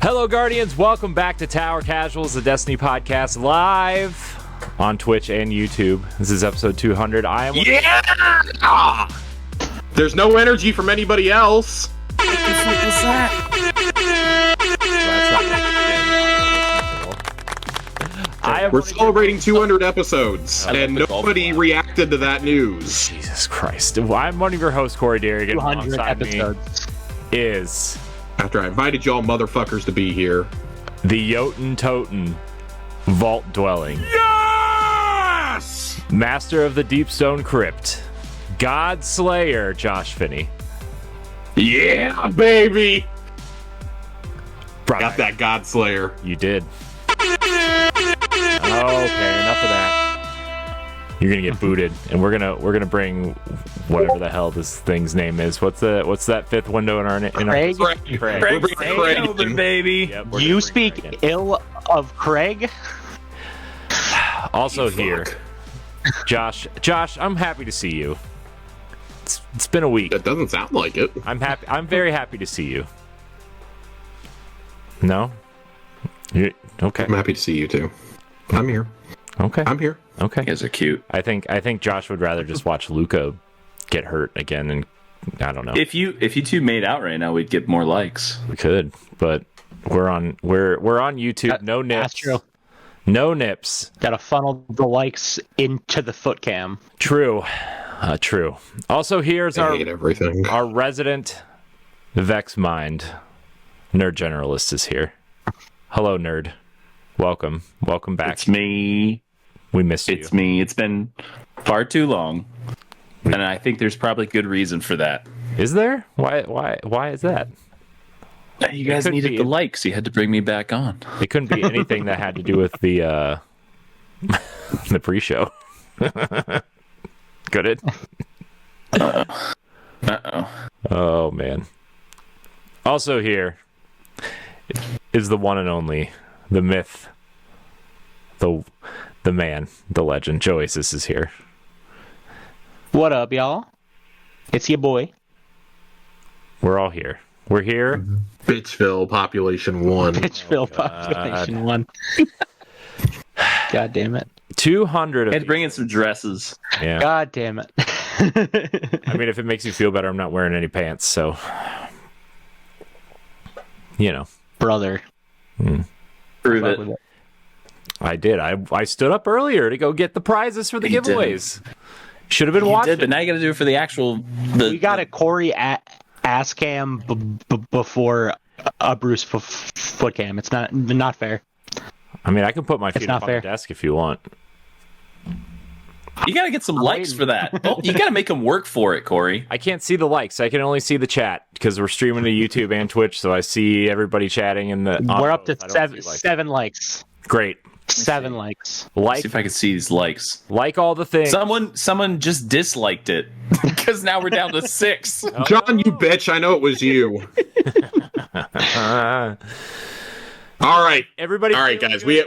Hello, Guardians. Welcome back to Tower Casuals, the Destiny podcast, live on Twitch and YouTube. This is episode 200. I am... Yeah! There's no energy from anybody else. What the fuck was that? We're celebrating 200 episodes, and nobody reacted to that news. Jesus Christ. I'm one of your hosts, Corey Derrigan. 200 episodes. Is... After I invited y'all motherfuckers to be here. The Jotun Toten Vault Dwelling. Yes! Master of the Deep Stone Crypt. God Slayer, Josh Finney. Yeah, baby! Got that God Slayer. You did. Okay, enough of that. You're gonna get booted, and we're gonna bring whatever the hell this thing's name is. What's that fifth window in our Craig? Craig. We're bringing Craig over, baby. Yep, You speak ill of Craig? Also here, Josh, I'm happy to see you. It's been a week. That doesn't sound like it. I'm happy. I'm very happy to see you. No? Okay. I'm happy to see you too. I'm here. Okay. I'm here. Okay. You guys are cute. I think Josh would rather just watch Luca get hurt again, and I don't know. If you two made out right now, we'd get more likes. We could, but we're on YouTube. No nips. That's true. No nips. Gotta funnel the likes into the foot cam. True. True. Also, here's I hate everything. our resident Vex Mind. NerdGeneralist is here. Hello, nerd. Welcome back. It's me. We missed you. It's me. It's been far too long, and I think there's probably good reason for that. Is there? Why is that? You guys needed the likes. You had to bring me back on. It couldn't be anything that had to do with the the pre-show. Could it? Uh-oh. Oh man. Also here is the one and only, the myth, the man, the legend. JoASIS is here. What up, y'all? It's your boy. We're all here. We're here. Bitchville population 1. Pitchville population 1. God damn it. 200 of Had to bring in some dresses. Yeah. God damn it. I mean, if it makes you feel better, I'm not wearing any pants, so you know. Brother. Prove it. I did. I stood up earlier to go get the prizes for the You giveaways. Should have been You watching. did, but now you got to do it for the actual. We got a Corey ass cam before a Bruce foot cam. It's not fair. I mean, I can put my feet not up on fair. the desk if you want. You got to get some likes for that. Oh, you got to make them work for it, Corey. I can't see the likes. I can only see the chat because we're streaming to YouTube and Twitch, so I see everybody chatting in the. We're up to I don't see seven likes. Great. 7 likes. Like, See if I can see these likes. like all the things. Someone just disliked it because now we're down to 6. John, you bitch! I know it was you. All right, Everybody. all right, guys. We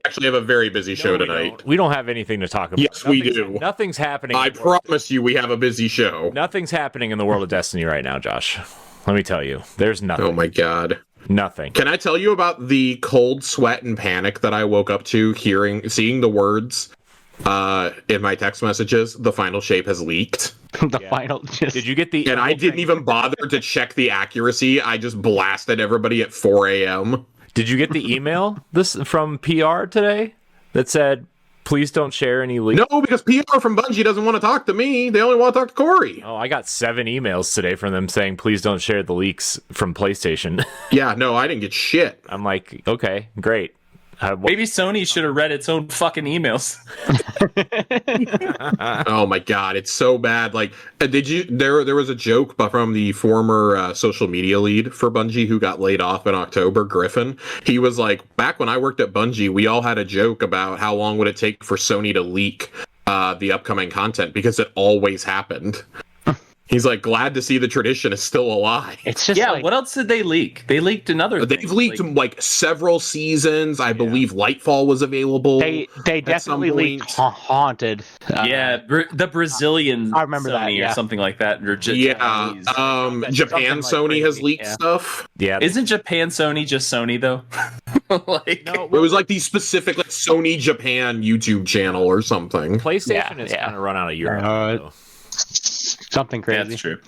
actually have a very busy show tonight. We don't have anything to talk about. Yes, we do. Nothing's happening. I promise you, we have a busy show. Nothing's happening in the world of Destiny right now, Josh. Let me tell you, there's nothing. Oh my god. Nothing. Can I tell you about the cold sweat and panic that I woke up to seeing the words in my text messages? The final shape has leaked. The final. Did you get the? And I didn't even bother to check the accuracy. I just blasted everybody at 4 a.m. Did you get the email from PR today that said, "Please don't share any leaks"? No, because PR from Bungie doesn't want to talk to me. They only want to talk to Corey. Oh, I got 7 emails today from them saying, "Please don't share the leaks from PlayStation." Yeah, no, I didn't get shit. I'm like, okay, great. Maybe Sony should have read its own fucking emails. Oh my god, it's so bad. Like, there was a joke from the former social media lead for Bungie who got laid off in October, Griffin. He was like, back when I worked at Bungie, we all had a joke about how long would it take for Sony to leak the upcoming content because it always happened. He's like, glad to see the tradition is still alive. It's just Yeah, like, what else did they leak? They leaked another They've thing. leaked like several seasons. I believe Lightfall was available. they definitely leaked Haunted. The Brazilian I remember Sony that, yeah. or something like that. Or Japan Something like Sony has crazy, leaked yeah. stuff. Yeah, Isn't Japan Sony just Sony though? Like, no, It was like the specific like Sony Japan YouTube channel or something. PlayStation Yeah, is yeah. kind of run out of Europe. though, Something yeah, crazy. that's true.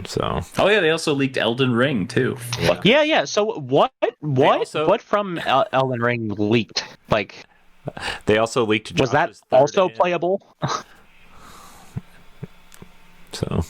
so Oh yeah, they also leaked Elden Ring too. Yeah. So what also- from Elden Ring leaked? Like, they also leaked. was that Josh's third also in, playable? So,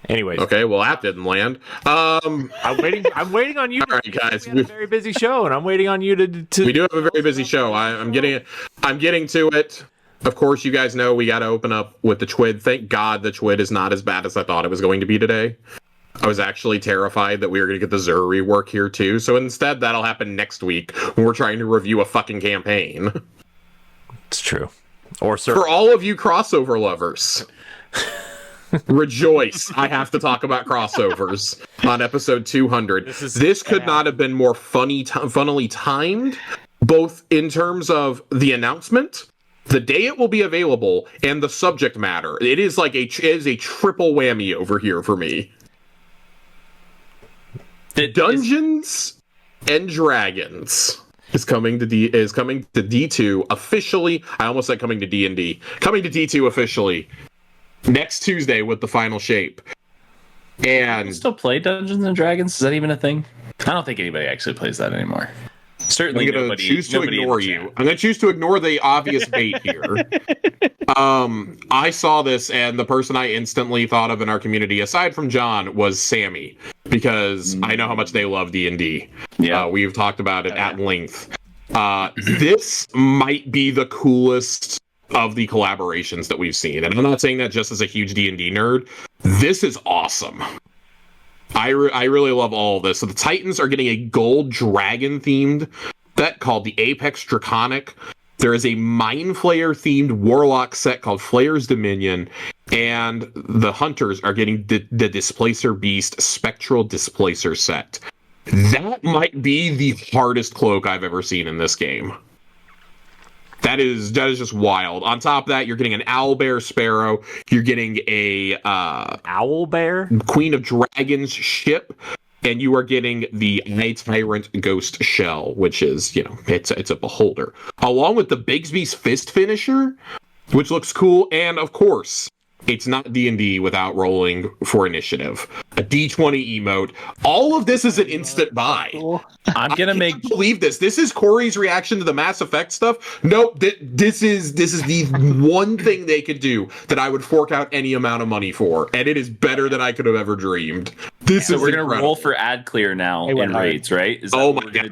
anyways, Okay, well that didn't land. I'm waiting. I'm waiting on you. All right, guys. We had a very busy show, and I'm waiting on you to. We do have a very busy show. I'm getting to it. Of course, you guys know we got to open up with the TWID. Thank God the TWID is not as bad as I thought it was going to be today. I was actually terrified that we were going to get the Zur rework here too. So instead, that'll happen next week when we're trying to review a fucking campaign. It's true. Or For all of you crossover lovers, rejoice. I have to talk about crossovers on episode 200. This could not have been more funnily timed, both in terms of the announcement, the day it will be available, and the subject matter. It is like a triple whammy over here for me. Dungeons and Dragons is coming to D2 officially. I almost said coming to D&D. Coming to D2 officially next Tuesday with the final shape. And Still play Dungeons and Dragons? Is that even a thing? I don't think anybody actually plays that anymore. Certainly, I'm going to choose to ignore you. I'm going to choose to ignore the obvious bait here. I saw this, and the person I instantly thought of in our community, aside from John, was Sammy, because I know how much they love D&D. Yeah, we've talked about it at length. This might be the coolest of the collaborations that we've seen, and I'm not saying that just as a huge D&D nerd. This is awesome. I really love all of this. So the Titans are getting a gold dragon themed set called the Apex Draconic. There is a Mind Flayer themed warlock set called Flayer's Dominion, and the Hunters are getting the Displacer Beast Spectral Displacer set. That might be the hardest cloak I've ever seen in this game. That is just wild. On top of that, you're getting an Owlbear Sparrow. You're getting a Owlbear Queen of Dragons ship, and you are getting the Eye Tyrant Ghost Shell, which is, it's a beholder, along with the Bigsby's Fist Finisher, which looks cool, and of course, it's not D&D without rolling for initiative. A D20 emote. All of this is an instant buy. I'm gonna I can't believe this. This is Corey's reaction to the Mass Effect stuff. Nope, this is the one thing they could do that I would fork out any amount of money for, and it is better than I could have ever dreamed. So we're gonna roll for ad clear now in raids, right? Oh my god!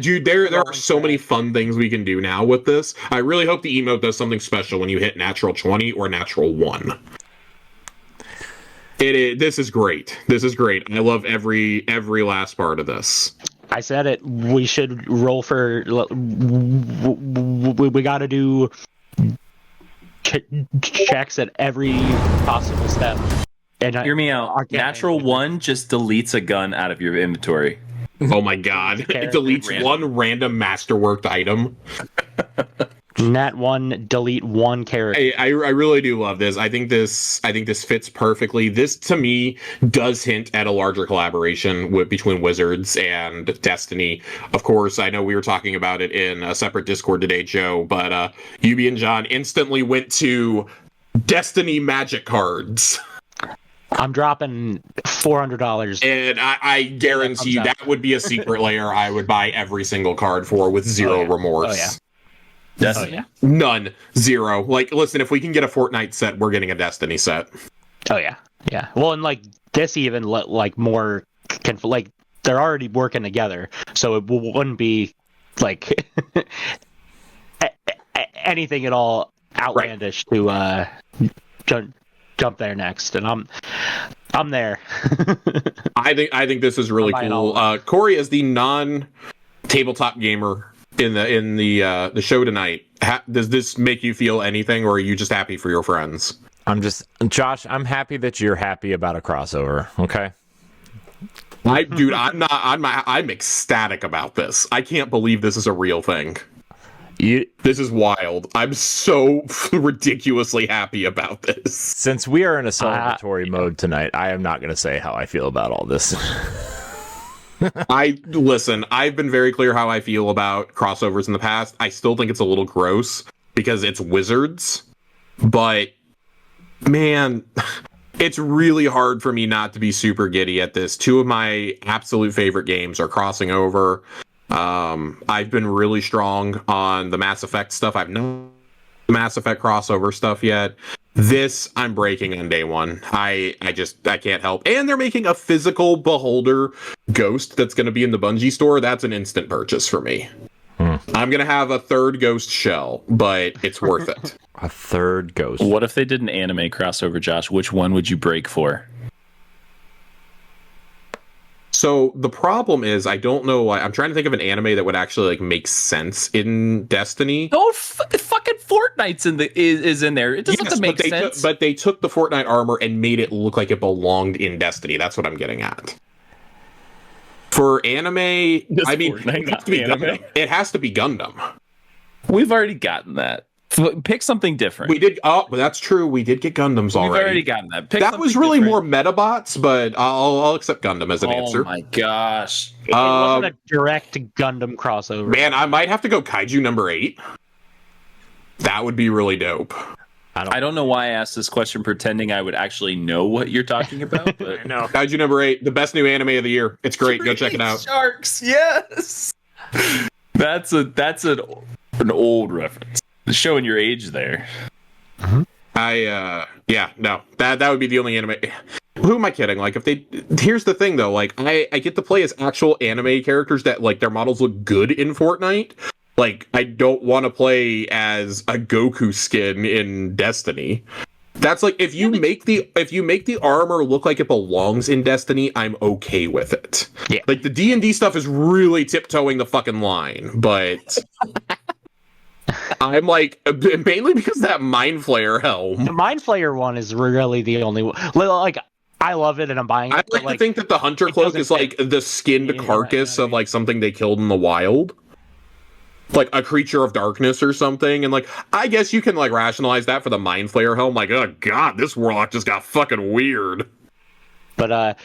Dude, there are so many fun things we can do now with this. I really hope the emote does something special when you hit natural 20 or natural 1. This is great. This is great. I love every last part of this. I said it. We should roll for. We got to do checks at every possible step. And hear me out. Natural 1 just deletes a gun out of your inventory. Oh my god! It deletes one random masterworked item. Nat 1, delete 1 character. I really do love this. I think this fits perfectly. This to me does hint at a larger collaboration between Wizards and Destiny. Of course, I know we were talking about it in a separate Discord today, Joe, but UB and John instantly went to Destiny Magic cards. I'm dropping $400. And I guarantee you that would be a secret layer I would buy every single card for with zero remorse. Oh, yeah. Destiny? None. Zero. Like, listen, if we can get a Fortnite set, we're getting a Destiny set. Oh, yeah. Yeah. Well, and like this even more they're already working together. So it wouldn't be like anything at all outlandish to jump there next. And I'm there. I think this is really cool. Corey, as the non-tabletop gamer in the show tonight, does this make you feel anything, or are you just happy for your friends? Josh, I'm happy that you're happy about a crossover. Okay. I'm ecstatic about this. I can't believe this is a real thing. This is wild. I'm so ridiculously happy about this. Since we are in a celebratory mode tonight, I am not going to say how I feel about all this. Listen, I've been very clear how I feel about crossovers in the past. I still think it's a little gross because it's Wizards, but man, it's really hard for me not to be super giddy at this. Two of my absolute favorite games are crossing over. I've been really strong on the Mass Effect stuff. I've no Mass Effect crossover stuff yet. This I'm breaking on day one. I can't help. And they're making a physical Beholder Ghost that's going to be in the Bungie store. That's an instant purchase for me. I'm going to have a third Ghost shell, but it's worth it. A third Ghost. What if they did an anime crossover, Josh? Which one would you break for? So the problem is, I don't know why. I'm trying to think of an anime that would actually like make sense in Destiny. Oh, fucking Fortnite's is in there. It doesn't have to make sense. But they took the Fortnite armor and made it look like it belonged in Destiny. That's what I'm getting at. For anime, I mean, it has to be Gundam. We've already gotten that. Pick something different. We did. Oh, that's true. We did get Gundams already. We've already gotten that. That was really different. More Metabots, but I'll accept Gundam as an answer. Oh my gosh! It wasn't a direct Gundam crossover. Man, I might have to go Kaiju number 8. That would be really dope. I don't know why I asked this question, pretending I would actually know what you're talking about. But no, Kaiju number 8, the best new anime of the year. It's great. Go check it out. Sharks, yes. That's an old reference. Showing your age there. That would be the only anime. Who am I kidding? Like, here's the thing though, like I get to play as actual anime characters that like their models look good in Fortnite. Like, I don't want to play as a Goku skin in Destiny. That's like if you make the armor look like it belongs in Destiny, I'm okay with it. Yeah. Like the D&D stuff is really tiptoeing the fucking line, but I'm like, mainly because that Mind Flayer helm. The Mind Flayer one is really the only one. Like, I love it and I'm buying it. I like to think that the Hunter Cloak is like the skinned carcass of like something they killed in the wild. Like a creature of darkness or something. And like, I guess you can like rationalize that for the Mind Flayer helm. Like, oh god, this warlock just got fucking weird. But I've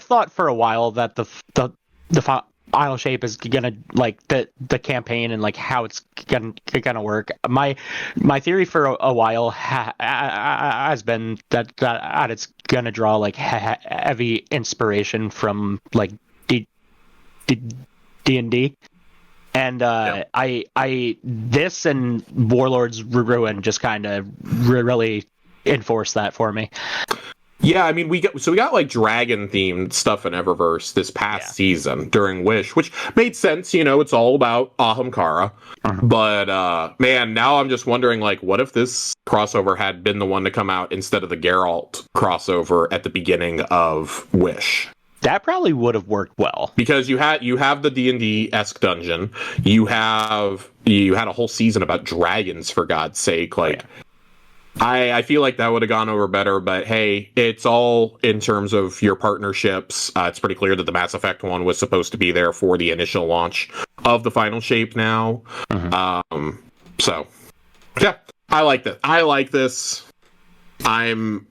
thought for a while that the final shape is gonna like the campaign and like how it's gonna work. My theory for a while has been that it's gonna draw like heavy inspiration from like D&D, and I this and Warlords Ruin just kind of really enforced that for me. Yeah, I mean, we got like dragon themed stuff in Eververse this past season during Wish, which made sense. You know, it's all about Ahamkara. But man, now I'm just wondering, like, what if this crossover had been the one to come out instead of the Geralt crossover at the beginning of Wish? That probably would have worked well, because you have the D&D-esque dungeon. You had a whole season about dragons, for God's sake. Like, I feel like that would have gone over better, but hey, it's all in terms of your partnerships. It's pretty clear that the Mass Effect one was supposed to be there for the initial launch of the final shape now. So, yeah, I like this. I'm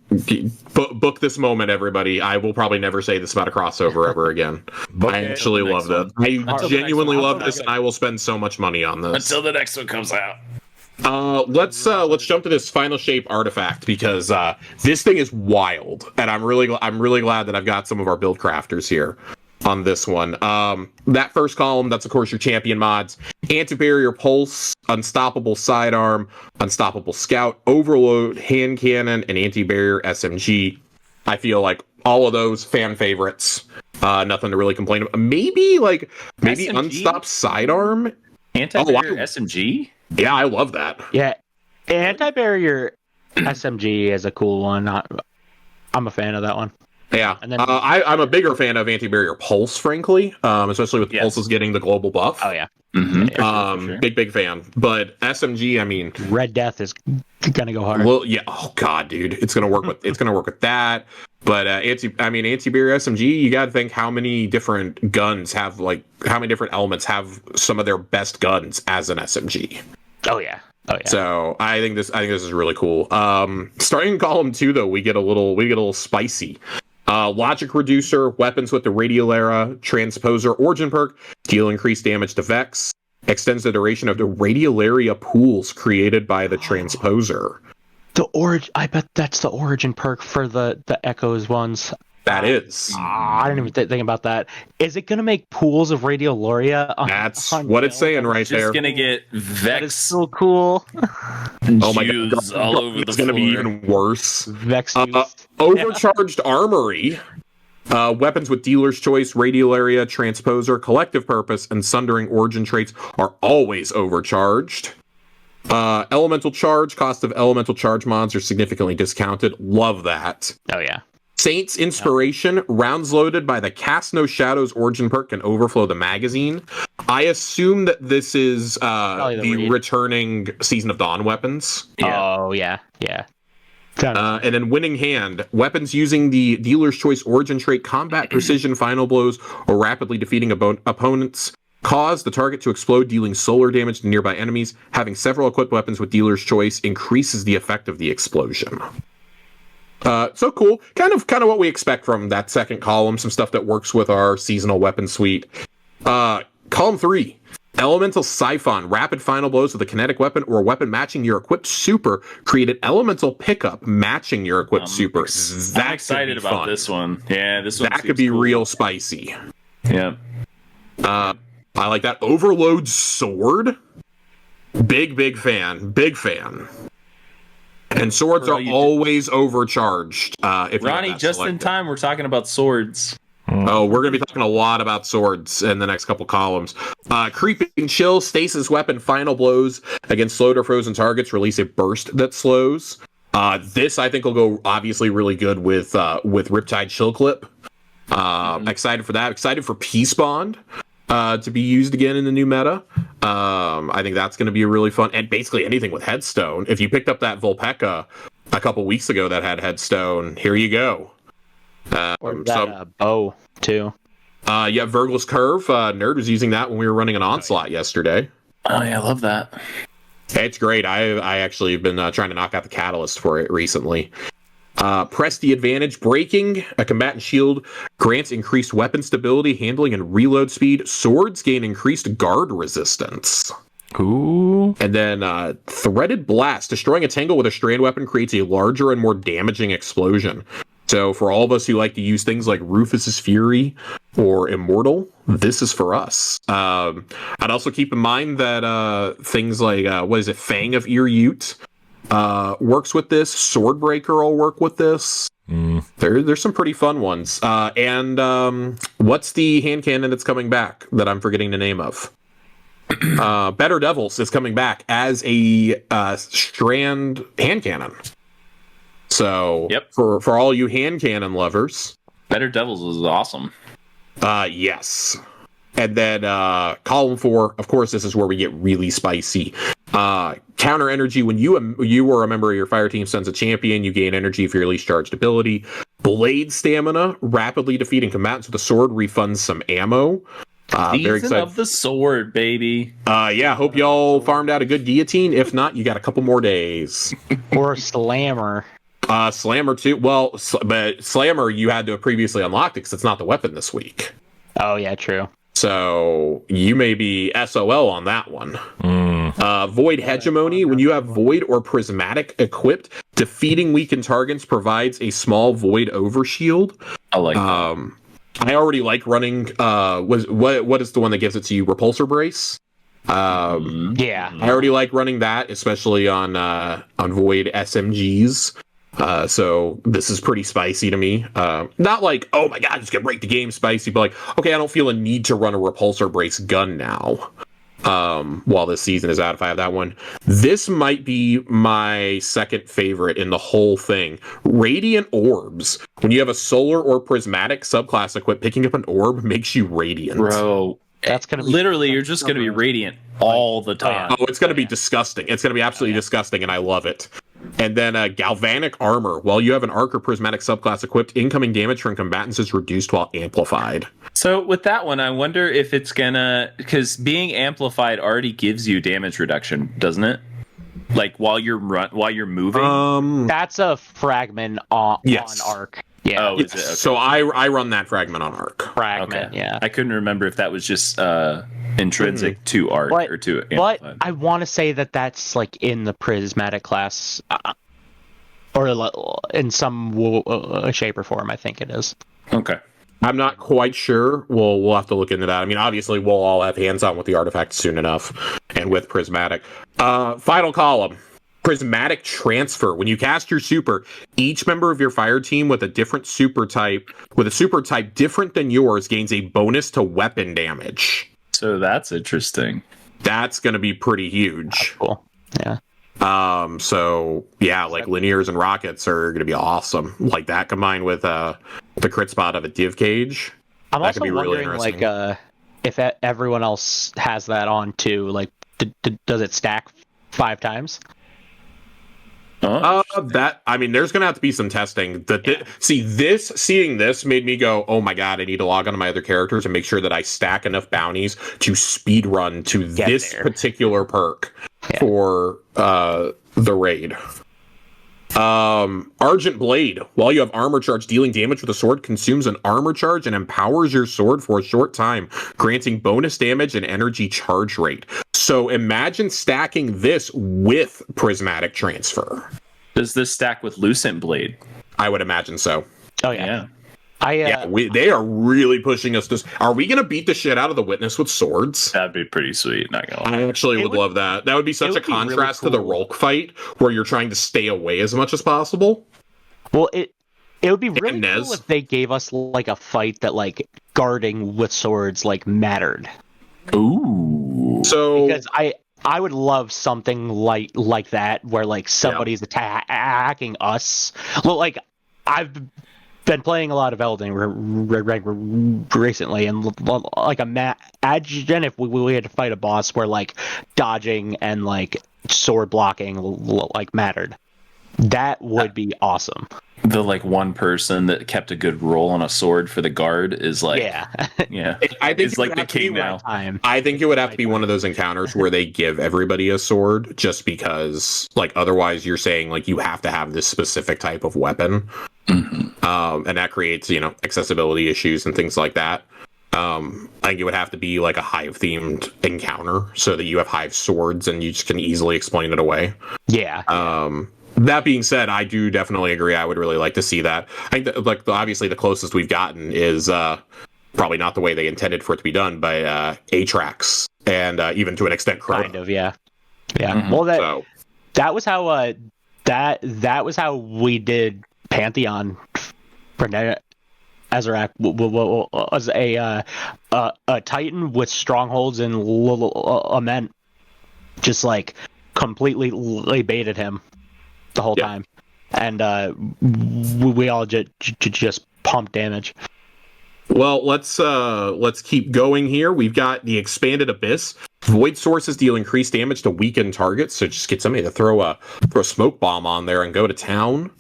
book this moment, everybody. I will probably never say this about a crossover ever again. I actually love that. I genuinely love this, and I will spend so much money on this until the next one comes out. Let's jump to this final shape artifact, because this thing is wild, and I'm really glad that I've got some of our build crafters here on this one. That first column, that's of course your champion mods: Anti-Barrier Pulse, Unstoppable Sidearm, Unstoppable Scout, Overload Hand Cannon, and Anti-Barrier SMG. I feel like all of those fan favorites. Nothing to really complain about. Maybe SMG? Unstopped Sidearm, Anti-Barrier SMG. Yeah, I love that. Yeah, Anti-Barrier SMG is a cool one. I'm a fan of that one. Yeah, And then I'm a bigger fan of anti-barrier pulse, frankly, especially with pulses getting the global buff. oh yeah, For sure. Big fan. But SMG, I mean, Red Death is gonna go hard. well, yeah. Oh god, dude, it's gonna work with that. But anti-barrier SMG, you got to think how many different guns have how many different elements have some of their best guns as an SMG. Oh yeah. So I think this is really cool. Starting in column 2 though, we get a little spicy. Logic reducer, weapons with the radial era transposer origin perk deal increased damage to Vex. Extends the duration of the radial area pools created by the transposer. I bet that's the origin perk for the Echoes ones. That is. I didn't even think about that. Is it going to make pools of Radiolaria? That's what it's saying right there. Just going to get Vex. That is so cool. Oh my god. All over it's the going to be floor. even worse. Vex. Overcharged armory. Weapons with dealer's choice, radial area, transposer, collective purpose, and sundering origin traits are always overcharged. Elemental charge, cost of elemental charge mods are significantly discounted. Love that. Oh yeah. Saint's Inspiration, rounds loaded by the Cast No Shadows origin perk can overflow the magazine. I assume that this is the returning Season of Dawn weapons. Yeah. Oh yeah. And then Winning Hand, weapons using the dealer's choice origin trait, combat precision, final blows, or rapidly defeating opponents cause the target to explode, dealing solar damage to nearby enemies. Having several equipped weapons with dealer's choice increases the effect of the explosion. So cool. Kind of what we expect from that second column. Some stuff that works with our seasonal weapon suite. Column 3. Elemental Siphon. Rapid final blows with a kinetic weapon or a weapon matching your equipped super. Created elemental pickup matching your equipped super. I'm excited about this one. Yeah, this one. That could be real spicy. Yeah. I like that. Overload Sword. Big fan. Big fan. And swords are always overcharged. If Ronnie, just in time, we're talking about swords. Oh, we're going to be talking a lot about swords in the next couple columns. Creeping Chill, stasis weapon, final blows against slowed or frozen targets, release a burst that slows. This, I think, will go obviously really good with Riptide Chill Clip. Excited for that. Excited for Peace Bond to be used again in the new meta. I think that's going to be really fun. And basically anything with Headstone. If you picked up that Volpeka a couple weeks ago that had Headstone, here you go. Or that bow, too. Yeah, Virgil's Curve. Nerd was using that when we were running an Onslaught yesterday. Oh, yeah, I love that. It's great. I actually have been trying to knock out the catalyst for it recently. Press the advantage. Breaking a combatant shield grants increased weapon stability, handling, and reload speed. Swords gain increased guard resistance. Ooh. And then Threaded Blast. Destroying a tangle with a strand weapon creates a larger and more damaging explosion. So for all of us who like to use things like Rufus's Fury or Immortal, this is for us. I'd also keep in mind that things like, Fang of Ear-Ute works with this. Swordbreaker will work with this. There's some pretty fun ones. And what's the hand cannon that's coming back that I'm forgetting the name of? Better Devils is coming back as a strand hand cannon. So for all you hand cannon lovers, Better Devils is awesome. Yes. And then column 4, of course, this is where we get really spicy. Counter energy. When you or a member of your fire team sends a champion, you gain energy for your least charged ability. Blade stamina. Rapidly defeating combatants with a sword refunds some ammo. Very excited. Of the sword, baby. Yeah, hope y'all farmed out a good guillotine. If not, you got a couple more days. Or Slammer. Slammer too. Well, but Slammer you had to have previously unlocked it because it's not the weapon this week. Oh yeah, true. So you may be SOL on that one. Void Hegemony. When you have Void or Prismatic equipped, defeating weakened targets provides a small Void overshield. I like that. I already like running. What is the one that gives it to you? Repulsor Brace. Yeah. I already like running that, especially on Void SMGs. So this is pretty spicy to me. Not like, oh my god, just gonna break the game spicy, but like, okay, I don't feel a need to run a Repulsor Brace gun now. while this season is out if I have that one. This might be my second favorite in the whole thing. Radiant orbs. When you have a solar or prismatic subclass equipped, picking up an orb makes you radiant. Bro, That's gonna be literally you're just gonna be radiant all the time. Oh, it's gonna be disgusting. It's gonna be absolutely disgusting, and I love it. And then galvanic armor. While you have an arc or prismatic subclass equipped, incoming damage from combatants is reduced while amplified. So with that one, I wonder if it's gonna, because being amplified already gives you damage reduction, doesn't it? Like while you're moving. That's a fragment on arc. Yeah. Oh, is it? Okay. So I run that fragment on arc. Fragment. Okay. Yeah. I couldn't remember if that was just intrinsic to arc or to amplified. But I want to say that that's like in the prismatic class, or in some shape or form. I think it is. Okay. I'm not quite sure. We'll have to look into that. I mean, obviously, we'll all have hands-on with the artifact soon enough, and with prismatic. Final column. Prismatic transfer. When you cast your super, each member of your fire team with a different super type, different than yours, gains a bonus to weapon damage. So that's interesting. That's going to be pretty huge. That's cool. Yeah. So yeah, like linears and rockets are going to be awesome. Like that combined with the crit spot of a div cage. I'm that also could be wondering, really like, if everyone else has that on too. Like, does it stack 5 times? I mean, there's gonna have to be some testing. Seeing this made me go, oh my god, I need to log on to my other characters and make sure that I stack enough bounties to speed run to this particular perk for the raid. Argent Blade. While you have armor charge, dealing damage with a sword consumes an armor charge and empowers your sword for a short time, granting bonus damage and energy charge rate. So imagine stacking this with prismatic transfer. Does this stack with Lucent Blade? I would imagine so. Oh yeah. They are really pushing us. Are we going to beat the shit out of the Witness with swords? That'd be pretty sweet. Not gonna lie. I actually would love that. That would be such a contrast to the Rolk fight, where you're trying to stay away as much as possible. Well, it would be really cool if they gave us like a fight that like guarding with swords like mattered. Ooh. So because I would love something like that where like somebody's attacking us. Well, like I've been playing a lot of Elden Ring recently, and like imagine if we had to fight a boss where like dodging and like sword blocking like mattered. That would be awesome. The like one person that kept a good roll on a sword for the guard is like yeah. I think it's like the king now. I think it would have to be one of those encounters where they give everybody a sword, just because like otherwise you're saying like you have to have this specific type of weapon. Mm-hmm. And that creates, accessibility issues and things like that. I think it would have to be like a hive themed encounter so that you have hive swords and you just can easily explain it away. Yeah. That being said, I do definitely agree. I would really like to see that. I think that, like, obviously the closest we've gotten is probably not the way they intended for it to be done, by Atrax and even to an extent Crota. Kind of, yeah. Mm-hmm. Well, that was how that was how we did Pantheon for Azarac was a Titan with strongholds and Lament, just like completely baited him the whole time, and we all just pumped damage. Well, let's keep going here. We've got the Expanded Abyss. Void sources deal increased damage to weakened targets, so just get somebody to throw a smoke bomb on there and go to town.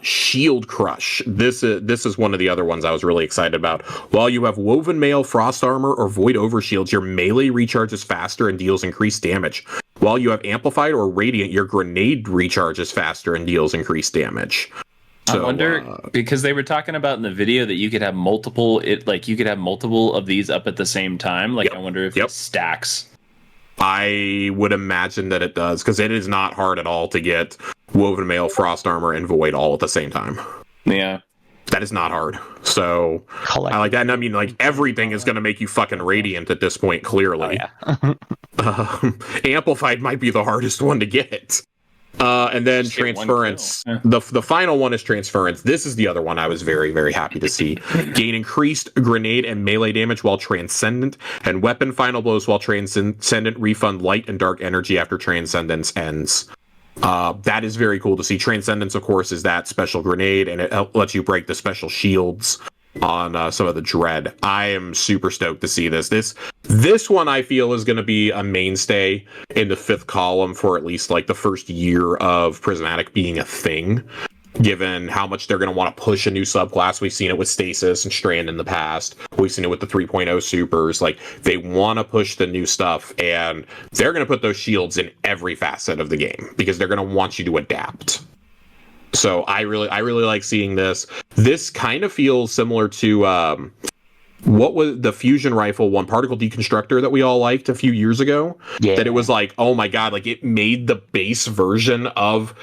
Shield Crush. This is one of the other ones I was really excited about. While you have Woven Mail, Frost Armor, or Void Overshield, your melee recharges faster and deals increased damage. While you have Amplified or Radiant, your grenade recharges faster and deals increased damage. So, I wonder, because they were talking about in the video that you could have multiple of these up at the same time. Like, I wonder if it stacks. I would imagine that it does, because it is not hard at all to get Woven Mail, Frost Armor, and Void all at the same time. Yeah. That is not hard. So I like that. And I mean, like, everything is going to make you fucking radiant at this point, clearly. Oh, yeah. Amplified might be the hardest one to get. And then Just get one transference. kill. The final one is transference. This is the other one I was very, very happy to see. Gain increased grenade and melee damage while transcendent, and weapon final blows while transcendent. Refund light and dark energy after transcendence ends. That is very cool to see. Transcendence, of course, is that special grenade, and it lets you break the special shields on some of the dread. I am super stoked to see this. This one I feel is going to be a mainstay in the 5th column for at least like the first year of prismatic being a thing, given how much they're going to want to push a new subclass. We've seen it with Stasis and Strand in the past. We've seen it with the 3.0 supers. Like, they want to push the new stuff, and they're going to put those shields in every facet of the game because they're going to want you to adapt. So I really like seeing this. This kind of feels similar to what was the fusion rifle one, particle deconstructor, that we all liked a few years ago. Yeah. That it was like, oh my god, like it made the base version of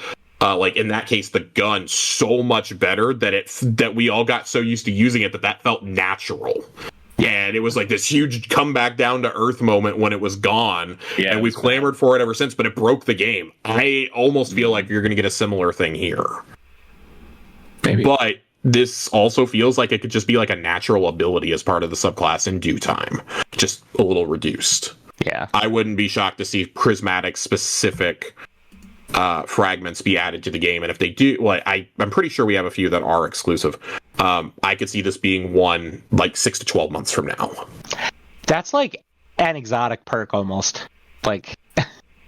like in that case the gun so much better that we all got so used to using it that felt natural. And it was like this huge comeback down to earth moment when it was gone. Yeah, and we've clamored for it ever since, but it broke the game. I almost feel like you're going to get a similar thing here. Maybe. But this also feels like it could just be like a natural ability as part of the subclass in due time. Just a little reduced. Yeah. I wouldn't be shocked to see prismatic specific fragments be added to the game. And if they do, well, I'm pretty sure we have a few that are exclusive. I could see this being one like 6 to 12 months from now. That's like an exotic perk almost. Like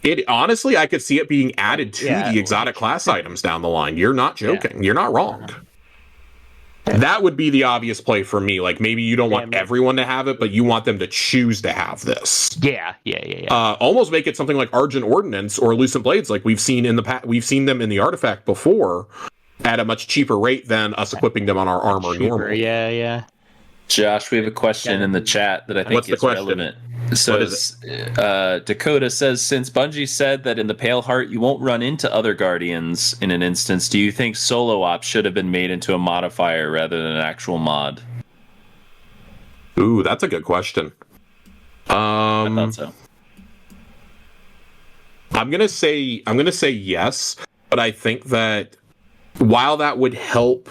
it honestly, I could see it being added to the exotic class items down the line. You're not joking. You're not wrong. That would be the obvious play for me. Like, maybe you don't want everyone to have it, but you want them to choose to have this. Yeah. Almost make it something like Argent Ordnance or Lucent Blades, like we've seen in the past. We've seen them in the artifact before, at a much cheaper rate than us equipping them on our armor normally. Yeah. Josh, we have a question in the chat that I think is relevant. So Dakota says, since Bungie said that in the Pale Heart you won't run into other Guardians in an instance, do you think solo op should have been made into a modifier rather than an actual mod? Ooh, that's a good question. I thought so. I'm gonna say yes, but I think that while that would help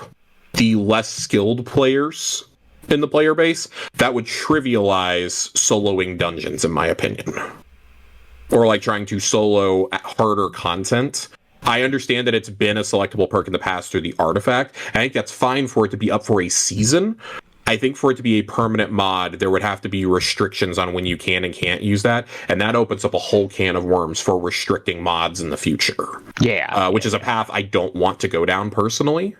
the less skilled players in the player base, that would trivialize soloing dungeons, in my opinion. Or like trying to solo harder content. I understand that it's been a selectable perk in the past through the artifact. I think that's fine for it to be up for a season. I think for it to be a permanent mod, there would have to be restrictions on when you can and can't use that. And that opens up a whole can of worms for restricting mods in the future. Which is a path I don't want to go down personally.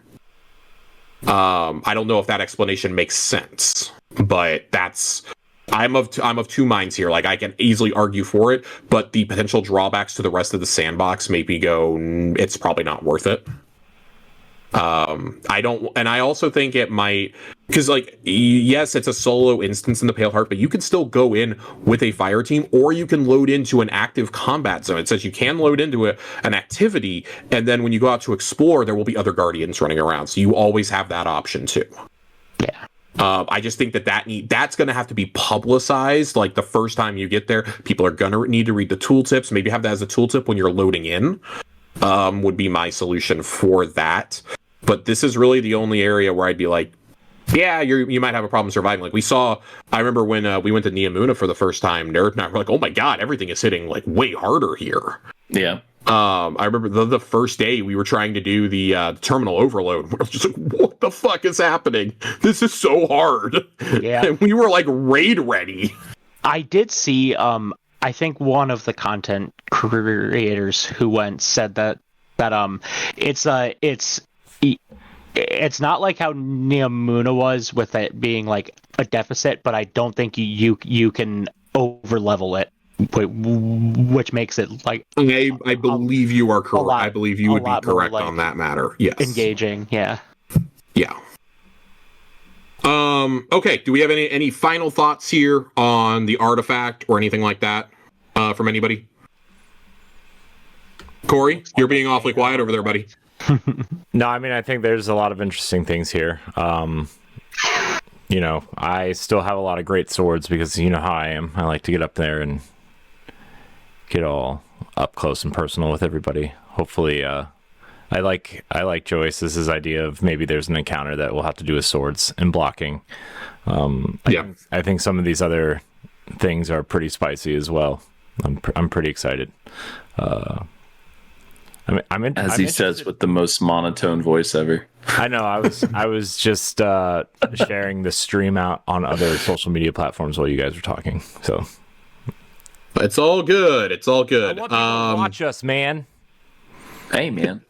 I don't know if that explanation makes sense, but I'm of two minds here. Like, I can easily argue for it, but the potential drawbacks to the rest of the sandbox make me go, it's probably not worth it. I also think it might, because like, yes, it's a solo instance in the Pale Heart, but you can still go in with a fire team, or you can load into an active combat zone. It says you can load into an activity, and then when you go out to explore, there will be other Guardians running around. So you always have that option too. Yeah. I just think that's going to have to be publicized. Like, the first time you get there, people are going to need to read the tooltips. Maybe have that as a tooltip when you're loading in, would be my solution for that. But this is really the only area where I'd be like, yeah, you might have a problem surviving. Like, I remember when we went to Neomuna for the first time, Nerd and I were like, oh my god, everything is hitting like way harder here. Yeah. I remember the first day we were trying to do the terminal overload. We were just like, what the fuck is happening? This is so hard. Yeah. And we were like raid ready. I did see, I think one of the content creators who went said that it's not like how Neomuna was with it being like a deficit, but I don't think you can over level it, which makes it like I believe you are correct. I believe you would be correct like, on that matter. Yes. Engaging, yeah. Yeah. Okay, do we have any final thoughts here on the artifact or anything like that from anybody? Corey, you're being awfully quiet over there, buddy. No, I mean, I think there's a lot of interesting things here. I still have a lot of great swords because you know how I am. I like to get up there and get all up close and personal with everybody. Hopefully, I like JoASIS' idea of maybe there's an encounter that we'll have to do with swords and blocking. I think some of these other things are pretty spicy as well. I'm pretty excited. As he says with the most monotone voice ever. I know. I was just sharing the stream out on other social media platforms while you guys were talking. So it's all good. It's all good. I want people to watch us, man. Hey, man.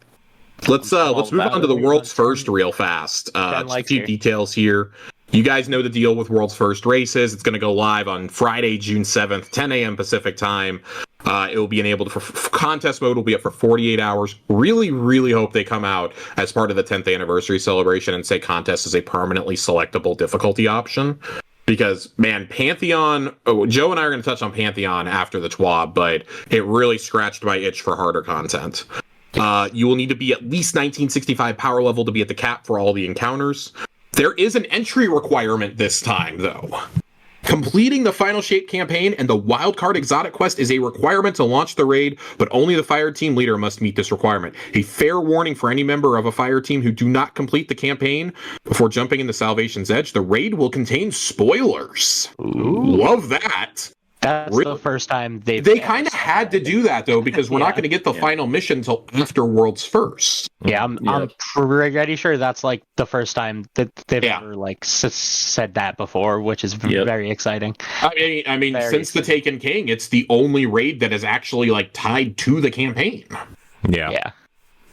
Let's move on to the world's first real fast. Just a few details here. You guys know the deal with World's First Races. It's going to go live on Friday, June 7th, 10 a.m. Pacific time. It will be enabled for contest mode. Will be up for 48 hours. Really, really hope they come out as part of the 10th anniversary celebration and say contest is a permanently selectable difficulty option. Because, man, Pantheon... Joe and I are going to touch on Pantheon after the TWAB, but it really scratched my itch for harder content. You will need to be at least 1965 power level to be at the cap for all the encounters. There is an entry requirement this time, though. Completing the Final Shape campaign and the Wildcard Exotic Quest is a requirement to launch the raid, but only the Fire Team leader must meet this requirement. A fair warning for any member of a Fire Team who do not complete the campaign before jumping into Salvation's Edge. The raid will contain spoilers. Ooh. Love that. That's the first time they kind of had to do that, though, because we're not going to get the final mission until after World's First. Yeah, I'm pretty sure that's like the first time that they've ever like said that before, which is very exciting. I mean, since the Taken King, it's the only raid that is actually like tied to the campaign. Yeah.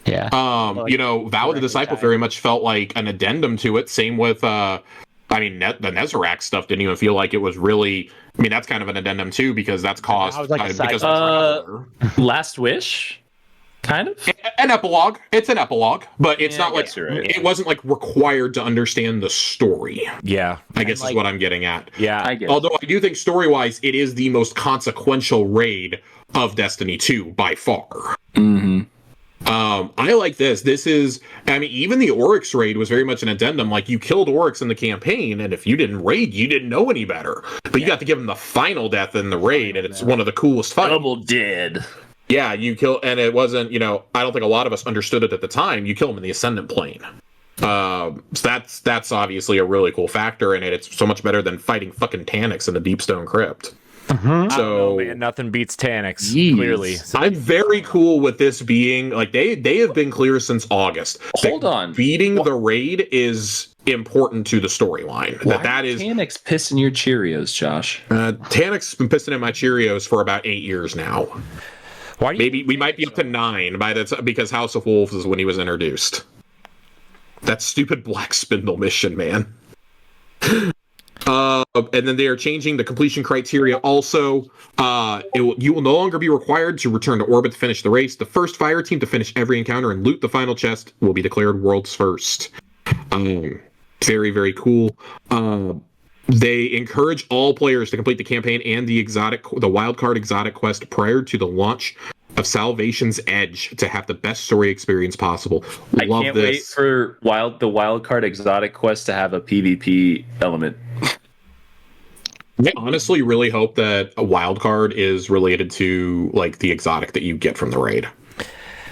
Vow of the Disciple very much felt like an addendum to it. Same with the Nezarec stuff didn't even feel like it was really. I mean, that's kind of an addendum too, because that's caused because Last Wish, kind of an epilogue. It's an epilogue, but it's not like it wasn't like required to understand the story. Yeah, I guess is what I'm getting at. Yeah, I guess. Although I do think story-wise, it is the most consequential raid of Destiny 2 by far. Mm-hmm. I like this. This is, even the Oryx raid was very much an addendum. Like, you killed Oryx in the campaign, and if you didn't raid, you didn't know any better. But you got to give him the final death in the raid, and it's one of the coolest fights. Double dead. Yeah, you kill, and it wasn't, I don't think a lot of us understood it at the time. You kill him in the Ascendant Plane. So that's obviously a really cool factor in it. It's so much better than fighting fucking Taniks in the Deepstone Crypt. Mm-hmm. So man, nothing beats Taniks. Clearly, I'm very cool with this being like they have been clear since August. Hold on, beating the raid is important to the storyline. That is Taniks pissing your Cheerios, Josh. Taniks been pissing in my Cheerios for about 8 years now. Maybe we might be up to 9 by the time, because House of Wolves is when he was introduced. That stupid Black Spindle mission, man. And then they are changing the completion criteria also. You will no longer be required to return to orbit to finish the race. The first fire team to finish every encounter and loot the final chest will be declared world's first. Very, very cool. They encourage all players to complete the campaign and the wildcard exotic quest prior to the launch of Salvation's Edge to have the best story experience possible. I can't wait for the wildcard exotic quest to have a PvP element. I honestly really hope that a wildcard is related to like the exotic that you get from the raid.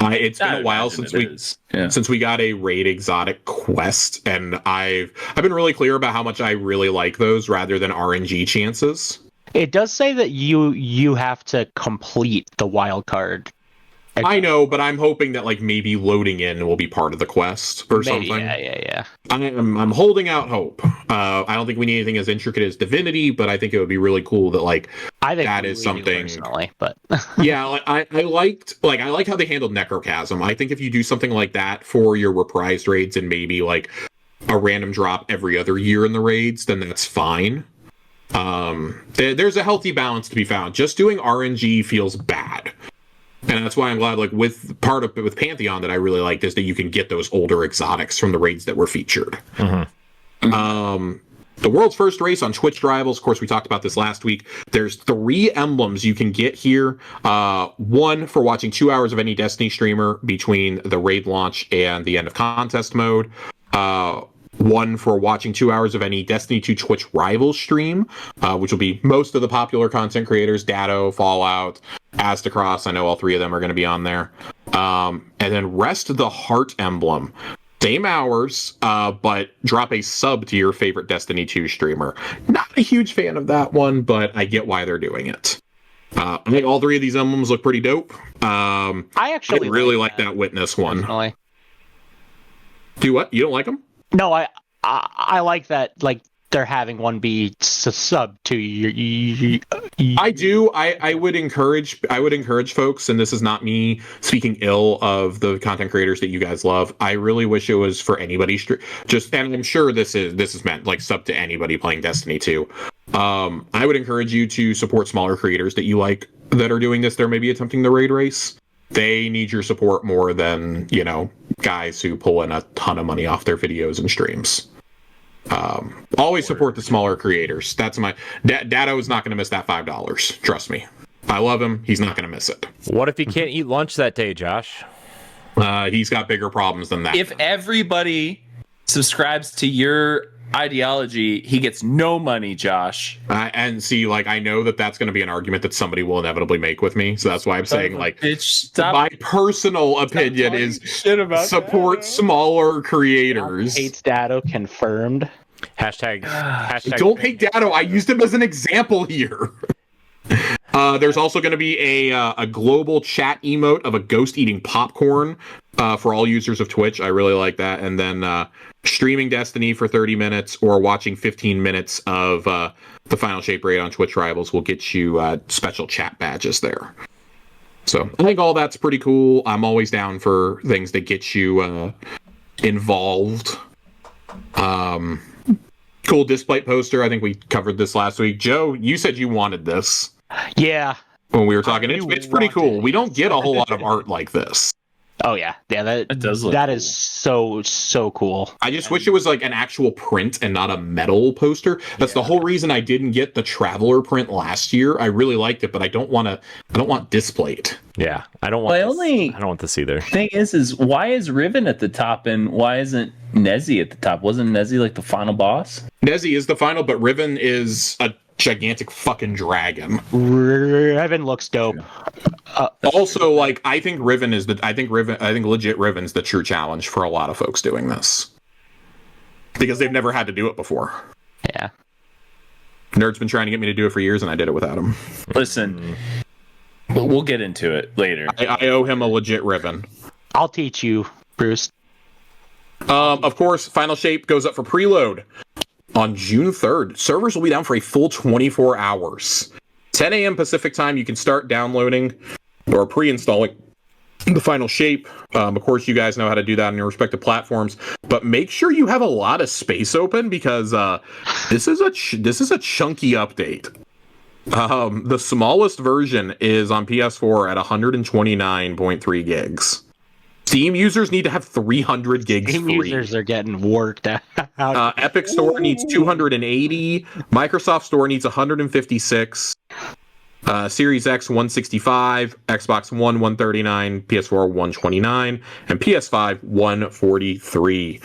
It's been a while since we got a raid exotic quest, and I've been really clear about how much I really like those rather than RNG chances. It does say that you have to complete the wild card. I know, but I'm hoping that like maybe loading in will be part of the quest or something. Yeah. I'm holding out hope. I don't think we need anything as intricate as Divinity, but I think it would be really cool that like I think that is something. Personally, but yeah, I like how they handled Necrochasm. I think if you do something like that for your reprised raids and maybe like a random drop every other year in the raids, then that's fine. There's a healthy balance to be found. Just doing RNG feels bad. And that's why I'm glad, like, with Pantheon that I really liked is that you can get those older exotics from the raids that were featured. Mm-hmm. The world's first race on Twitch Rivals, of course, we talked about this last week. There's 3 emblems you can get here. 1 for watching 2 hours of any Destiny streamer between the raid launch and the end of contest mode. 1 for watching 2 hours of any Destiny 2 Twitch Rivals stream, which will be most of the popular content creators, Datto, Fallout, Aztecross, I know all 3 of them are going to be on there. And then Rest the Heart emblem. Same hours, but drop a sub to your favorite Destiny 2 streamer. Not a huge fan of that one, but I get why they're doing it. I think all 3 of these emblems look pretty dope. I actually really like that Witness one. Personally. Do what? You don't like them? No, I like that. Like they're having one be sub to you. I do. I would encourage folks, and this is not me speaking ill of the content creators that you guys love. I really wish it was for anybody. And I'm sure this is meant like sub to anybody playing Destiny 2. I would encourage you to support smaller creators that you like that are doing this. They're maybe attempting the raid race. They need your support more than, guys who pull in a ton of money off their videos and streams. Always support the smaller creators. That's my Dado is not going to miss that $5. Trust me. I love him. He's not going to miss it. What if he can't eat lunch that day, Josh? He's got bigger problems than that. If everybody subscribes to your ideology, he gets no money, Josh. And see, I know that's going to be an argument that somebody will inevitably make with me. So that's why I'm saying, my personal opinion is support smaller creators. Hates Dado confirmed. Hashtag don't hate Dado. I used him as an example here. There's also going to be a global chat emote of a ghost eating popcorn for all users of Twitch. I really like that. And then streaming Destiny for 30 minutes or watching 15 minutes of the Final Shape raid on Twitch Rivals will get you special chat badges there. So I think all that's pretty cool. I'm always down for things that get you involved. Cool display poster. I think we covered this last week. Joe, you said you wanted this. Yeah. When we were talking, it's pretty cool. We don't get a whole lot of art like this. Oh yeah, that does look that cool. is so cool. I just wish it was like an actual print and not a metal poster. That's the whole reason I didn't get the Traveler print last year. I really liked it, but I don't want displayed. Yeah, I don't want. I don't want this either. Thing is why is Riven at the top and why isn't Nezzy at the top? Wasn't Nezzy like the final boss? Nezzy is the final, but Riven is a gigantic fucking dragon. Riven looks dope. Also, I think legit Riven's the true challenge for a lot of folks doing this. Because they've never had to do it before. Yeah. Nerd's been trying to get me to do it for years, and I did it without him. Listen, we'll get into it later. I owe him a legit Riven. I'll teach you, Bruce. Of course, Final Shape goes up for preload on June 3rd. Servers will be down for a full 24 hours. 10 a.m. Pacific time, you can start downloading or pre-installing the Final Shape. Of course, you guys know how to do that on your respective platforms, but make sure you have a lot of space open because this is a chunky update. The smallest version is on PS4 at 129.3 gigs. Steam users need to have 300 gigs Steam free. Users are getting worked out. Epic Store needs 280. Microsoft Store needs 156. Series X 165, Xbox One 139, PS4 129, and PS5 143.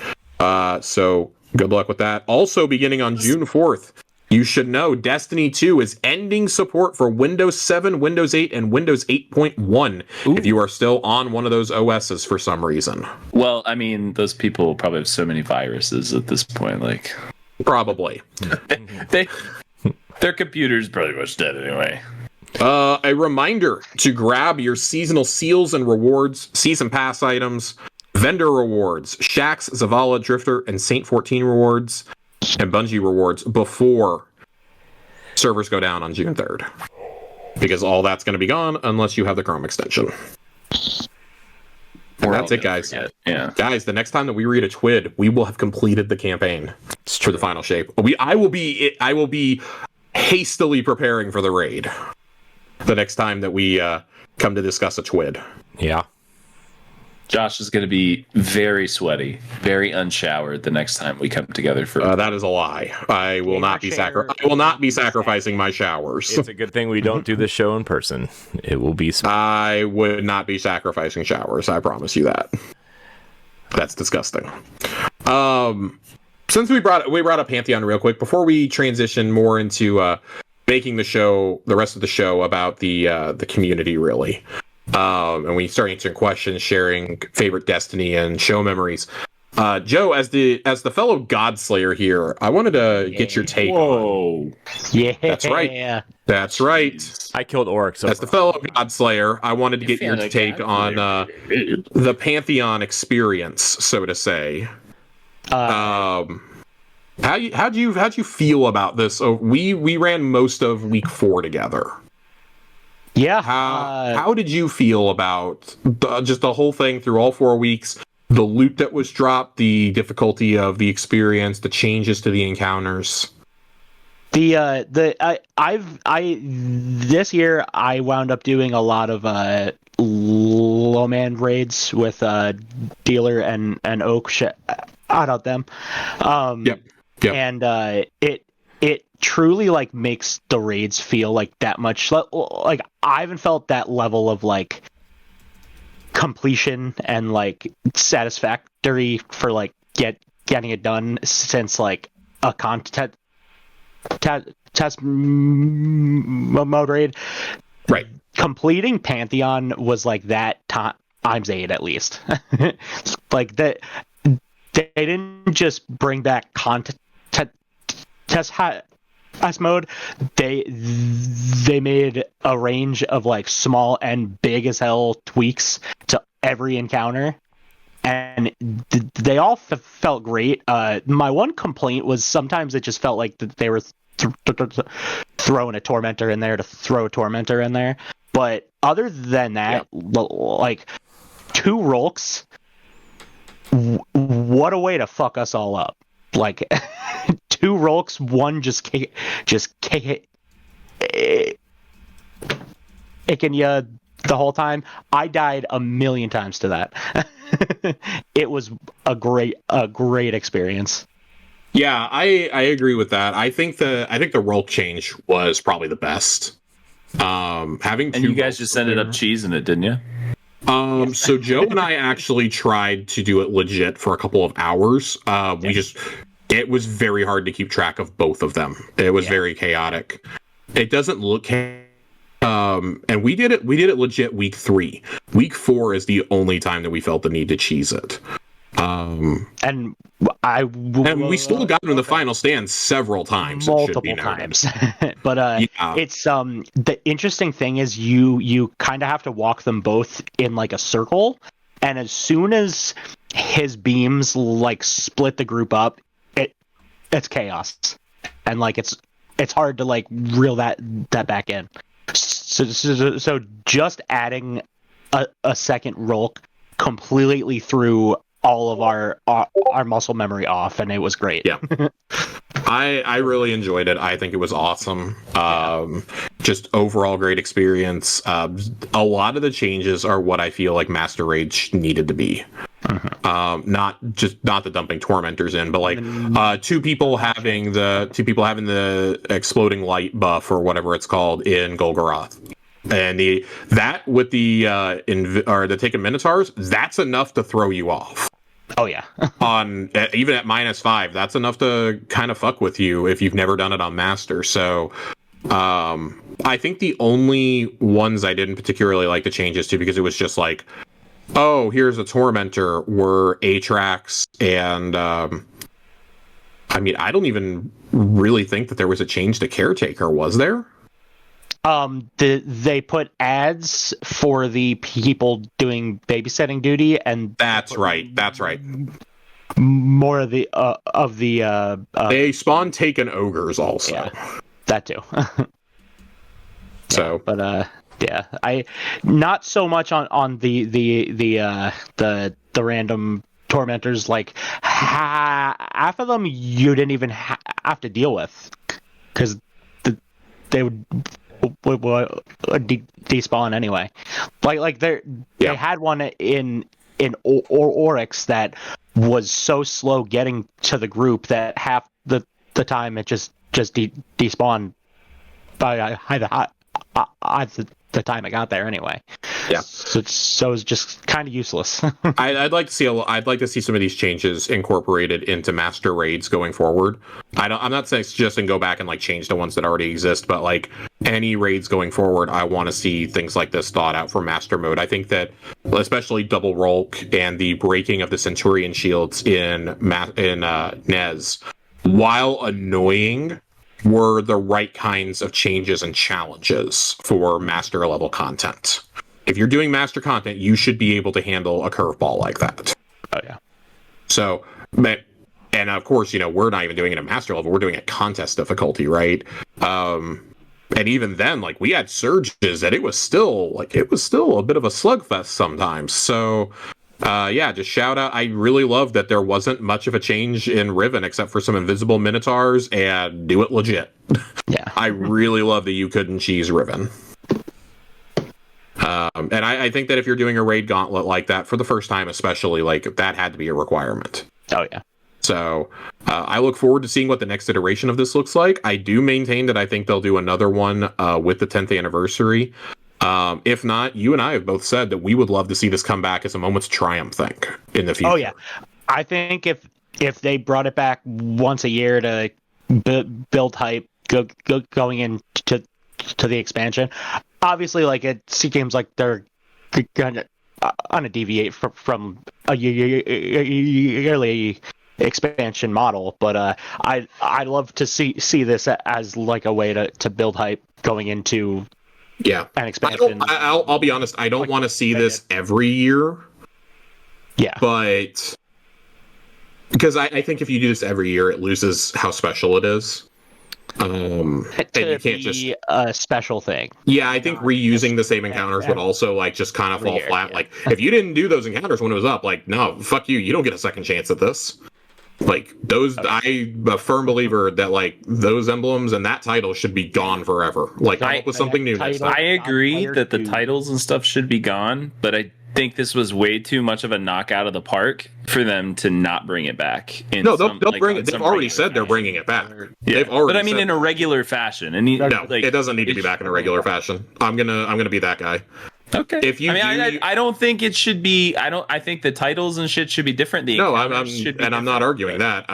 So good luck with that. Also, beginning on June 4th, you should know Destiny 2 is ending support for Windows 7, Windows 8, and Windows 8.1 if you are still on one of those OSs for some reason. Well, I mean, those people probably have so many viruses at this point. Probably. Their computer's pretty much dead anyway. A reminder to grab your seasonal seals and rewards, season pass items, vendor rewards, Shaxx, Zavala, Drifter, and Saint 14 rewards, and Bungie rewards before servers go down on June 3rd. Because all that's going to be gone unless you have the Chrome extension. And that's it, guys. Yeah. Guys, the next time that we read a TWID, we will have completed the campaign for the Final Shape. I will be hastily preparing for the raid the next time that we come to discuss a TWID. Yeah. Josh is going to be very sweaty, very unshowered the next time we come together for. That is a lie. I will not be sacrificing my showers. It's a good thing we don't do this show in person. It will be. I would not be sacrificing showers. I promise you that. That's disgusting. Since we brought up Pantheon real quick before we transition more into making the rest of the show about the community, really. And when you start answering questions, sharing favorite Destiny and show memories. Joe, as the fellow Godslayer here, I wanted to get your take on. Yeah. That's right. That's right. I killed orcs. As the fellow Godslayer, I wanted to get your take on the Pantheon experience, so to say. How'd you feel about this? We ran most of week 4 together. Yeah. How did you feel about just the whole thing through all 4 weeks? The loot that was dropped, the difficulty of the experience, the changes to the encounters. This year I wound up doing a lot of low man raids with Dealer and Oak. Shout out them. Yep. And it truly like makes the raids feel like that much like I haven't felt that level of like completion and like satisfactory for like getting it done since like a content test mode raid. Right. Completing Pantheon was like that times 8 at least. Like that they didn't just bring back content test mode. They made a range of like small and big as hell tweaks to every encounter, and they all felt great. My one complaint was sometimes it just felt like they were throwing a tormentor in there to throw a tormentor in there. But other than that, like 2 Rolks, what a way to fuck us all up. Like 2 Rolks, one just kicking you the whole time. I died a million times to that. It was a great experience. Yeah, I agree with that. I think the Rolk change was probably the best. Having 2 and you guys just ended up cheesing it, didn't you? So Joe and I actually tried to do it legit for a couple of hours. It was very hard to keep track of both of them. It was very chaotic. It doesn't look and we did it legit week 3. Week 4 is the only time that we felt the need to cheese it. And we still got in the final stand several times. Multiple times. But it's the interesting thing is you kind of have to walk them both in like a circle, and as soon as his beams like split the group up, it's chaos, and like it's hard to like reel that back in. So just adding a second roll completely threw all of our muscle memory off, and it was great. Yeah. I really enjoyed it. I think it was awesome. Just overall great experience. A lot of the changes are what I feel like Master Rage needed to be. Not the dumping tormentors in, but like 2 people having the exploding light buff or whatever it's called in Golgoroth. And that with the taken Minotaurs, that's enough to throw you off. Oh yeah. On even at -5, that's enough to kind of fuck with you if you've never done it on Master. So I think the only ones I didn't particularly like the changes to, because it was just like, oh, here's a Tormentor, were Atrax and I mean, I don't even really think that there was a change to Caretaker, was there? They put ads for the people doing babysitting duty, and that's right. More of the they spawn taken ogres also. Yeah, that too. So, but yeah, I not so much on the random tormentors. Like half of them you didn't even have to deal with, because they would despawn anyway. Like they had one in Oryx that was so slow getting to the group that half the time it just despawned by the time it got there anyway. Yeah. So it's just kind of useless. I'd like to see some of these changes incorporated into master raids going forward. I'm not suggesting go back and like change the ones that already exist, but like any raids going forward, I want to see things like this thought out for master mode. I think that especially double Rolk and the breaking of the Centurion shields in NES, while annoying, were the right kinds of changes and challenges for master level content. If you're doing master content, you should be able to handle a curveball like that. Oh yeah. So, and of course, we're not even doing it at master level. We're doing it at contest difficulty, right? And even then, like, we had surges, and it was still a bit of a slugfest sometimes. So, just shout out. I really love that there wasn't much of a change in Riven except for some invisible minotaurs and do it legit. Yeah. I really love that you couldn't cheese Riven. And I think that if you're doing a raid gauntlet like that for the first time, especially, like, that had to be a requirement. Oh yeah. So I look forward to seeing what the next iteration of this looks like. I do maintain that I think they'll do another one with the 10th anniversary. If not, you and I have both said that we would love to see this come back as a moment's triumph thing in the future. Oh yeah, I think if they brought it back once a year to build hype going into the expansion, obviously, like, it seems like they're gonna deviate from a yearly expansion model, but I'd love to see this as like a way to build hype going into an expansion. I'll be honest, I don't want to see this every year. Yeah, but because I think if you do this every year, it loses how special it is. And you can't just a special thing. Yeah, I think reusing the same encounters would also like just kind of fall flat. Yeah. Like, if you didn't do those encounters when it was up, like, no, fuck you. You don't get a second chance at this. Like, those, I'm a firm believer that, like, those emblems and that title should be gone forever. Like, come up with something new next time. I agree that the titles and stuff should be gone, but I think this was way too much of a knockout of the park for them to not bring it back. No, they'll bring it. They've already said they're bringing it back. Yeah. They've already. But I mean, in a regular fashion. And it doesn't need to be back in a regular fashion. I'm gonna be that guy. Okay. I don't think it should be. I think the titles and shit should be different. I'm not arguing that.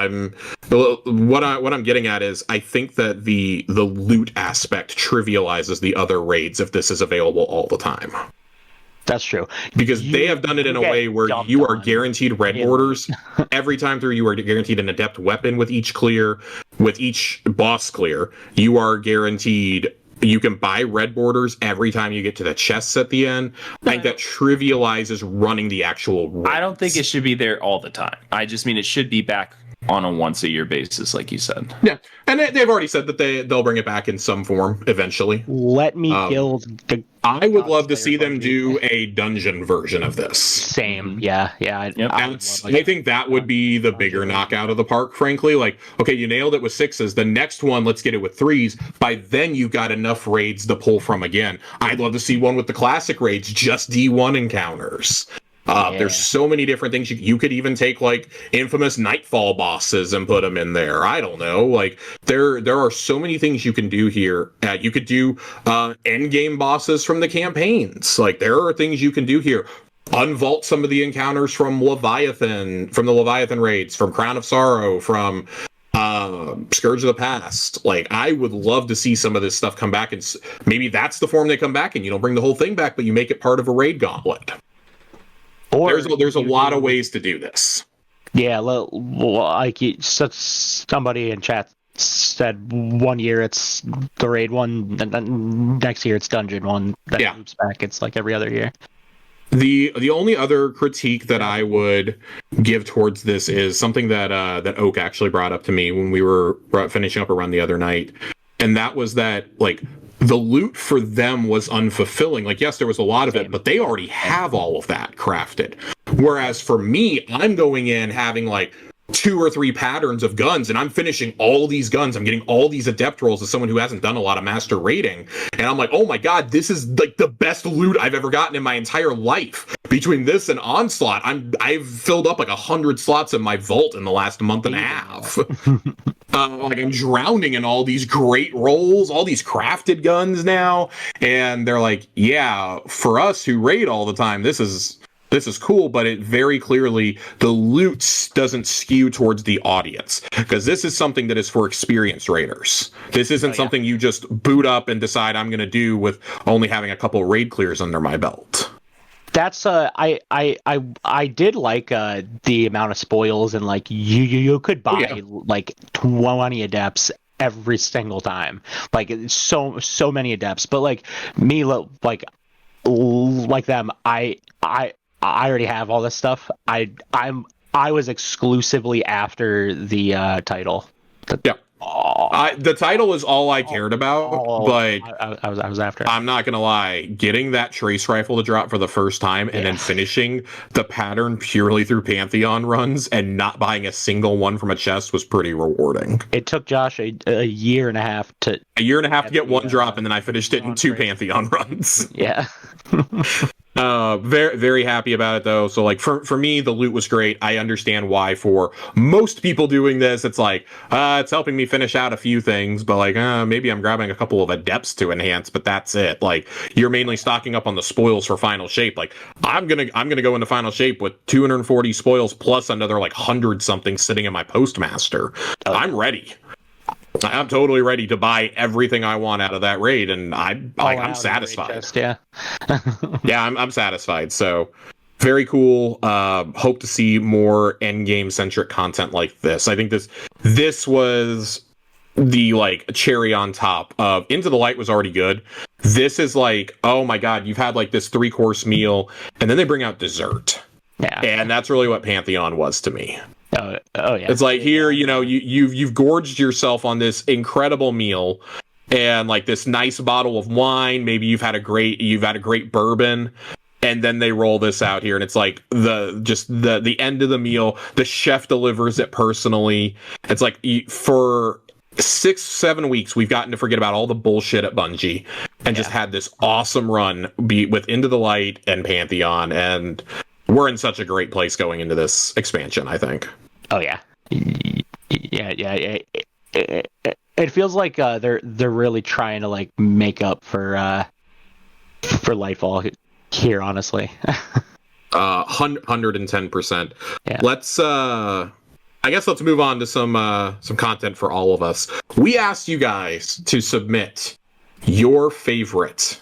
What I'm getting at is I think that the loot aspect trivializes the other raids if this is available all the time. That's true. Because they have done it in a way where you are guaranteed red borders. Every time through, you are guaranteed an adept weapon with each clear. With each boss clear, you are guaranteed. You can buy red borders every time you get to the chests at the end. I think that trivializes running the actual raids. I don't think it should be there all the time. I just mean it should be back on a once-a-year basis, like you said. Yeah, and they've already said that they'll bring it back in some form eventually. Let me build the... I would love to see them do a dungeon version of this. Same, yeah. I think that would be the bigger knockout of the park, frankly. Like, okay, you nailed it with 6s. The next one, let's get it with 3s. By then, you've got enough raids to pull from again. I'd love to see one with the classic raids, just D1 encounters. There's so many different things. You could even take, like, infamous Nightfall bosses and put them in there. I don't know. Like, there are so many things you can do here. You could do endgame bosses from the campaigns. Like, there are things you can do here. Unvault some of the encounters from the Leviathan raids, from Crown of Sorrow, from Scourge of the Past. Like, I would love to see some of this stuff come back, and maybe that's the form they come back in. You don't bring the whole thing back, but you make it part of a raid gauntlet. Or there's a lot of ways to do this. Yeah, like somebody in chat said, 1 year it's the raid one, and then next year it's dungeon one. That loops back. It's like every other year. The only other critique that I would give towards this is something that Oak actually brought up to me when we were finishing up a run the other night, and that was that, like, the loot for them was unfulfilling. Like, yes, there was a lot of it, but they already have all of that crafted. Whereas for me, I'm going in having, like, 2 or 3 patterns of guns, and I'm finishing all these guns. I'm getting all these adept rolls as someone who hasn't done a lot of master rating. And I'm like, oh my god, this is like the best loot I've ever gotten in my entire life. Between this and Onslaught, I've filled up like 100 slots in my vault in the last month and a half. Like I'm drowning in all these great rolls, all these crafted guns now. And they're like, yeah, for us who raid all the time, this is cool, but it very clearly, the loot doesn't skew towards the audience, because this is something that is for experienced raiders. This isn't something you just boot up and decide I'm going to do with only having a couple raid clears under my belt. That's I did like the amount of spoils, and like you could buy like 20 adepts every single time, like so many adepts. But like me, like them, I already have all this stuff. I was exclusively after the title. The title is all I cared about, but I was after it. I'm not gonna lie, getting that trace rifle to drop for the first time and then finishing the pattern purely through Pantheon runs and not buying a single one from a chest was pretty rewarding. It took Josh a year and a half to get one drop, and then I finished it in 2 Pantheon runs. Yeah. Very, very happy about it though. So like for me, the loot was great. I understand why for most people doing this, it's like, it's helping me finish out a few things, but like, maybe I'm grabbing a couple of adepts to enhance, but that's it. Like you're mainly stocking up on the spoils for final shape. Like I'm going to go into final shape with 240 spoils plus another like 100 something sitting in my postmaster. I'm ready. I'm totally ready to buy everything I want out of that raid, and I'm satisfied. I'm satisfied. So very cool. Hope to see more endgame centric content like this. I think this was the like cherry on top of Into the Light was already good. This is like, oh my god, you've had like this 3-course meal, and then they bring out dessert. Yeah, and that's really what Pantheon was to me. Oh yeah. It's like here, you've gorged yourself on this incredible meal and like this nice bottle of wine. Maybe you've had a great bourbon, and then they roll this out here, and it's like the end of the meal. The chef delivers it personally. It's like for 6-7 weeks we've gotten to forget about all the bullshit at Bungie and just had this awesome run with Into the Light and Pantheon, and we're in such a great place going into this expansion, I think. Oh yeah. It feels like they're really trying to like make up for Lightfall here, honestly. 110%. Yeah. Let's move on to some content for all of us. We asked you guys to submit your favorite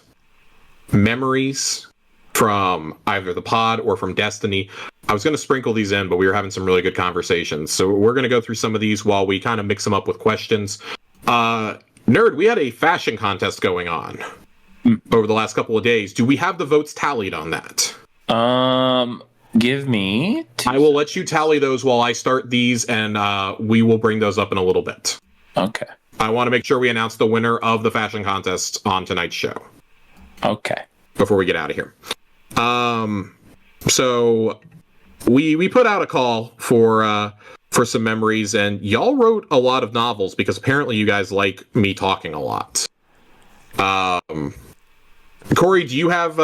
memories from either the pod or from Destiny. I was going to sprinkle these in, but we were having some really good conversations. So we're going to go through some of these while we kind of mix them up with questions. Nerd, we had a fashion contest going on over the last couple of days. Do we have the votes tallied on that? Give me I will let you tally those while I start these, and we will bring those up in a little bit. Okay. I want to make sure we announce the winner of the fashion contest on tonight's show. Okay. Before we get out of here. So we put out a call for some memories, and y'all wrote a lot of novels because apparently you guys like me talking a lot. Corey, do you have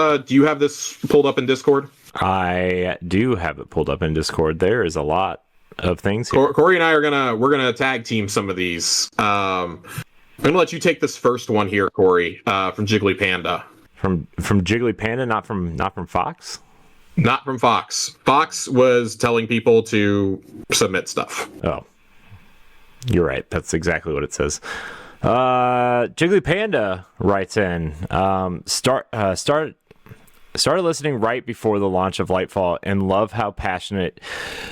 this pulled up in Discord? I do have it pulled up in Discord. There is a lot of things here. Corey and I we're gonna tag team some of these. I'm gonna let you take this first one here, Corey, from Jiggly Panda. From Jiggly Panda, not from Fox? Not from Fox. Fox was telling people to submit stuff. Oh. You're right. That's exactly what it says. Jiggly Panda writes in, started listening right before the launch of Lightfall and love how passionate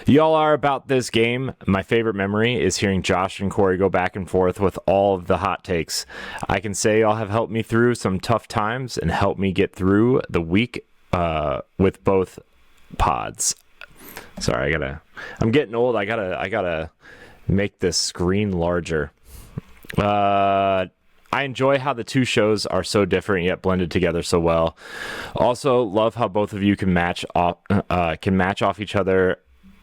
y'all are about this game. My favorite memory is hearing Josh and Corey go back and forth with all of the hot takes. I can say y'all have helped me through some tough times and helped me get through the week with both pods. Sorry, I'm getting old. I gotta make this screen larger. I enjoy how the two shows are so different yet blended together so well. Also, love how both of you can match off each other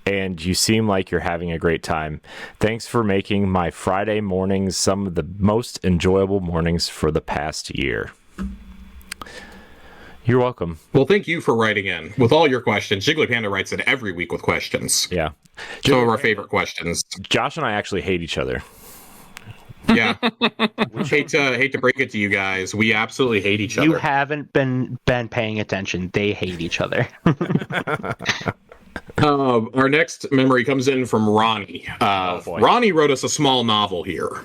and you seem like you're having a great time. Thanks for making my Friday mornings some of the most enjoyable mornings for the past year. You're welcome. Well, thank you for writing in with all your questions. Jiggly Panda writes in every week with questions. Yeah. Some of our favorite questions. Josh and I actually hate each other. Yeah. hate to break it to you guys. We absolutely hate each other. You haven't been paying attention. They hate each other. Our next memory comes in from Ronnie. Ronnie wrote us a small novel here.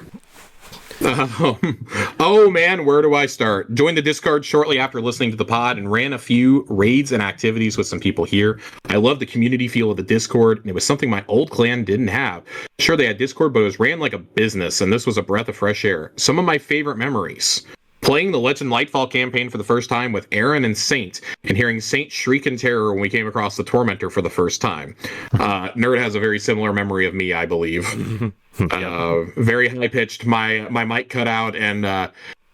Oh man, where do I start? Joined the Discord shortly after listening to the pod and ran a few raids and activities with some people here. I love the community feel of the Discord, and it was something my old clan didn't have. Sure, they had Discord, but it was ran like a business, and this was a breath of fresh air. Some of my favorite memories. Playing the Legend Lightfall campaign for the first time with Aaron and Saint, and hearing Saint shriek in terror when we came across the Tormentor for the first time. Nerd has a very similar memory of me, I believe. Very high-pitched. My mic cut out, and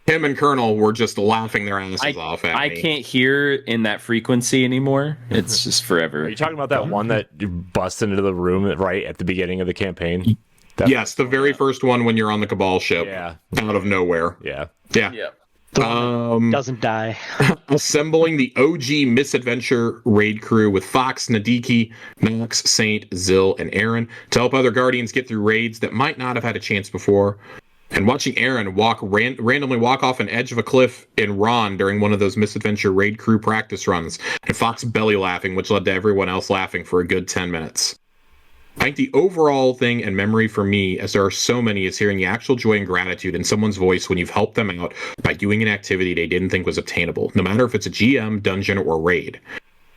him and Colonel were just laughing their asses off at me. I can't hear in that frequency anymore. It's just forever. Are you talking about that one that you busted into the room right at the beginning of the campaign? Yes, the very first one when you're on the Cabal ship. Yeah. Out of nowhere. Yeah. Doesn't die. Assembling the OG Misadventure raid crew with Fox, Nadiki, Nox, Saint, Zill, and Aaron to help other Guardians get through raids that might not have had a chance before. And watching Aaron randomly walk off an edge of a cliff in Ron during one of those Misadventure raid crew practice runs, and Fox belly laughing, which led to everyone else laughing for a good 10 minutes. I think the overall thing and memory for me, as there are so many, is hearing the actual joy and gratitude in someone's voice when you've helped them out by doing an activity they didn't think was obtainable, no matter if it's a GM, dungeon, or raid.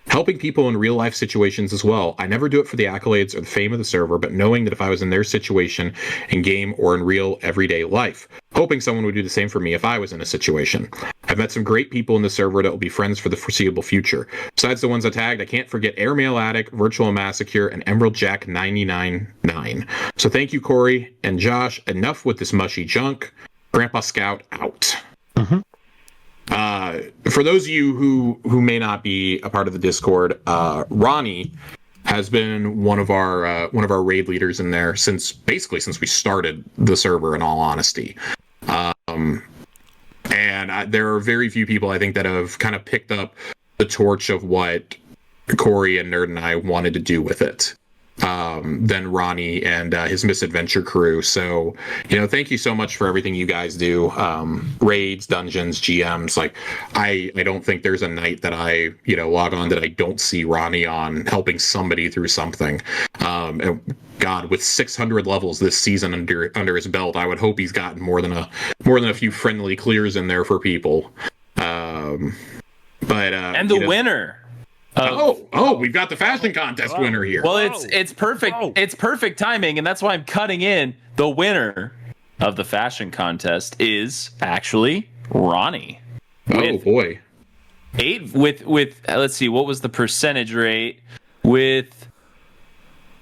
Helping people in real life situations as well. I never do it for the accolades or the fame of the server, but knowing that if I was in their situation in game or in real everyday life, hoping someone would do the same for me if I was in a situation. I've met some great people in the server that will be friends for the foreseeable future. Besides the ones I tagged, I can't forget Airmail Addict, Virtual Massacre, and Emerald Jack 999. So thank you, Corey and Josh. Enough with this mushy junk. Grandpa Scout out. Mm-hmm. For those of you who may not be a part of the Discord, Ronnie has been one of our raid leaders in there since we started the server, in all honesty. And there are very few people, I think, that have kind of picked up the torch of what Corey and Nerd and I wanted to do with it than Ronnie and his Misadventure crew. So, thank you so much for everything you guys do. Raids, dungeons, GMs. Like, I don't think there's a night that I, log on that I don't see Ronnie on helping somebody through something. And God, with 600 levels this season under his belt, I would hope he's gotten more than a few friendly clears in there for people. And the winner. We've got the fashion contest winner here. Well, it's perfect. It's perfect timing, and that's why I'm cutting in. The winner of the fashion contest is actually Ronnie. Boy. Let's see, what was the percentage rate? With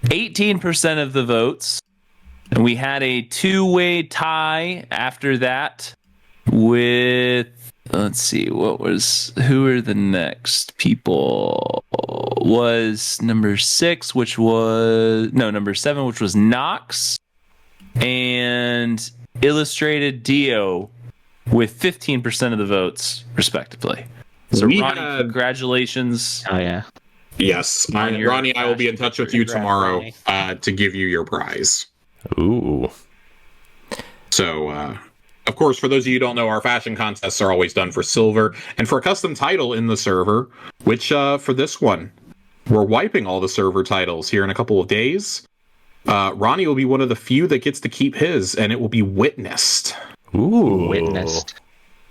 18% of the votes, and we had a two-way tie after that with, let's see, who are the next people? Was number 7, which was Nox, and Illustrated Dio with 15% of the votes, respectively. So, Ronnie, congratulations. Oh, yeah. Yes. Ronnie, I will be in touch with you tomorrow to give you your prize. Ooh. So, of course, for those of you who don't know, our fashion contests are always done for silver. And for a custom title in the server, which for this one, we're wiping all the server titles here in a couple of days. Ronnie will be one of the few that gets to keep his, and it will be Witnessed. Ooh. Witnessed.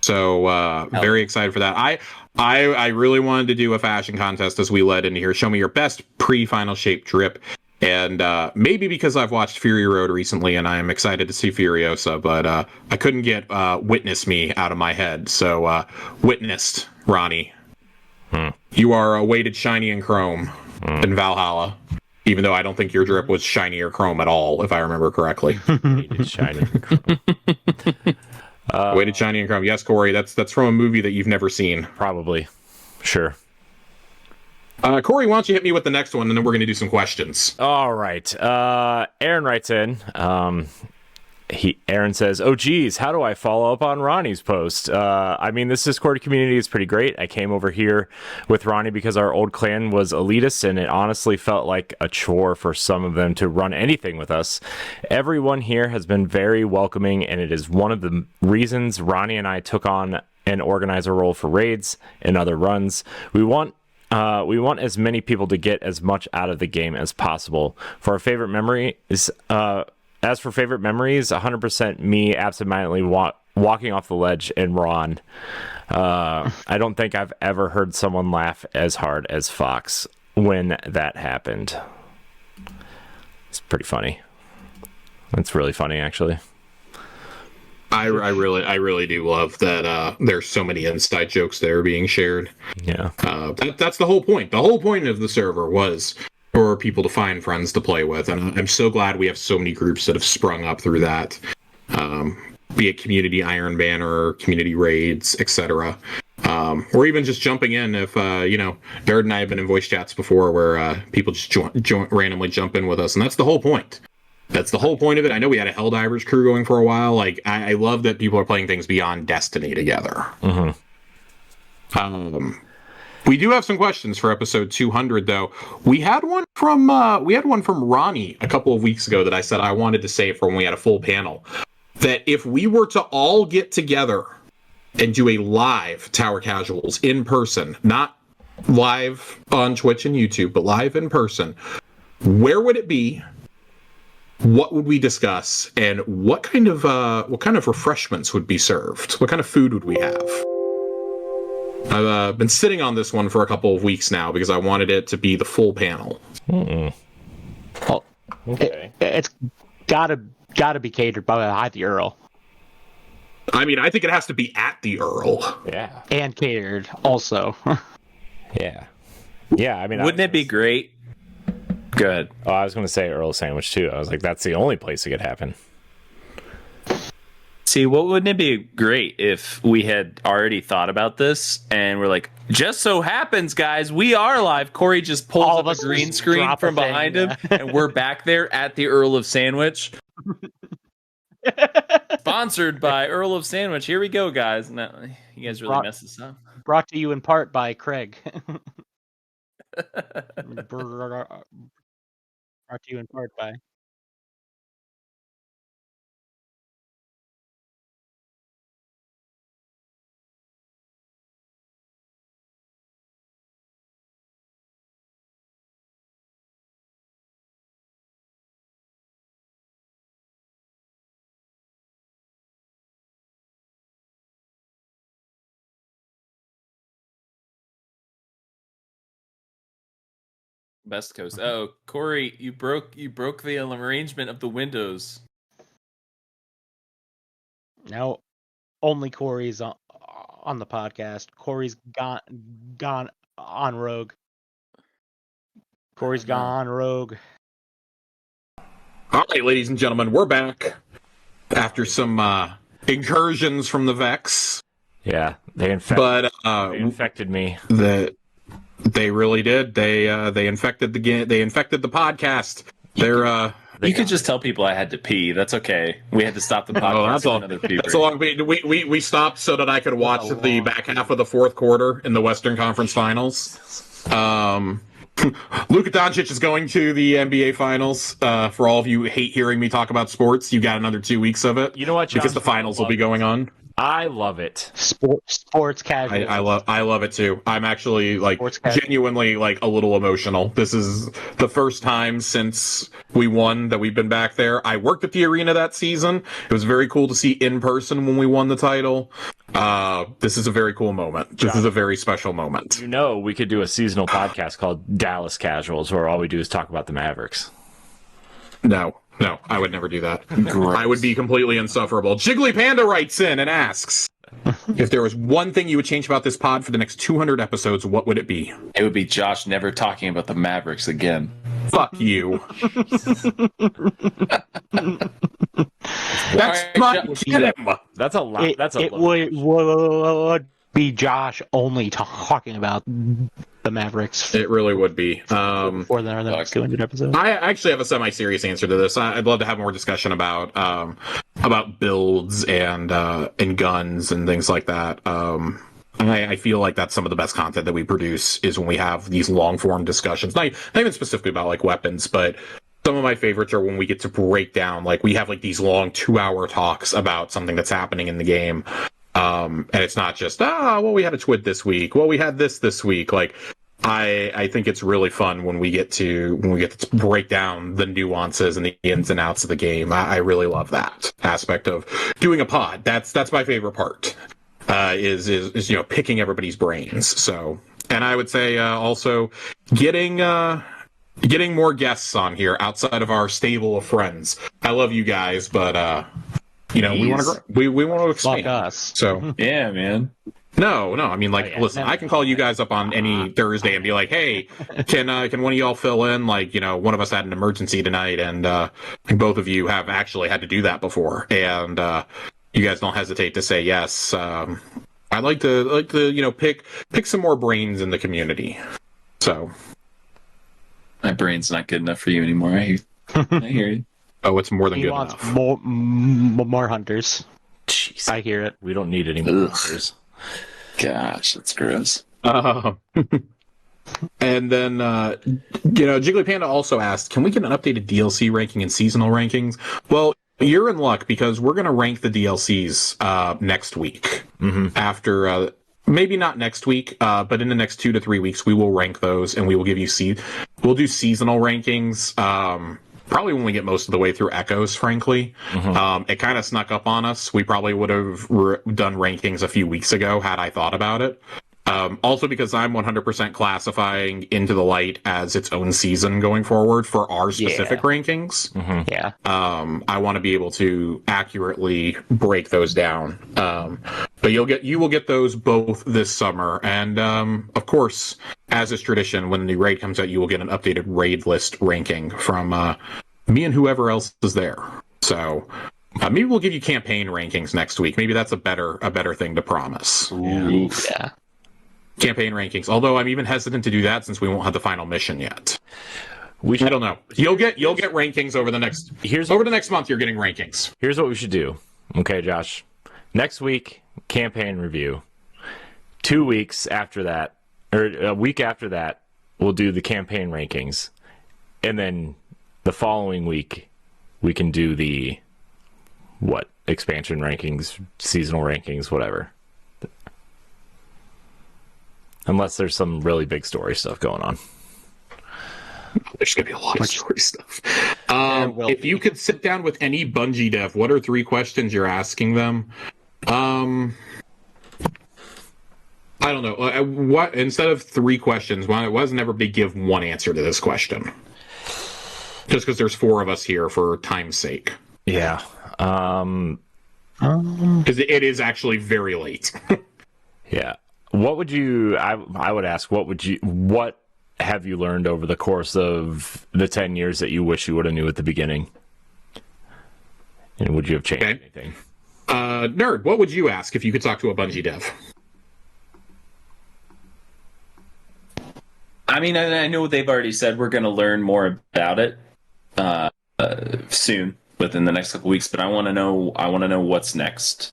So, very excited for that. I really wanted to do a fashion contest as we led into here. Show me your best pre-final shape drip. And maybe because I've watched Fury Road recently and I'm excited to see Furiosa, but I couldn't get Witness Me out of my head. So Witnessed, Ronnie. You are weighted shiny and chrome in Valhalla. Even though I don't think your drip was shiny or chrome at all, if I remember correctly. Weighted shiny and chrome. Weighted shiny and chrome. Yes, Corey, that's from a movie that you've never seen. Probably. Sure. Corey, why don't you hit me with the next one, and then we're going to do some questions. All right. Aaron writes in. Aaron says, "Oh geez, how do I follow up on Ronnie's post? I mean, this Discord community is pretty great. I came over here with Ronnie because our old clan was elitist, and it honestly felt like a chore for some of them to run anything with us. Everyone here has been very welcoming, and it is one of the reasons Ronnie and I took on an organizer role for raids and other runs. We want as many people to get as much out of the game as possible. For our favorite memory is." As for favorite memories, 100% me absentmindedly walking off the ledge in Ron. I don't think I've ever heard someone laugh as hard as Fox when that happened. It's pretty funny. It's really funny, actually. I really do love that there's so many inside jokes that are being shared. Yeah. That's the whole point. The whole point of the server was for people to find friends to play with, and I'm so glad we have so many groups that have sprung up through that, be it community Iron Banner, community raids, etc., or even just jumping in. If Nerd and I have been in voice chats before where people just randomly jump in with us, and that's the whole point. That's the whole point of it. I know we had a Helldivers crew going for a while. Like, I love that people are playing things beyond Destiny together. Mm-hmm. We do have some questions for episode 200, though. We had one from Ronnie a couple of weeks ago that I said I wanted to save for when we had a full panel. That if we were to all get together and do a live Tower Casuals in person, not live on Twitch and YouTube, but live in person, where would it be? What would we discuss? And what kind of refreshments would be served? What kind of food would we have? I've been sitting on this one for a couple of weeks now because I wanted it to be the full panel. Well, it's gotta be catered by the Earl. I mean, I think it has to be at the Earl. Yeah. And catered also. Yeah. Yeah, I mean... Wouldn't it be great? Go ahead. Oh, I was going to say Earl sandwich, too. I was like, that's the only place it could happen. See, wouldn't it be great if we had already thought about this and we're like, just so happens, guys, we are live. Corey just pulls up a green screen from behind him, and we're back there at the Earl of Sandwich. Sponsored by Earl of Sandwich. Here we go, guys. No, you guys really messed this up. Brought to you in part by Craig. Brought to you in part by... Best Coast. Oh, Corey, you broke the arrangement of the windows. No, only Corey's on the podcast. Corey's gone on rogue. Corey's gone rogue. All right, ladies and gentlemen, we're back after some incursions from the Vex. Yeah, they infected me. They really did. They infected They infected the podcast. You could just tell people I had to pee. That's okay. We had to stop the podcast. That's all. That's all. We stopped so that I could watch the back half of the fourth quarter in the Western Conference Finals. Luka Doncic is going to the NBA Finals. For all of you who hate hearing me talk about sports, you got another 2 weeks of it. You know what, John? Because the finals will be going on. I love it. Sports casual. I love it too. I'm actually genuinely a little emotional. This is the first time since we won that we've been back there. I worked at the arena that season. It was very cool to see in person when we won the title. This is a very cool moment. This is a very special moment. You know, we could do a seasonal podcast called Dallas Casuals, where all we do is talk about the Mavericks. No, I would never do that. I would be completely insufferable. Jiggly Panda writes in and asks, if there was one thing you would change about this pod for the next 200 episodes, what would it be? It would be Josh never talking about the Mavericks again. Fuck you. That's my That's a lot. It would be Josh only talking about the Mavericks. It really would be. Before the next 200 episodes. I actually have a semi-serious answer to this. I'd love to have more discussion about builds and guns and things like that. I feel like that's some of the best content that we produce is when we have these long-form discussions. Not even specifically about like weapons, but some of my favorites are when we get to break down, like we have like these long 2-hour talks about something that's happening in the game. And it's not just, well, we had a twid this week. Well, we had this week. Like, I think it's really fun when we get to break down the nuances and the ins and outs of the game. I really love that aspect of doing a pod. That's my favorite part. Is picking everybody's brains. So, and I would say also getting more guests on here outside of our stable of friends. I love you guys, but we want to we want to expand. Fuck us. So yeah, man. No. I mean, like, listen, I can call you guys up on any Thursday and be like, hey, can one of y'all fill in? Like, one of us had an emergency tonight, and both of you have actually had to do that before, and you guys don't hesitate to say yes. I'd like to pick some more brains in the community. So my brain's not good enough for you anymore. I hear you. Oh, it's more than he good wants enough. More hunters. Jeez, I hear it. We don't need any more hunters. Gosh, that's gross. And then, Jiggly Panda also asked, can we get an updated DLC ranking and seasonal rankings? Well, you're in luck because we're going to rank the DLCs next week. Mm-hmm. After, maybe not next week, but in the next 2 to 3 weeks, we will rank those and we will give you we'll do seasonal rankings. Probably when we get most of the way through Echoes, frankly. Mm-hmm. It kind of snuck up on us. We probably would have done rankings a few weeks ago had I thought about it. Also because I'm 100% classifying Into the Light as its own season going forward for our specific rankings. Mm-hmm. Yeah. I want to be able to accurately break those down. But you will get those both this summer. And, of course, as is tradition, when the raid comes out, you will get an updated raid list ranking from, me and whoever else is there. So, maybe we'll give you campaign rankings next week. Maybe that's a better thing to promise. Yeah. Campaign rankings. Although I'm even hesitant to do that since we won't have the final mission yet. I don't know. You'll get rankings over the next month. You're getting rankings. Here's what we should do. Okay, Josh. Next week, campaign review. 2 weeks after that, or a week after that, we'll do the campaign rankings, and then the following week we can do the expansion rankings, seasonal rankings, whatever. Unless there's some really big story stuff going on. There's going to be a lot of story stuff. If you could sit down with any Bungie dev, what are 3 questions you're asking them? I don't know. What instead of 3 questions, why doesn't everybody give one answer to this question? Just because there's 4 of us here for time's sake. Yeah. Because it is actually very late. Yeah. What would you? I would ask. What have you learned over the course of the 10 years that you wish you would have knew at the beginning? And would you have changed anything? Nerd, what would you ask if you could talk to a Bungie dev? I mean, I know they've already said we're going to learn more about it soon, within the next couple weeks. But I want to know what's next,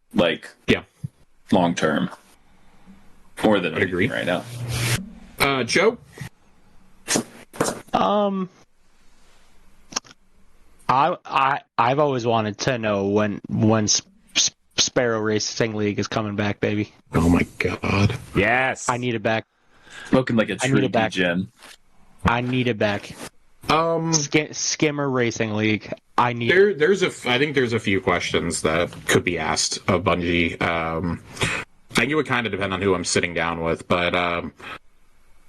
long term, more than anything right now. Joe. I've always wanted to know when Sparrow Racing League is coming back, baby. Oh my god. Yes. I need it back. Spoken like a true gen. I need it back. Skimmer Racing League. I think there's a few questions that could be asked of Bungie. I think it would kind of depend on who I'm sitting down with, but I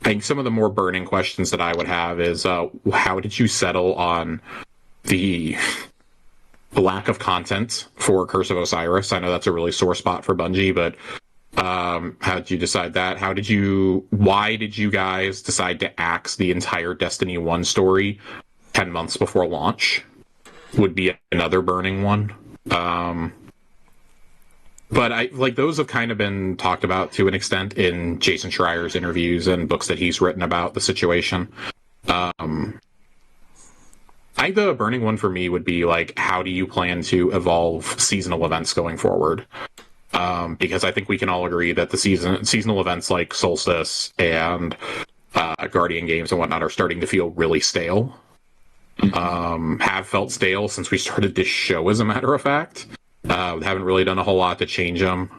think some of the more burning questions that I would have is how did you settle on the lack of content for Curse of Osiris? I know that's a really sore spot for Bungie, but how did you decide that? Why did you guys decide to axe the entire Destiny 1 story 10 months before launch? Would be another burning one. But I like those have kind of been talked about to an extent in Jason Schreier's interviews and books that he's written about the situation. I think the burning one for me would be like, how do you plan to evolve seasonal events going forward? Because I think we can all agree that the seasonal events like Solstice and Guardian games and whatnot are starting to feel really stale. Have felt stale since we started this show, as a matter of fact. Haven't really done a whole lot to change them.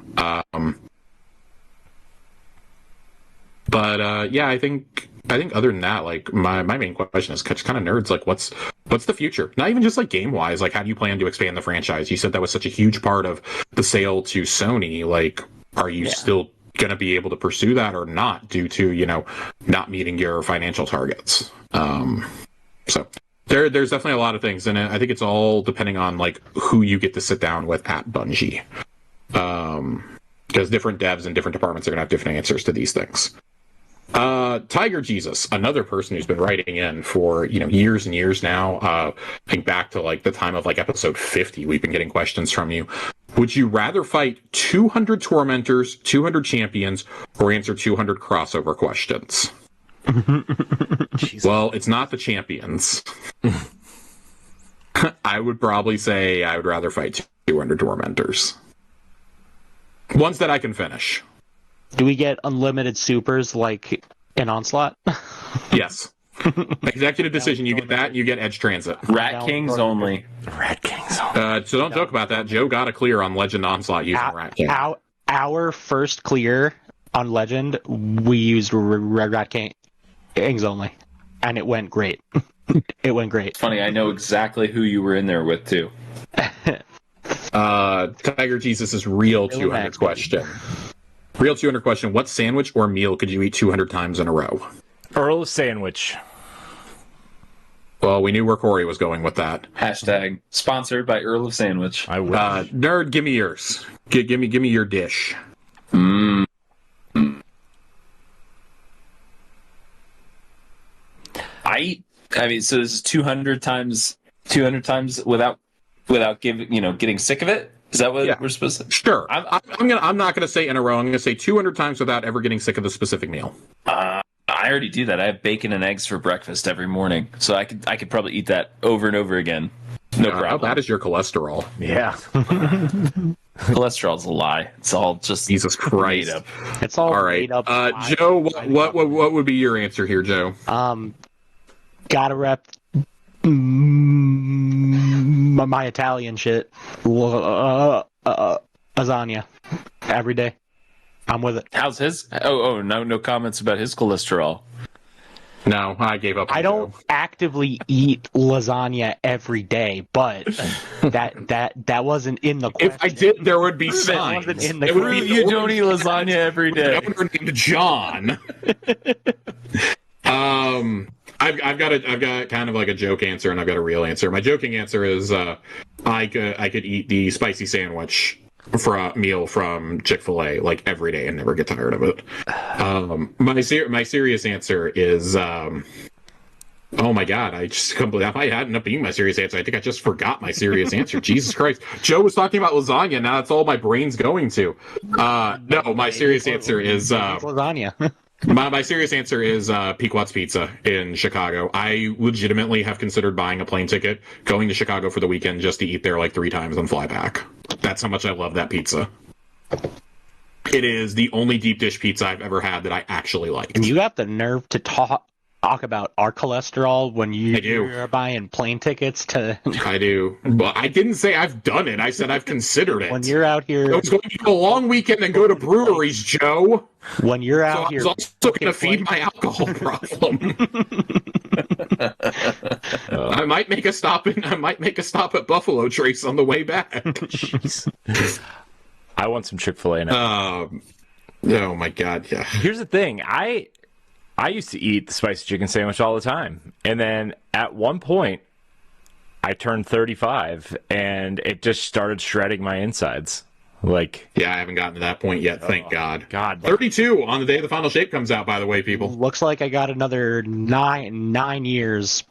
But yeah, I think other than that, like my main question is just kind of nerds. Like, what's the future? Not even just like game wise. Like, how do you plan to expand the franchise? You said that was such a huge part of the sale to Sony. Like, are you still going to be able to pursue that or not due to not meeting your financial targets? So there's definitely a lot of things, and I think it's all depending on like who you get to sit down with at Bungie, because different devs and different departments are going to have different answers to these things. Tiger Jesus, another person who's been writing in for years and years now. I think back to like the time of like episode 50, we've been getting questions from you. Would you rather fight 200 tormentors, 200 champions, or answer 200 crossover questions? Well, it's not the champions. I would probably say I would rather fight 200 tormentors. Ones that I can finish. Do we get unlimited supers like in Onslaught? Yes. Executive decision, you get that, and you get Edge Transit. Rat Kings only. Rat Kings only. So don't joke about that. Joe got a clear on Legend Onslaught using Rat King. Our first clear on Legend, we used Rat Kings only, and it went great. It went great. Funny, I know exactly who you were in there with, too. Tiger Jesus' real 200 question. Real 200 question. What sandwich or meal could you eat 200 times in a row? Earl of Sandwich. Well, we knew where Corey was going with that. Hashtag sponsored by Earl of Sandwich. I wish. Nerd, give me yours. Give me your dish. I mean, so this is 200 times without getting sick of it. Is that what we're supposed to? Sure. I'm not gonna say in a row. I'm gonna say 200 times without ever getting sick of the specific meal. I already do that. I have bacon and eggs for breakfast every morning, so I could probably eat that over and over again. No problem. That is your cholesterol. Yeah. Cholesterol's a lie. It's all just Jesus Christ. Made up. It's all right. made up. Joe, what would be your answer here, Joe? Gotta rep my Italian shit. Lasagna. Every day. I'm with it. How's his? No comments about his cholesterol. No, I gave up. I don't actively eat lasagna every day, but that wasn't in the question. If I did, there would be signs. That wasn't in the question. You don't eat lasagna every day. Owner named John. I've got kind of like a joke answer, and I've got a real answer. My joking answer is I could eat the spicy sandwich for a meal from Chick-fil-A like every day and never get tired of it. My serious answer is oh my god, that might end up being my serious answer. I think I just forgot my serious answer. Jesus Christ. Joe was talking about lasagna, now that's all my brain's going to. No, my serious answer is lasagna. My serious answer is Pequot's Pizza in Chicago. I legitimately have considered buying a plane ticket, going to Chicago for the weekend just to eat there like 3 times and fly back. That's how much I love that pizza. It is the only deep dish pizza I've ever had that I actually like. And you have the nerve to talk about our cholesterol when you're buying plane tickets to... I do. Well, I didn't say I've done it. I said I've considered it. When you're out here... I was going to go a long weekend and go to breweries, Joe. When you're out here... I was also going to feed my alcohol problem. I might make a stop at Buffalo Trace on the way back. Jeez. I want some Chick-fil-A now. Oh my god, yeah. Here's the thing. I used to eat the spicy chicken sandwich all the time. And then at one point, I turned 35 and it just started shredding my insides. Yeah, I haven't gotten to that point yet, thank God. 32 on the day the final shape comes out, by the way, people. Looks like I got another nine years.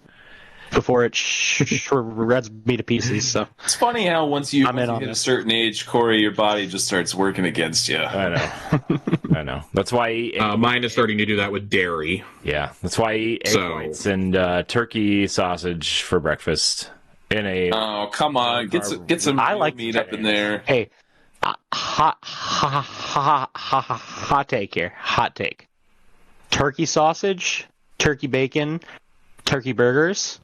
before it shreds me to pieces. So it's funny how once you hit a certain age, Corey, your body just starts working against you. I know. I know. That's why I eat mine is starting to do that with dairy. Yeah, that's why I eat egg whites and turkey sausage for breakfast. Oh, come on, get some meat up in there. Hey, hot take here. Hot take. Turkey sausage, turkey bacon, turkey burgers,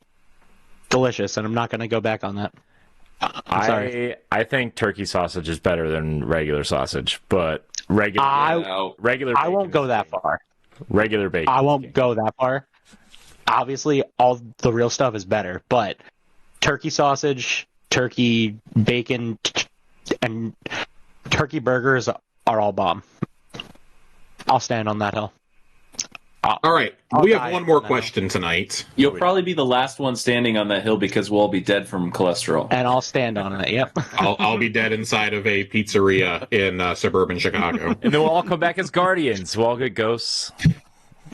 delicious, and I'm not going to go back on that. Sorry. I think turkey sausage is better than regular sausage, but regular I won't go that far. Regular bacon. I won't go that far. Obviously, all the real stuff is better, but turkey sausage, turkey bacon, and turkey burgers are all bomb. I'll stand on that hill. All right, we have one more question tonight. You'll probably be the last one standing on that hill because we'll all be dead from cholesterol. And I'll stand on it, yep. I'll be dead inside of a pizzeria in suburban Chicago. And then we'll all come back as guardians. We'll all get ghosts.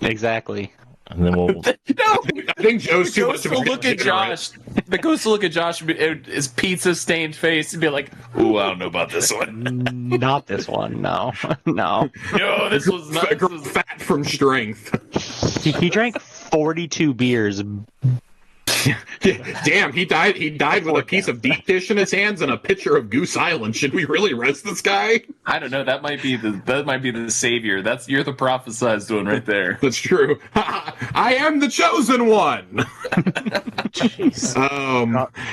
Exactly. And then we'll... No! I think Joe's too much of a look at Josh. The ghost will look at Josh, his pizza-stained face, and be like, ooh, I don't know about this one. Not this one, no. No. No, this was not... Fat from strength. He drank 42 beers. Damn, he died with a piece of deep dish in his hands and a pitcher of Goose Island. Should we really rest this guy? I don't know. That might be the savior. You're the prophesized one right there. That's true. I am the chosen one. Jeez.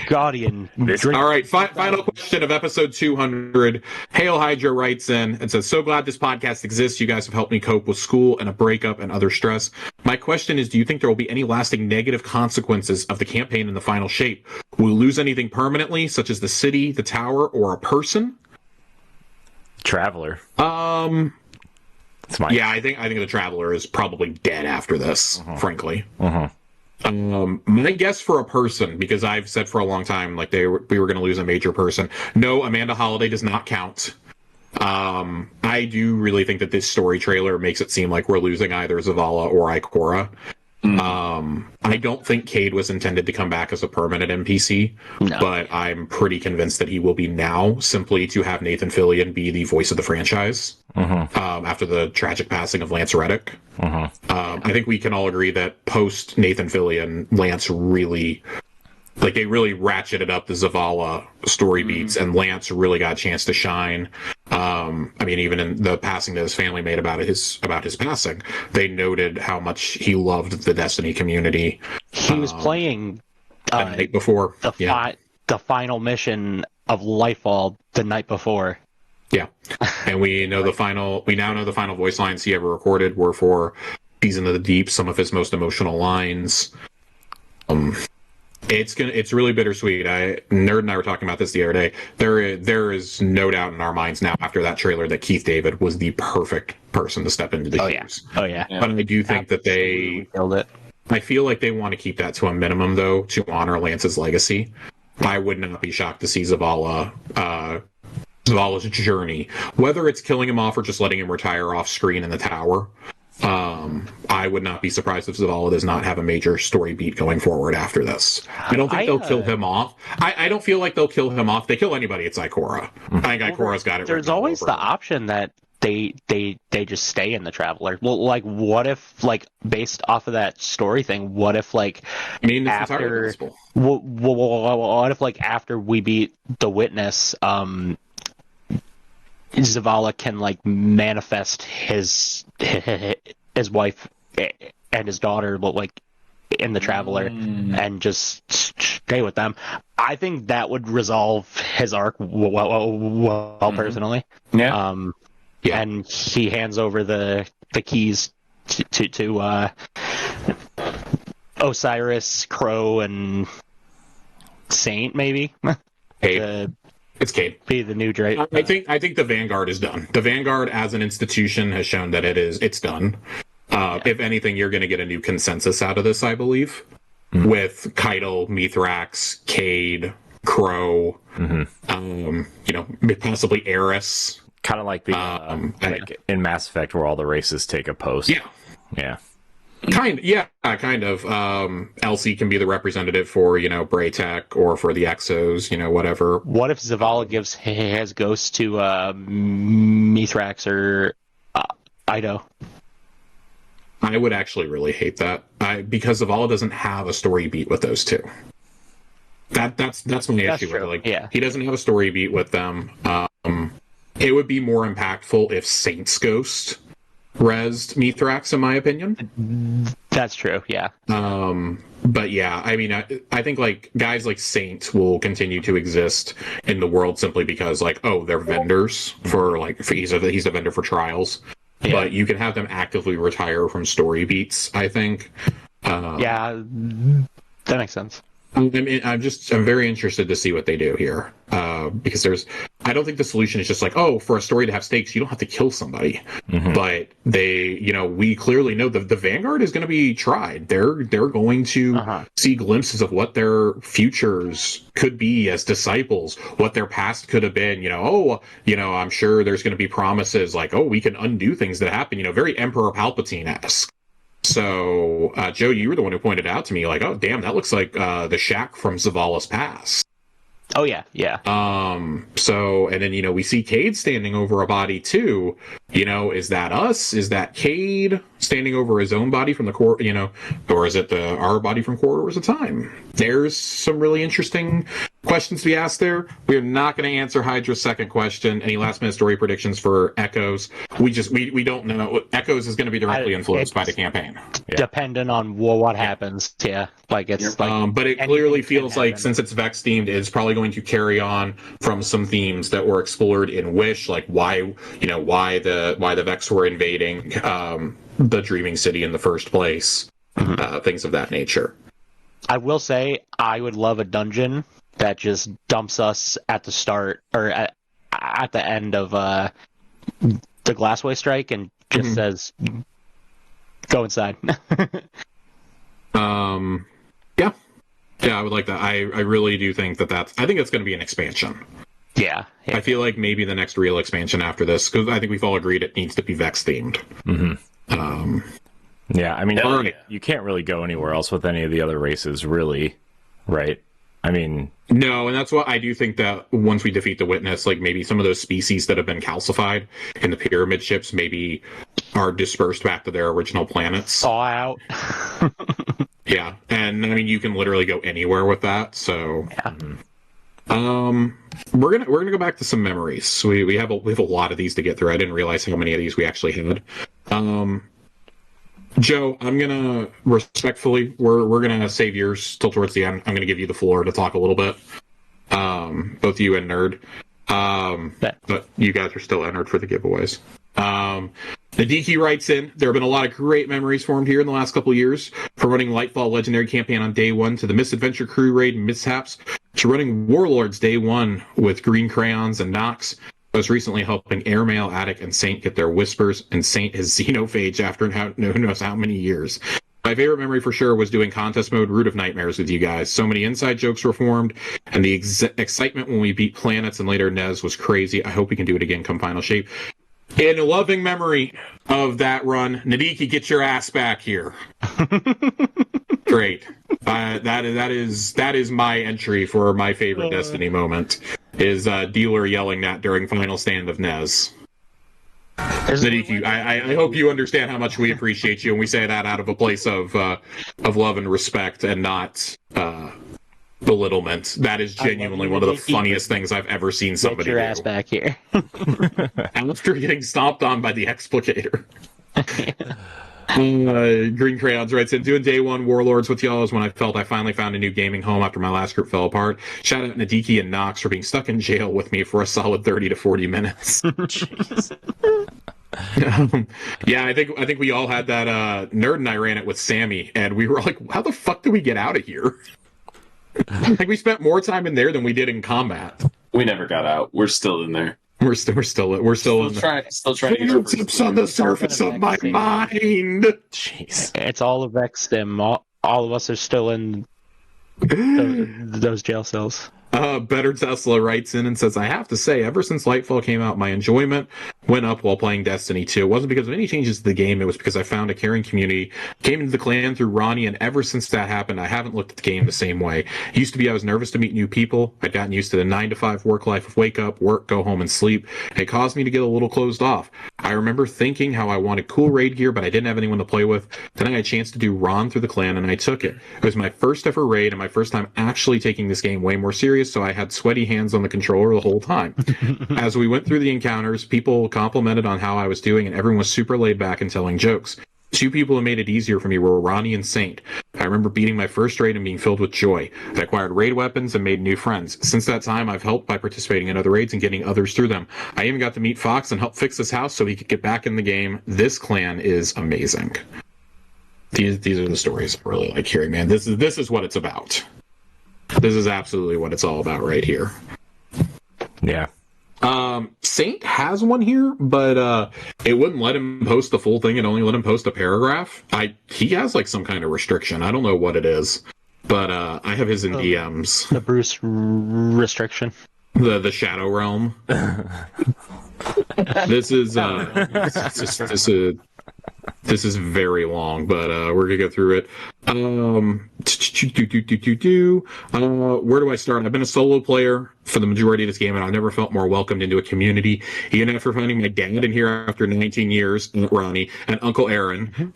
Guardian. All right, final question of episode 200. Hail Hydra writes in and says, so glad this podcast exists. You guys have helped me cope with school and a breakup and other stress. My question is, do you think there will be any lasting negative consequences of the campaign in the final shape? Will we lose anything permanently, such as the city, the tower, or a person? Traveler. Yeah, I think the Traveler is probably dead after this, frankly. My guess for a person, because I've said for a long time, like we were going to lose a major person. No, Amanda Holiday does not count. I do really think that this story trailer makes it seem like we're losing either Zavala or Ikora. I don't think Cade was intended to come back as a permanent NPC, but I'm pretty convinced that he will be now, simply to have Nathan Fillion be the voice of the franchise after the tragic passing of Lance Reddick. I think we can all agree that post Nathan Fillion, Lance really... they really ratcheted up the Zavala story beats, and Lance really got a chance to shine. I mean, even in the passing that his family made about his passing, they noted how much he loved the Destiny community. He was playing the night before the final mission of Lightfall the night before. Yeah, and we now know the final voice lines he ever recorded were for Season of the Deep. Some of his most emotional lines. It's really bittersweet. Nerd and I were talking about this the other day. There is no doubt in our minds now after that trailer that Keith David was the perfect person to step into the shoes. Oh yeah. But I do think that they killed it. I feel like they want to keep that to a minimum, though, to honor Lance's legacy. I would not be shocked to see Zavala's journey, whether it's killing him off or just letting him retire off screen in the tower. I would not be surprised if Zavala does not have a major story beat going forward after this. I don't think they'll kill him off. I don't feel like they'll kill him off. They kill anybody, it's Ikora. I think Ikora's got it. There's always the option that they just stay in the Traveler. Well, like, what if, like, based off of that story thing, what if, like, after what if, like, after we beat the Witness, Zavala can, like, manifest his wife and his daughter, but, like, in the Traveler and just stay with them. I think that would resolve his arc well personally. Yeah. And he hands over the keys to Osiris, Crow, and Saint, maybe. It's Cade. Be the new Drake. I think the Vanguard is done. The Vanguard as an institution has shown that it's done. If anything, you're going to get a new consensus out of this, I believe, with Keitel, Mithrax, Cade, Crow, possibly Eris. Kind of like the like in Mass Effect, where all the races take a post. Yeah. Yeah. Kind of. Elsie can be the representative for, Braytech or for the Exos, whatever. What if Zavala gives his ghost to Mithrax or Ido? I would actually really hate that. Because Zavala doesn't have a story beat with those two. That's my issue with it. Like, he doesn't have a story beat with them. It would be more impactful if Saint's Ghost rezzed Mithrax, in my opinion. That's true, yeah. But yeah, I mean, I think like guys like Saint will continue to exist in the world simply because they're vendors he's a vendor for trials. Yeah. But you can have them actively retire from story beats, I think. Yeah, that makes sense. I'm very interested to see what they do here, because I don't think the solution is just for a story to have stakes, you don't have to kill somebody, but we clearly know the Vanguard is going to be tried. They're going to see glimpses of what their futures could be as disciples, what their past could have been. I'm sure there's going to be promises we can undo things that happen. Very Emperor Palpatine-esque. So, Joe, you were the one who pointed out to me, oh, damn, that looks like the shack from Zavala's Pass. Oh, yeah. So, and then, we see Cade standing over a body, too. Is that us? Is that Cade standing over his own body from the core, or is it our body from Corridors of Time? There's some really interesting questions to be asked there. We're not going to answer Hydra's second question. Any last-minute story predictions for Echoes? We don't know. Echoes is going to be directly influenced by the campaign. Dependent on what happens, yeah. But it clearly feels like, since it's Vex-themed, it's probably going to carry on from some themes that were explored in Wish, like why the Vex were invading the Dreaming City in the first place, things of that nature. I will say I would love a dungeon that just dumps us at the start or at the end of the Glassway strike and just says, "Go inside." Yeah, I would like that. I really do think I think it's going to be an expansion. Yeah. I feel like maybe the next real expansion after this, because I think we've all agreed it needs to be Vex themed. Yeah, I mean, you can't really go anywhere else with any of the other races, really, right? I mean, no, and that's why I do think that once we defeat the Witness, maybe some of those species that have been calcified in the pyramid ships maybe are dispersed back to their original planets. Thaw out. Yeah, and I mean, you can literally go anywhere with that. So, we're gonna go back to some memories. We have a lot of these to get through. I didn't realize how many of these we actually had. Joe, I'm gonna respectfully, we're gonna save yours till towards the end. I'm gonna give you the floor to talk a little bit. Both you and Nerd. But you guys are still entered for the giveaways. Nadiki writes in, there have been a lot of great memories formed here in the last couple of years, from running Lightfall Legendary Campaign on day one to the Misadventure Crew Raid mishaps to running Warlords day one with Green Crayons and Nox. I was recently helping Airmail, Attic, and Saint get their whispers, and Saint is xenophage after who knows how many years. My favorite memory for sure was doing contest mode Root of Nightmares with you guys. So many inside jokes were formed, and the excitement when we beat planets and later Nez was crazy. I hope we can do it again come Final Shape. In loving memory of that run, Nadiki, get your ass back here. Great. That is my entry for my favorite Destiny moment. Is Dealer yelling that during Final Stand of Nez. Nadiki, I hope you understand how much we appreciate you, and we say that out of a place of love and respect, and not belittlement. That is genuinely one of the funniest things I've ever seen somebody do. Get your ass back here. After getting stomped on by the Explicator. Green Crayons writes in, doing day one Warlords with y'all is when I felt I finally found a new gaming home after my last group fell apart. Shout out Nadiki and Nox for being stuck in jail with me for a solid 30 to 40 minutes. Yeah, I think we all had that. Nerd and I ran it with Sammy, and we were like, how the fuck do we get out of here? Like, we spent more time in there than we did in combat. We never got out. We're still in there. We're still in there. Still trying to get tips on the surface of my mind. Jeez. It's all a Vex stim. All of us are still in those jail cells. Better Tesla writes in and says, I have to say, ever since Lightfall came out, my enjoyment went up while playing Destiny 2. It wasn't because of any changes to the game. It was because I found a caring community, came into the clan through Ronnie, and ever since that happened, I haven't looked at the game the same way. It used to be I was nervous to meet new people. I'd gotten used to the 9-to-5 work life of wake up, work, go home, and sleep. It caused me to get a little closed off. I remember thinking how I wanted cool raid gear, but I didn't have anyone to play with. Then I had a chance to do Ron through the clan, and I took it. It was my first ever raid, and my first time actually taking this game way more serious, so I had sweaty hands on the controller the whole time. As we went through the encounters, people complimented on how I was doing, and everyone was super laid back and telling jokes. Two people who made it easier for me were Ronnie and Saint. I remember beating my first raid and being filled with joy. I acquired raid weapons and made new friends. Since that time, I've helped by participating in other raids and getting others through them. I even got to meet Fox and help fix his house so he could get back in the game. This clan is amazing. These are the stories I really like hearing, man. This is what it's about. This is absolutely what it's all about right here. Yeah. Saint has one here, but it wouldn't let him post the full thing. It only let him post a paragraph. He has like some kind of restriction. I don't know what it is, but I have his in DMs. The Bruce restriction. The Shadow Realm. This is very long, but we're gonna go through it. Where do I start? I've been a solo player for the majority of this game, and I've never felt more welcomed into a community. Even after finding my dad in here after 19 years, Ronnie, and Uncle Aaron.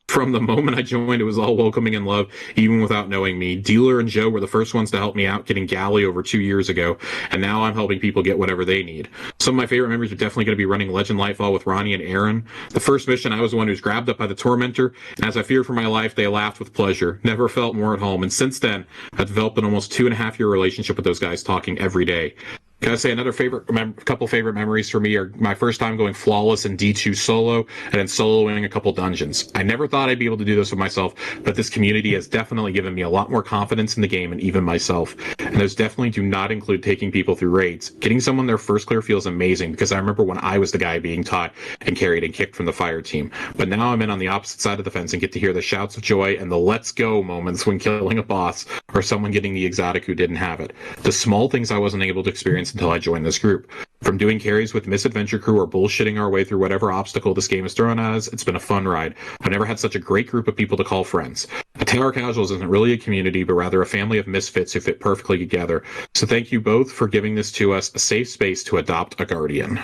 From the moment I joined, it was all welcoming and love, even without knowing me. Dealer and Joe were the first ones to help me out getting Galley over 2 years ago, and now I'm helping people get whatever they need. Some of my favorite memories are definitely going to be running Legend Lightfall with Ronnie and Aaron. The first mission, I was the one who was grabbed up by the Tormentor, and as I feared for my life, they laughed with pleasure. Never felt more at home, and since then, I've developed an almost 2.5-year relationship with those guys, talking every day. Can I say another couple favorite memories for me are my first time going flawless in D2 solo and then soloing a couple dungeons. I never thought I'd be able to do this with myself, but this community has definitely given me a lot more confidence in the game and even myself. And those definitely do not include taking people through raids. Getting someone their first clear feels amazing because I remember when I was the guy being taught and carried and kicked from the fire team. But now I'm in on the opposite side of the fence and get to hear the shouts of joy and the let's go moments when killing a boss or someone getting the exotic who didn't have it. The small things I wasn't able to experience until I joined this group. From doing carries with Misadventure Crew or bullshitting our way through whatever obstacle this game has thrown at us, it's been a fun ride. I've never had such a great group of people to call friends. A Tower Casuals isn't really a community, but rather a family of misfits who fit perfectly together. So thank you both for giving this to us, a safe space to adopt a guardian.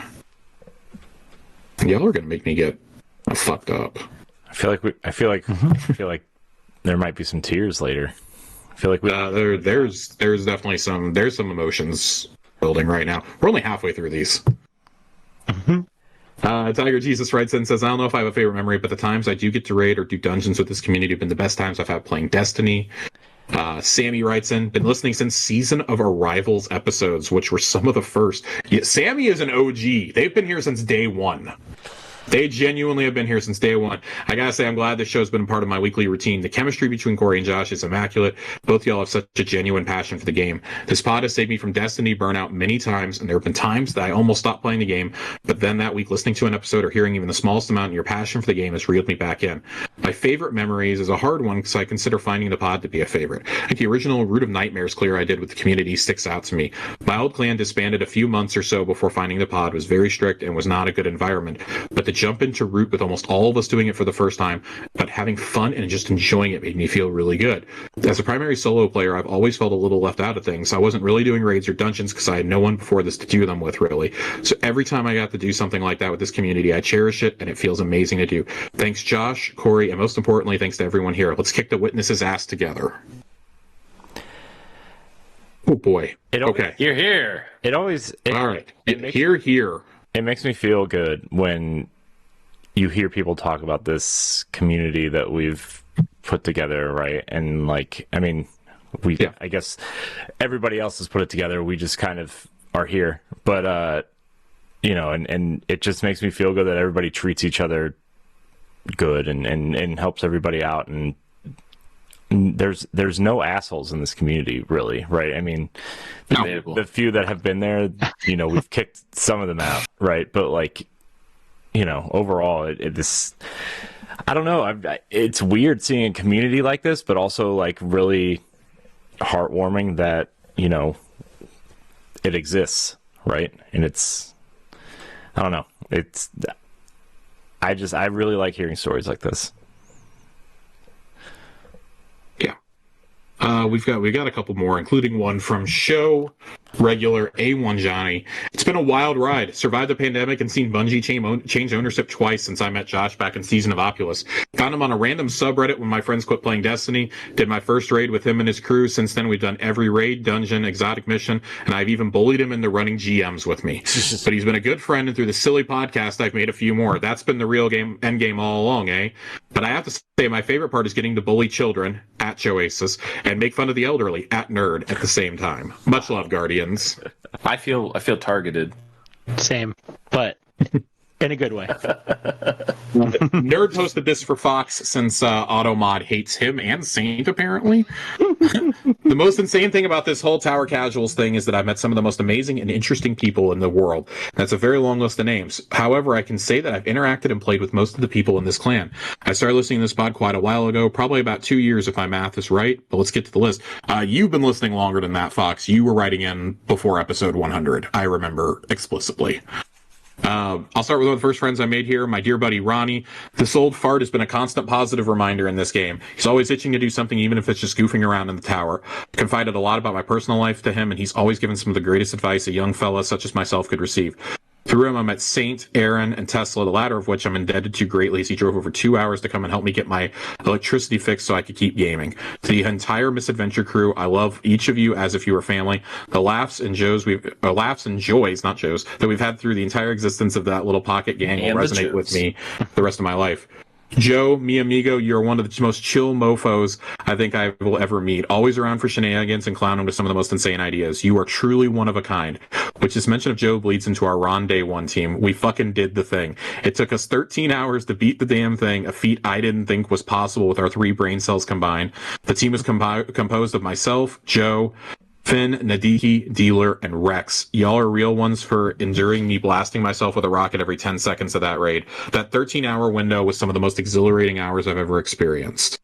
Y'all are gonna make me get fucked up. I feel like there might be some tears later. I feel like there's definitely some emotions building right now. We're only halfway through these. Tiger Jesus writes in and says, I don't know if I have a favorite memory, but the times I do get to raid or do dungeons with this community have been the best times I've had playing Destiny. Sammy writes in, been listening since Season of Arrivals episodes, which were some of the first. Yeah, Sammy is an OG. They've been here since day one. They genuinely have been here since day one. I gotta say, I'm glad this show's been a part of my weekly routine. The chemistry between Corey and Josh is immaculate. Both y'all have such a genuine passion for the game. This pod has saved me from Destiny burnout many times, and there have been times that I almost stopped playing the game, but then that week listening to an episode or hearing even the smallest amount of your passion for the game has reeled me back in. My favorite memories is a hard one because I consider finding the pod to be a favorite. Like the original Root of Nightmares clear I did with the community sticks out to me. My old clan disbanded a few months or so before finding the pod, was very strict and was not a good environment, but the jump into Root with almost all of us doing it for the first time, but having fun and just enjoying it made me feel really good. As a primary solo player, I've always felt a little left out of things. I wasn't really doing raids or dungeons because I had no one before this to do them with, really. So every time I got to do something like that with this community, I cherish it, and it feels amazing to do. Thanks, Josh, Corey, and most importantly, thanks to everyone here. Let's kick the witnesses' ass together. Oh, boy. Okay. You're here. All right. Here. It makes me feel good when you hear people talk about this community that we've put together, right? And like, I mean, I guess everybody else has put it together. We just kind of are here, but and it just makes me feel good that everybody treats each other good and helps everybody out. And there's no assholes in this community, really, right? I mean, the few that have been there, we've kicked some of them out, right? But like, overall, I don't know. It's weird seeing a community like this, but also like really heartwarming that, it exists, right? And I don't know. I really like hearing stories like this. Yeah. We've got a couple more, including one from show regular A1 Johnny. It's been a wild ride. Survived the pandemic and seen Bungie change ownership twice since I met Josh back in Season of Opulus. Found him on a random subreddit when my friends quit playing Destiny. Did my first raid with him and his crew. Since then, we've done every raid, dungeon, exotic mission, and I've even bullied him into running GMs with me. But he's been a good friend, and through the silly podcast, I've made a few more. That's been the real end game all along, eh? But I have to say, my favorite part is getting to bully children at JoASIS and make fun of the elderly at Nerd at the same time. Much love, Guardians. I feel targeted. Same, but in a good way. Nerd posted this for Fox since Automod hates him and Saint, apparently. The most insane thing about this whole Tower Casuals thing is that I've met some of the most amazing and interesting people in the world. That's a very long list of names. However, I can say that I've interacted and played with most of the people in this clan. I started listening to this pod quite a while ago, probably about 2 years if my math is right, but let's get to the list. You've been listening longer than that, Fox. You were writing in before episode 100. I remember explicitly. I'll start with one of the first friends I made here, my dear buddy Ronnie. This old fart has been a constant positive reminder in this game. He's always itching to do something, even if it's just goofing around in the tower. I confided a lot about my personal life to him, and he's always given some of the greatest advice a young fella such as myself could receive. Through him, I met Saint, Aaron, and Tesla, the latter of which I'm indebted to greatly, as he drove over 2 hours to come and help me get my electricity fixed so I could keep gaming. To the entire Misadventure crew, I love each of you as if you were family. The laughs and joys, not Joes, that we've had through the entire existence of that little pocket gang will resonate with me the rest of my life. Joe, mi amigo, you're one of the most chill mofos I think I will ever meet. Always around for shenanigans and clowning with some of the most insane ideas. You are truly one of a kind. Which this mention of Joe bleeds into our Ron Day 1 team. We fucking did the thing. It took us 13 hours to beat the damn thing, a feat I didn't think was possible with our 3 brain cells combined. The team was composed of myself, Joe, Finn, Nadiki, Dealer, and Rex. Y'all are real ones for enduring me blasting myself with a rocket every 10 seconds of that raid. That 13-hour window was some of the most exhilarating hours I've ever experienced.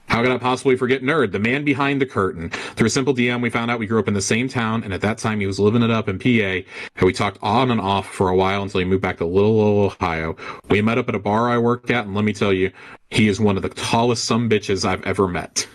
How could I possibly forget Nerd, the man behind the curtain? Through a simple DM, we found out we grew up in the same town, and at that time he was living it up in PA, and we talked on and off for a while until he moved back to Little Ohio. We met up at a bar I work at, and let me tell you, he is one of the tallest sumbitches I've ever met.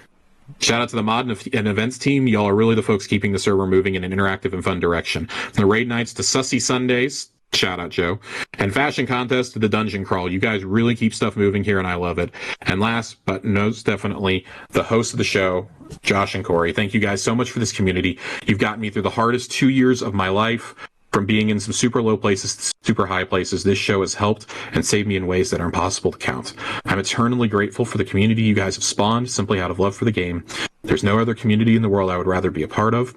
Shout out to the mod and events team. Y'all are really the folks keeping the server moving in an interactive and fun direction. From the raid nights to sussy Sundays, shout out Joe, and fashion contest to the dungeon crawl. You guys really keep stuff moving here, and I love it. And last but most definitely, the host of the show, Josh and Corey. Thank you guys so much for this community. You've gotten me through the hardest 2 years of my life. From being in some super low places to super high places, this show has helped and saved me in ways that are impossible to count. I'm eternally grateful for the community you guys have spawned simply out of love for the game. There's no other community in the world I would rather be a part of.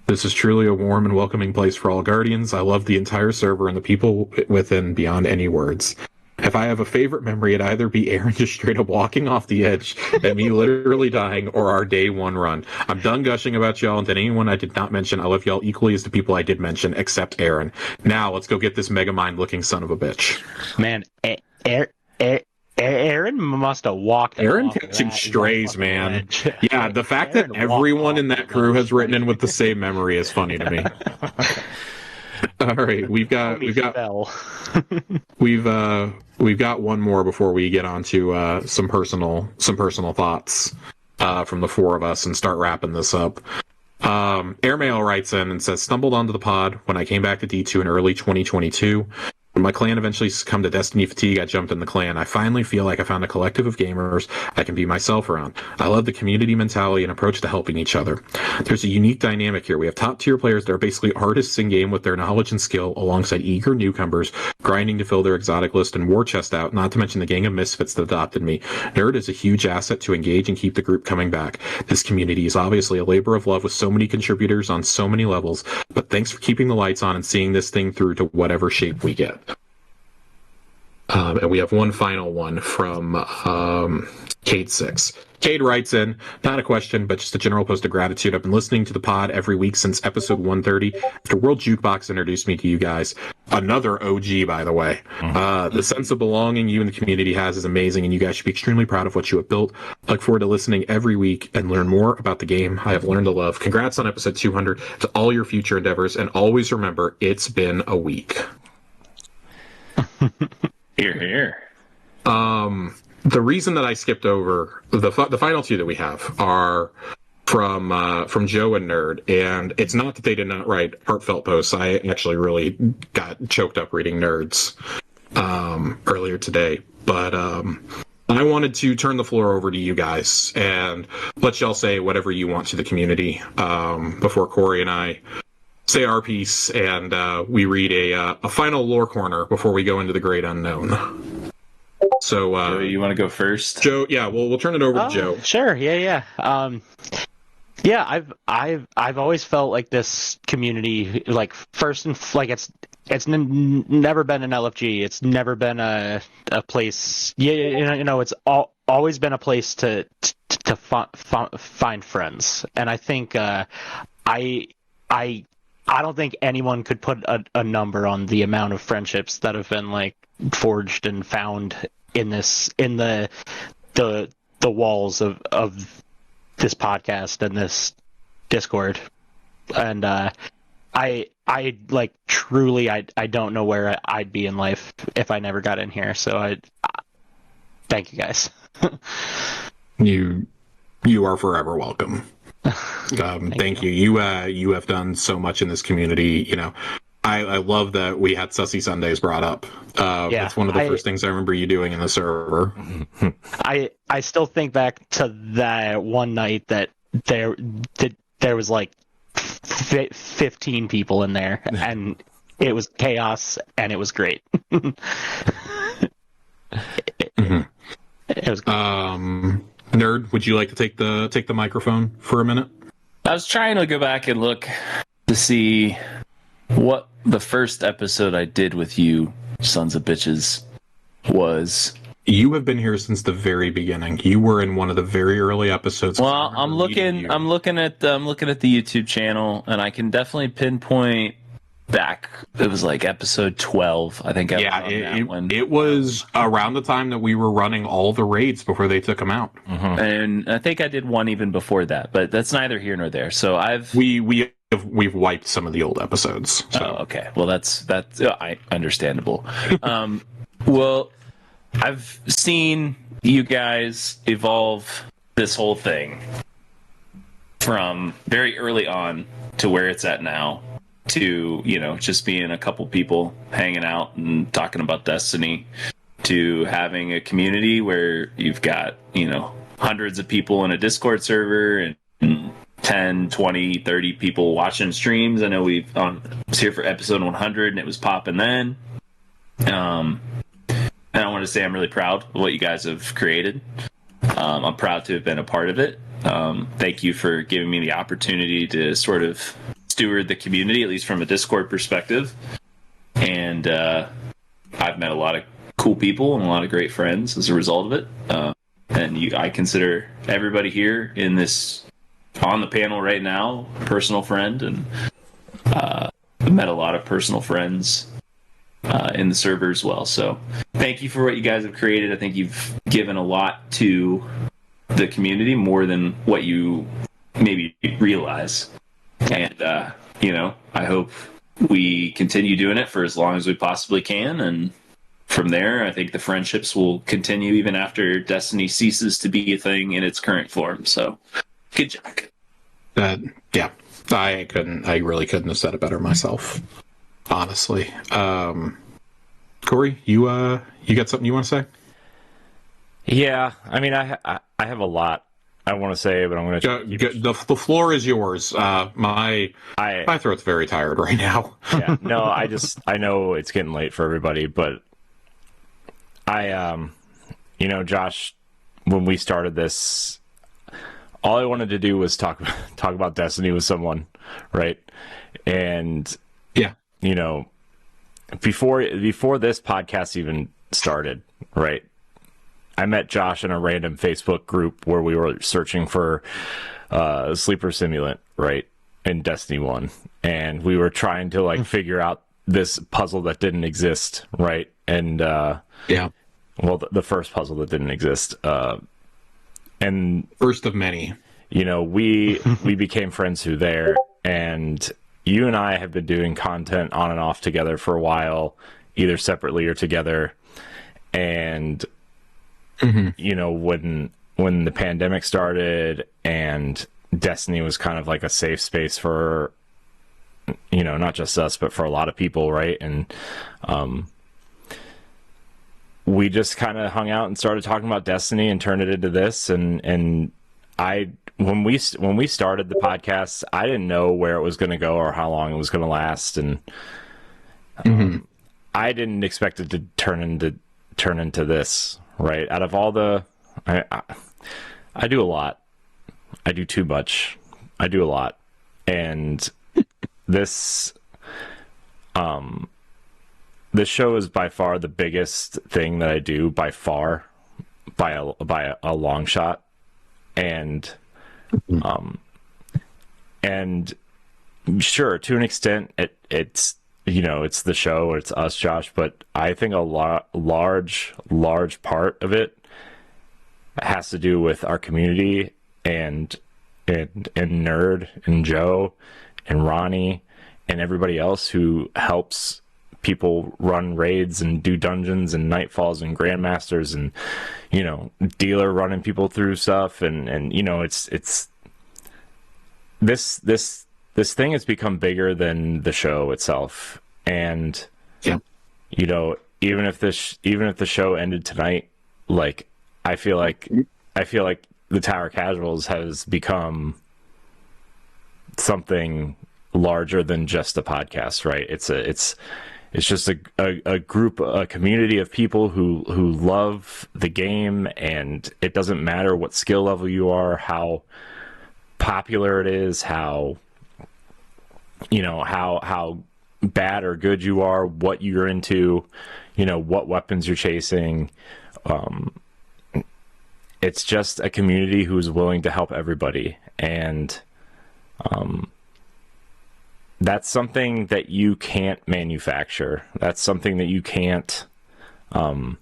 This is truly a warm and welcoming place for all Guardians. I love the entire server and the people within beyond any words. If I have a favorite memory, it'd either be Aaron just straight up walking off the edge and me literally dying, or our day 1 run. I'm done gushing about y'all, and to anyone I did not mention, I love y'all equally as the people I did mention, except Aaron. Now, let's go get this Megamind-looking son of a bitch. Man, Aaron must have walked. Aaron catching strays, man. Yeah, the fact that everyone in that crew has written in with the same memory is funny to me. All right, we've got one more before we get on to some personal thoughts from the 4 of us and start wrapping this up. Airmail writes in and says, stumbled onto the pod when I came back to D2 in early 2022. When my clan eventually succumbed to Destiny fatigue, I jumped in the clan. I finally feel like I found a collective of gamers I can be myself around. I love the community mentality and approach to helping each other. There's a unique dynamic here. We have top-tier players that are basically artists in-game with their knowledge and skill, alongside eager newcomers grinding to fill their exotic list and war chest out, not to mention the gang of misfits that adopted me. Nerd is a huge asset to engage and keep the group coming back. This community is obviously a labor of love with so many contributors on so mane levels, but thanks for keeping the lights on and seeing this thing through to whatever shape we get. And we have one final one from Cade6. Cade writes in, not a question, but just a general post of gratitude. I've been listening to the pod every week since episode 130 after World Jukebox introduced me to you guys. Another OG, by the way. The sense of belonging you and the community has is amazing, and you guys should be extremely proud of what you have built. I look forward to listening every week and learn more about the game I have learned to love. Congrats on episode 200 to all your future endeavors, and always remember, it's been a week. Here, here. The reason that I skipped over the final two that we have are from Joe and Nerd, and it's not that they did not write heartfelt posts. I actually really got choked up reading Nerd's earlier today, but I wanted to turn the floor over to you guys and let y'all say whatever you want to the community before Corey and I say our piece, and we read a final lore corner before we go into the great unknown. So, Joe, you want to go first? Joe, yeah, we'll turn it over to Joe. Sure, yeah. Yeah, I've always felt like this community, like first and like it's never been an LFG. It's never been a place. It's always been a place to find friends, and I think I don't think anyone could put a number on the amount of friendships that have been like forged and found in the walls of this podcast and this Discord. And I like truly I don't know where I'd be in life if I never got in here. So I thank you guys. You are forever welcome. Thank you. You have done so much in this community. I love that we had Sussy Sundays brought up. It's one of the first things I remember you doing in the server. I still think back to that one night that there was like 15 people in there, and it was chaos, and it was great. It was great. Nerd, would you like to take the microphone for a minute? I was trying to go back and look to see what the first episode I did with you, sons of bitches, was. You have been here since the very beginning. You were in one of the very early episodes. Well, I'm looking at the YouTube channel, and I can definitely pinpoint back. It was like episode 12, I think. It was around the time that we were running all the raids before they took them out. Mm-hmm. And I think I did one even before that, but that's neither here nor there. So we've wiped some of the old episodes. So. Oh, okay. Well, that's understandable. Well, I've seen you guys evolve this whole thing from very early on to where it's at now, to just being a couple people hanging out and talking about Destiny, to having a community where you've got hundreds of people in a Discord server and 10, 20, 30 people watching streams. I know was here for episode 100 and it was popping then. And I want to say I'm really proud of what you guys have created. I'm proud to have been a part of it. Thank you for giving me the opportunity to sort of steward the community, at least from a Discord perspective. And I've met a lot of cool people and a lot of great friends as a result of it. And I consider everybody here on the panel right now a personal friend, and met a lot of personal friends in the server as well. So thank you for what you guys have created. I think you've given a lot to the community, more than what you maybe realize. And, I hope we continue doing it for as long as we possibly can. And from there, I think the friendships will continue even after Destiny ceases to be a thing in its current form. So good job. Yeah, I really couldn't have said it better myself. Honestly. Corey, you got something you want to say? Yeah, I mean, I have a lot I want to say, but I'm going to... The floor is yours. My throat's very tired right now. Yeah, no, I know it's getting late for everybody, but Josh, when we started this, all I wanted to do was talk about Destiny with someone, right? And yeah, before this podcast even started, right? I met Josh in a random Facebook group where we were searching for sleeper simulant, right, in Destiny 1, and we were trying to figure out this puzzle that didn't exist, right? And yeah, well, the first puzzle that didn't exist, and first of many. We became friends through there, and you and I have been doing content on and off together for a while either separately or together. And you know, when the pandemic started and Destiny was kind of like a safe space for, you know, not just us, but for a lot of people, right? And we just kind of hung out and started talking about Destiny and turned it into this. And when we started the podcast, I didn't know where it was going to go or how long it was going to last, and I didn't expect it to turn into this. Right, out of all the, I do a lot. I do too much. I do a lot, and this show is by far the biggest thing that I do, by far, by a long shot, and sure, to an extent, it's you know, it's the show, it's us, Josh, but I think a large part of it has to do with our community and Nerd and Joe and Ronnie and everybody else who helps people run raids and do dungeons and nightfalls and grandmasters and, you know, dealer running people through stuff, and you know, it's this thing has become bigger than the show itself. And you know, even if the show ended tonight, like I feel like the Tower Casuals has become something larger than just a podcast, right? It's just a group, a community of people who love the game, and it doesn't matter what skill level you are, how popular it is, how, you know, how bad or good you are, what you're into, you know, what weapons you're chasing. It's just a community who's willing to help everybody, and that's something that you can't manufacture. That's something that you can't, you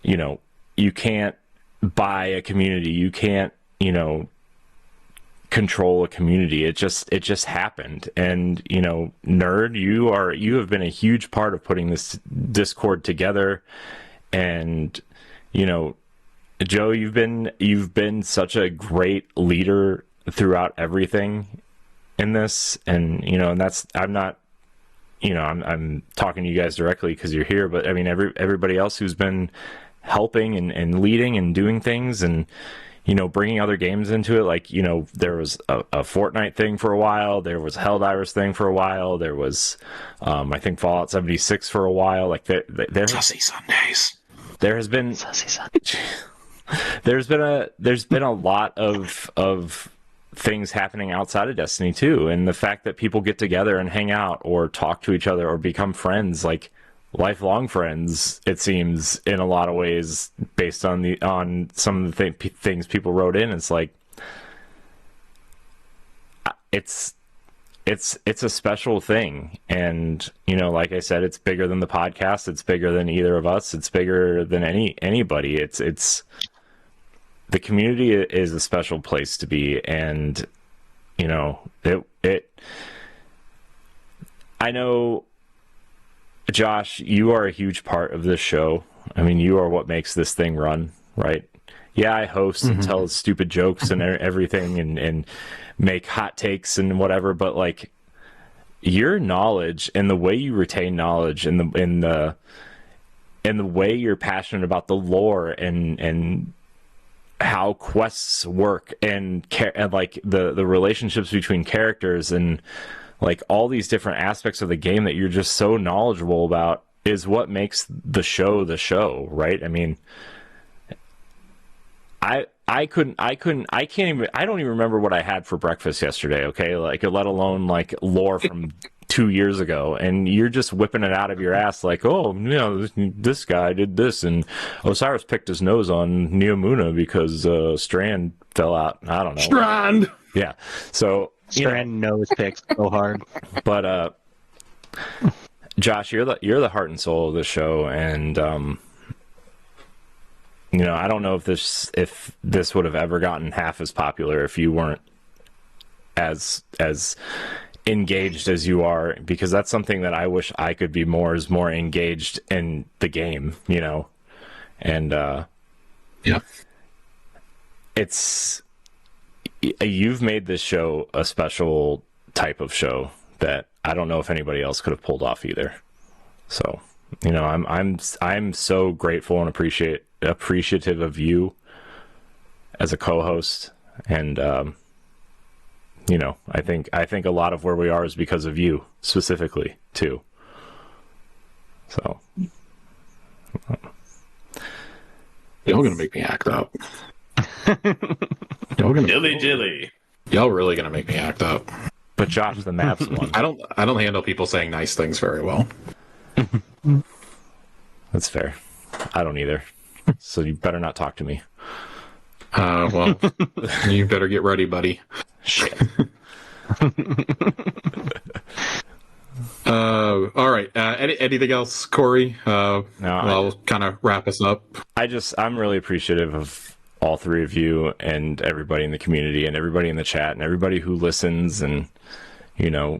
know, you can't buy a community. You can't, you know, control a community. It just happened. And, you know, Nerd, you have been a huge part of putting this Discord together. And, you know, Joe, you've been such a great leader throughout everything in this. And, you know, and that's, I'm not, you know, I'm talking to you guys directly because you're here, but I mean, everybody else who's been helping and leading and doing things, and, you know, bringing other games into it. Like, you know, there was a Fortnite thing for a while. There was a Helldivers thing for a while. There was, I think, Fallout 76 for a while. Like, Sussy Sundays. There has been, there's been a lot of things happening outside of Destiny too. And the fact that people get together and hang out or talk to each other or become friends, like lifelong friends, it seems, in a lot of ways, based on some of the things people wrote in. It's like, it's a special thing. And, you know, like I said, it's bigger than the podcast. It's bigger than either of us. It's bigger than anybody. It's the community is a special place to be. And, you know, I know, Josh, you are a huge part of this show. I mean, you are what makes this thing run, right? Yeah, I host and tell stupid jokes and everything, and make hot takes and whatever, but like, your knowledge and the way you retain knowledge, and the way you're passionate about the lore and how quests work, and like the relationships between characters, and like all these different aspects of the game that you're just so knowledgeable about, is what makes the show, right? I mean, I don't even remember what I had for breakfast yesterday, okay? Like, let alone like lore from 2 years ago, and you're just whipping it out of your ass like, oh, you know, this guy did this, and Osiris picked his nose on Neomuna because Strand fell out. I don't know. Strand! Yeah. So, Strand nose picks so hard. But Josh, you're the heart and soul of the show, and you know, I don't know if this would have ever gotten half as popular if you weren't as engaged as you are, because that's something that I wish I could be more engaged in the game, you know. And you've made this show a special type of show that I don't know if anybody else could have pulled off either. So, you know, I'm so grateful and appreciative of you as a co-host, and you know, I think a lot of where we are is because of you specifically too. So, y'all gonna make me act up. Y'all gonna Jilly. Y'all really gonna make me act up. But Josh, the Mavs won. I don't handle people saying nice things very well. That's fair. I don't either. So you better not talk to me. Well, you better get ready, buddy. Shit. All right. Anything else, Corey? No, I'll kind of wrap us up. I'm really appreciative of all three of you and everybody in the community and everybody in the chat and everybody who listens, and, you know,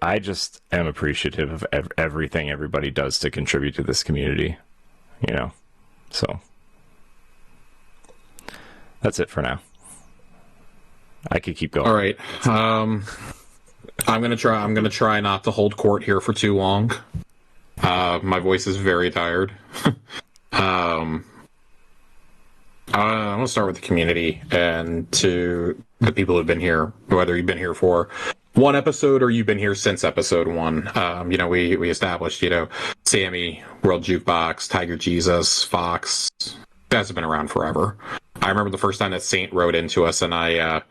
I just am appreciative of everything everybody does to contribute to this community, you know. So that's it for now. I could keep going. All right. I'm gonna try not to hold court here for too long. My voice is very tired. I want to start with the community and to the people who've been here, whether you've been here for one episode or you've been here since episode 1. You know, we established, you know, Sammy, World Jukebox, Tiger Jesus, Fox. You guys have been around forever. I remember the first time that Saint wrote into us, and I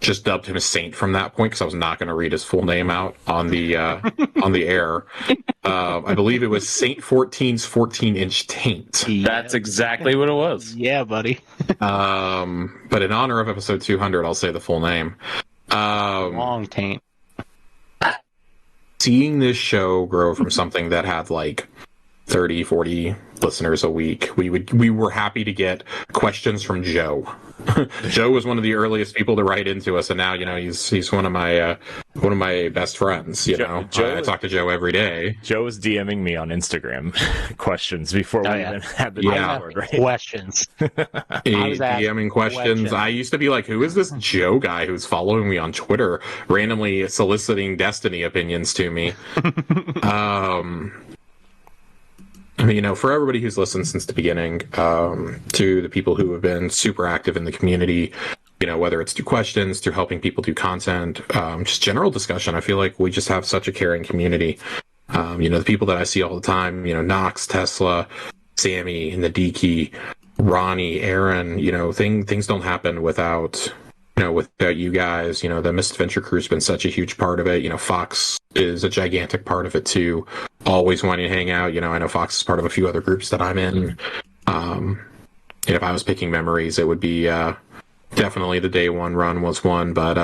just dubbed him as Saint from that point because I was not going to read his full name out on the air. I believe it was Saint 14's 14-inch taint. That's exactly what it was. Yeah, buddy. But in honor of episode 200, I'll say the full name. Long taint. Seeing this show grow from something that had like 30, 40 listeners a week, we were happy to get questions from Joe. Joe was one of the earliest people to write into us, and now, you know, he's one of my best friends. You know, I talk to Joe every day. Joe was DMing me on Instagram questions before we even had the Discord, right? Questions. DMing questions. I used to be like, who is this Joe guy who's following me on Twitter, randomly soliciting Destiny opinions to me? I mean, you know, for everybody who's listened since the beginning, to the people who have been super active in the community, you know, whether it's through questions, through helping people do content, just general discussion, I feel like we just have such a caring community. You know, the people that I see all the time, you know, Knox, Tesla, Sammy, and the D-Key, Ronnie, Aaron, you know, things don't happen without you guys. You know, the Misadventure Crew's been such a huge part of it. You know, Fox is a gigantic part of it too. Always wanting to hang out. You know, I know Fox is part of a few other groups that I'm in. If I was picking memories, it would be definitely the Day One run was one, but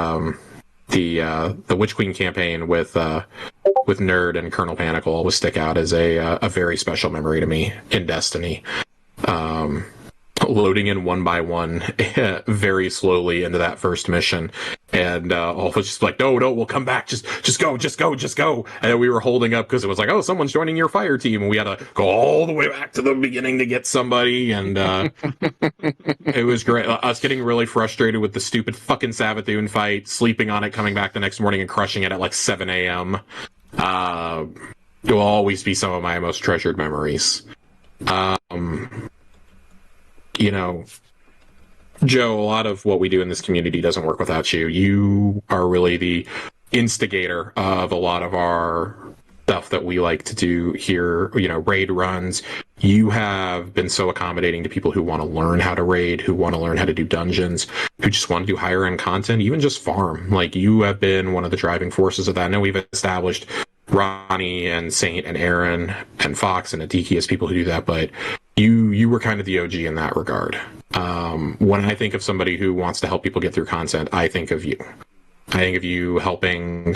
the Witch Queen campaign with Nerd and Colonel Panic will always stick out as a very special memory to me in Destiny. Loading in one by one very slowly into that first mission, and all was just like, no, we'll come back, just go, and then we were holding up because it was like, oh, someone's joining your fire team, and we had to go all the way back to the beginning to get somebody, and it was great. Us getting really frustrated with the stupid fucking Savathun fight, sleeping on it, coming back the next morning and crushing it at like 7 a.m. It will always be some of my most treasured memories. You know, Joe, a lot of what we do in this community doesn't work without you. You are really the instigator of a lot of our stuff that we like to do here, you know, raid runs. You have been so accommodating to people who want to learn how to raid, who want to learn how to do dungeons, who just want to do higher end content, even just farm. Like, you have been one of the driving forces of that. I know we've established Ronnie and Saint and Aaron and Fox and Adiki as people who do that, but you were kind of the OG in that regard. When I think of somebody who wants to help people get through content, I think of you. I think of you helping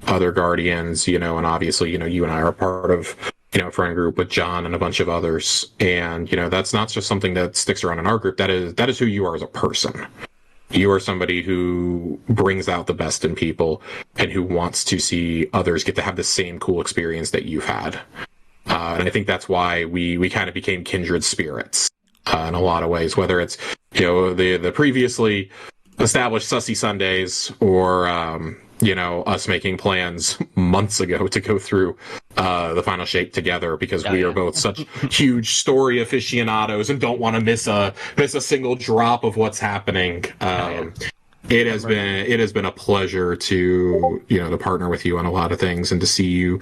other Guardians, you know, and obviously, you know, you and I are part of, you know, a friend group with John and a bunch of others. And, you know, that's not just something that sticks around in our group. That is who you are as a person. You are somebody who brings out the best in people and who wants to see others get to have the same cool experience that you've had. And I think that's why we kind of became kindred spirits in a lot of ways, whether it's, the previously established Sussy Sundays or, us making plans months ago to go through the final shape together because we are both such huge story aficionados and don't want to miss a single drop of what's happening. It has been a pleasure to to partner with you on a lot of things and to see you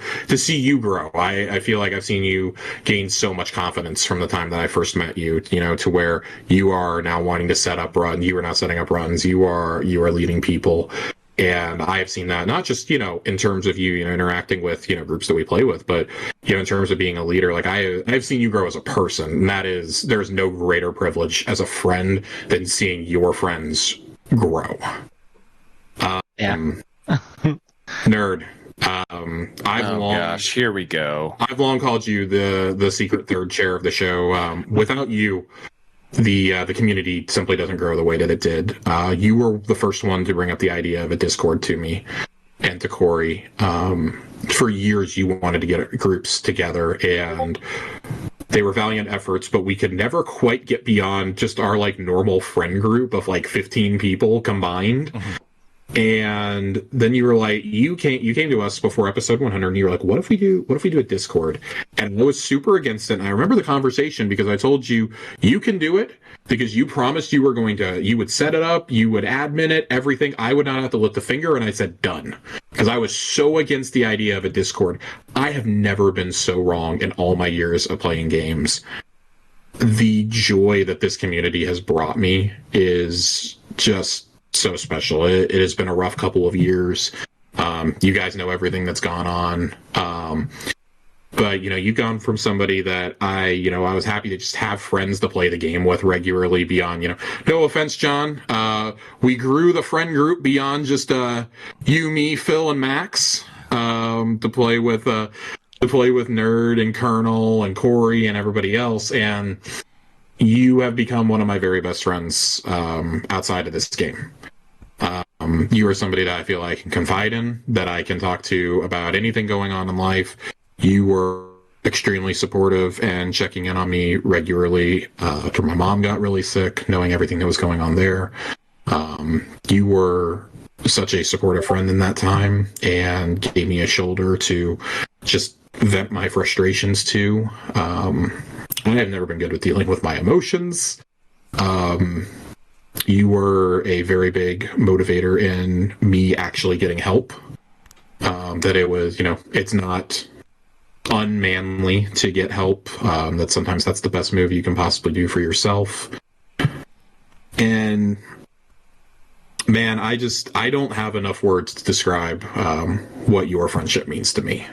grow. I feel like I've seen you gain so much confidence from the time that I first met you, to where you are now wanting to set up runs. You are now setting up runs. You are leading people. And I have seen that not just, in terms of you, interacting with, groups that we play with, but, in terms of being a leader, like I've seen you grow as a person. And there's no greater privilege as a friend than seeing your friends grow. Nerd. Gosh, here we go. I've long called you the secret third chair of the show. Without you, the community simply doesn't grow the way that it did. You were the first one to bring up the idea of a Discord to me and to Corey. For years, you wanted to get groups together, and they were valiant efforts, but we could never quite get beyond just our normal friend group of 15 people combined. Mm-hmm. And then you were like, you came to us before episode 100 and you were like, what if we do a Discord? And I was super against it. And I remember the conversation because I told you can do it because you promised you would set it up, you would admin it, everything. I would not have to lift a finger. And I said, done. Because I was so against the idea of a Discord. I have never been so wrong in all my years of playing games. The joy that this community has brought me is just so special. It has been a rough couple of years. You guys know everything that's gone on. But you've gone from somebody that I was happy to just have friends to play the game with regularly beyond, no offense, John. We grew the friend group beyond just you, me, Phil, and Max to play with Nerd and Colonel and Corey and everybody else. And you have become one of my very best friends outside of this game. You are somebody that I feel I can confide in, that I can talk to about anything going on in life. You were extremely supportive and checking in on me regularly after my mom got really sick, knowing everything that was going on there. You were such a supportive friend in that time and gave me a shoulder to just vent my frustrations to. I have never been good with dealing with my emotions. You were a very big motivator in me actually getting help. That it was, it's not unmanly to get help. That sometimes that's the best move you can possibly do for yourself. And man, I don't have enough words to describe what your friendship means to me.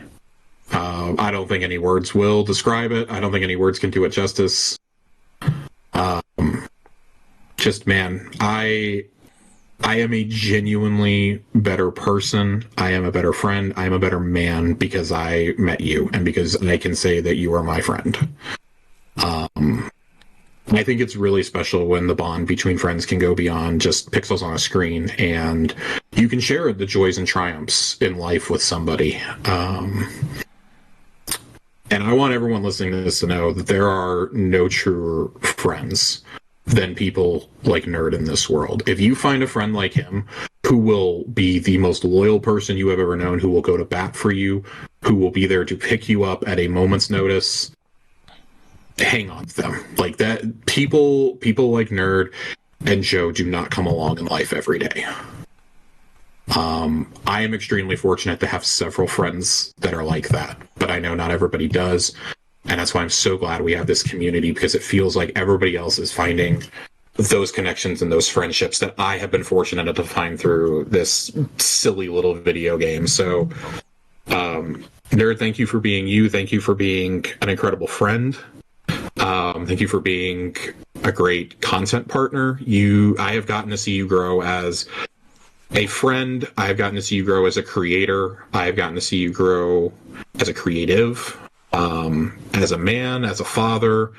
I don't think any words will describe it. I don't think any words can do it justice. Man, I am a genuinely better person. I am a better friend. I am a better man because I met you and because I can say that you are my friend. I think it's really special when the bond between friends can go beyond just pixels on a screen and you can share the joys and triumphs in life with somebody. And I want everyone listening to this to know that there are no truer friends than people like Nerd in this world. If you find a friend like him who will be the most loyal person you have ever known, who will go to bat for you, who will be there to pick you up at a moment's notice, hang on to them. Like that, people like Nerd and Joe do not come along in life every day. I am extremely fortunate to have several friends that are like that, but I know not everybody does. And that's why I'm so glad we have this community, because it feels like everybody else is finding those connections and those friendships that I have been fortunate enough to find through this silly little video game. So, Nerd, thank you for being you. Thank you for being an incredible friend. Thank you for being a great content partner. I have gotten to see you grow as a friend. I have gotten to see you grow as a creator. I have gotten to see you grow as a creative. As a man, as a father,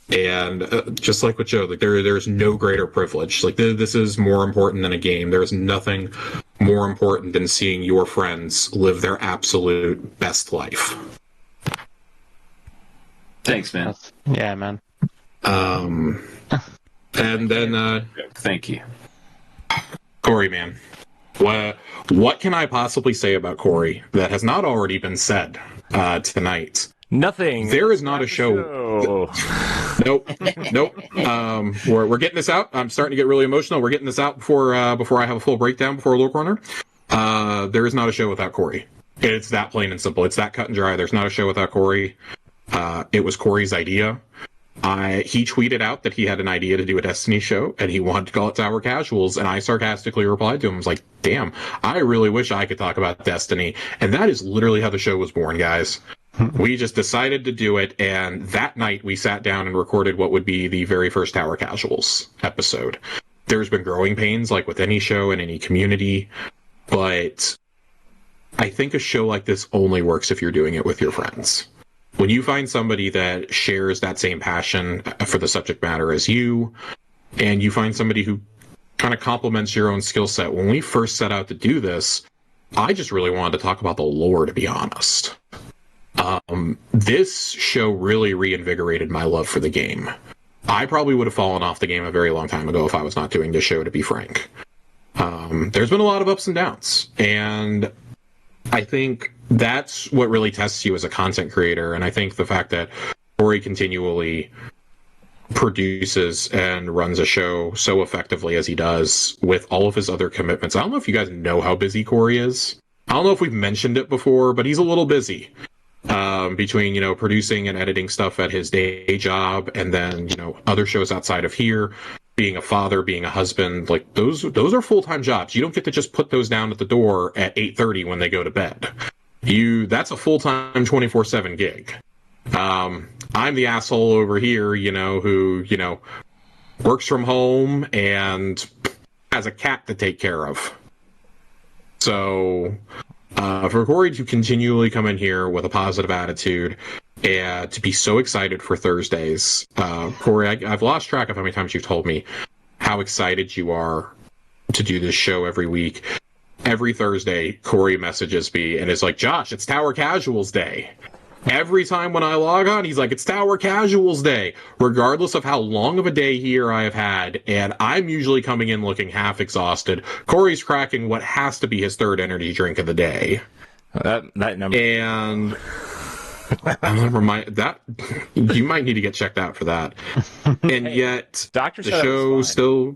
And just like with Joe, like there's no greater privilege. Like this is more important than a game. There's nothing more important than seeing your friends live their absolute best life. Thanks, man. Yeah, man. And then thank you, Corey, man. What can I possibly say about Corey that has not already been said tonight? Nothing. There is not a show. Nope. We're getting this out. I'm starting to get really emotional. We're getting this out before I have a full breakdown before Lore Corner. There is not a show without Corey. It's that plain and simple. It's that cut and dry. There's not a show without Corey. It was Corey's idea. He tweeted out that he had an idea to do a Destiny show and he wanted to call it Tower Casuals, and I sarcastically replied to him. I was like, damn, I really wish I could talk about Destiny. And that is literally how the show was born, guys. We just decided to do it, and that night we sat down and recorded what would be the very first Tower Casuals episode. There's been growing pains, like with any show and any community, but I think a show like this only works if you're doing it with your friends. When you find somebody that shares that same passion for the subject matter as you, and you find somebody who kind of complements your own skill set. When we first set out to do this, I just really wanted to talk about the lore, to be honest. This show really reinvigorated my love for the game. I probably would have fallen off the game a very long time ago if I was not doing this show, to be frank. There's been a lot of ups and downs, and I think that's what really tests you as a content creator. And I think the fact that Corey continually produces and runs a show so effectively as he does with all of his other commitments. I don't know if you guys know how busy Corey is. I don't know if we've mentioned it before, but he's a little busy. Between, producing and editing stuff at his day job and then, other shows outside of here, being a father, being a husband, like those are full-time jobs. You don't get to just put those down at the door at 8:30 when they go to bed. That's a full-time 24/7 gig. I'm the asshole over here, who, works from home and has a cat to take care of. So, for Corey to continually come in here with a positive attitude and to be so excited for Thursdays, Corey, I've lost track of how many times you've told me how excited you are to do this show every week. Every Thursday, Corey messages me and is like, Josh, it's Tower Casuals Day. Every time when I log on, he's like, it's Tower Casuals Day, regardless of how long of a day here I have had. And I'm usually coming in looking half exhausted. Corey's cracking what has to be his third energy drink of the day. That number. And that you might need to get checked out for that. And yet, Doctor the show still...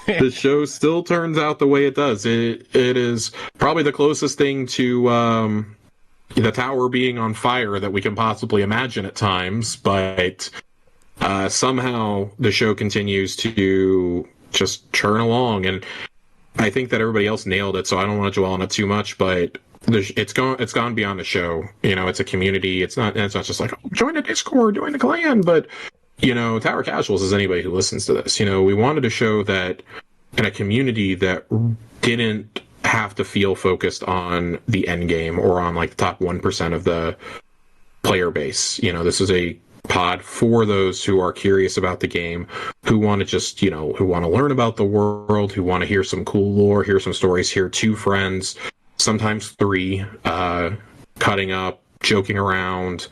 the show still turns out the way it does. It is probably the closest thing to the tower being on fire that we can possibly imagine at times, but somehow the show continues to just churn along, and I think that everybody else nailed it, so I don't want to dwell on it too much, but it's gone beyond the show. It's a community. It's not just like, oh, join the Discord, join the clan, but Tower Casuals is anybody who listens to this. We wanted to show that in a community that didn't have to feel focused on the end game or on like the top 1% of the player base. This is a pod for those who are curious about the game, who want to just, who want to learn about the world, who want to hear some cool lore, hear some stories, hear two friends, sometimes three, cutting up, joking around.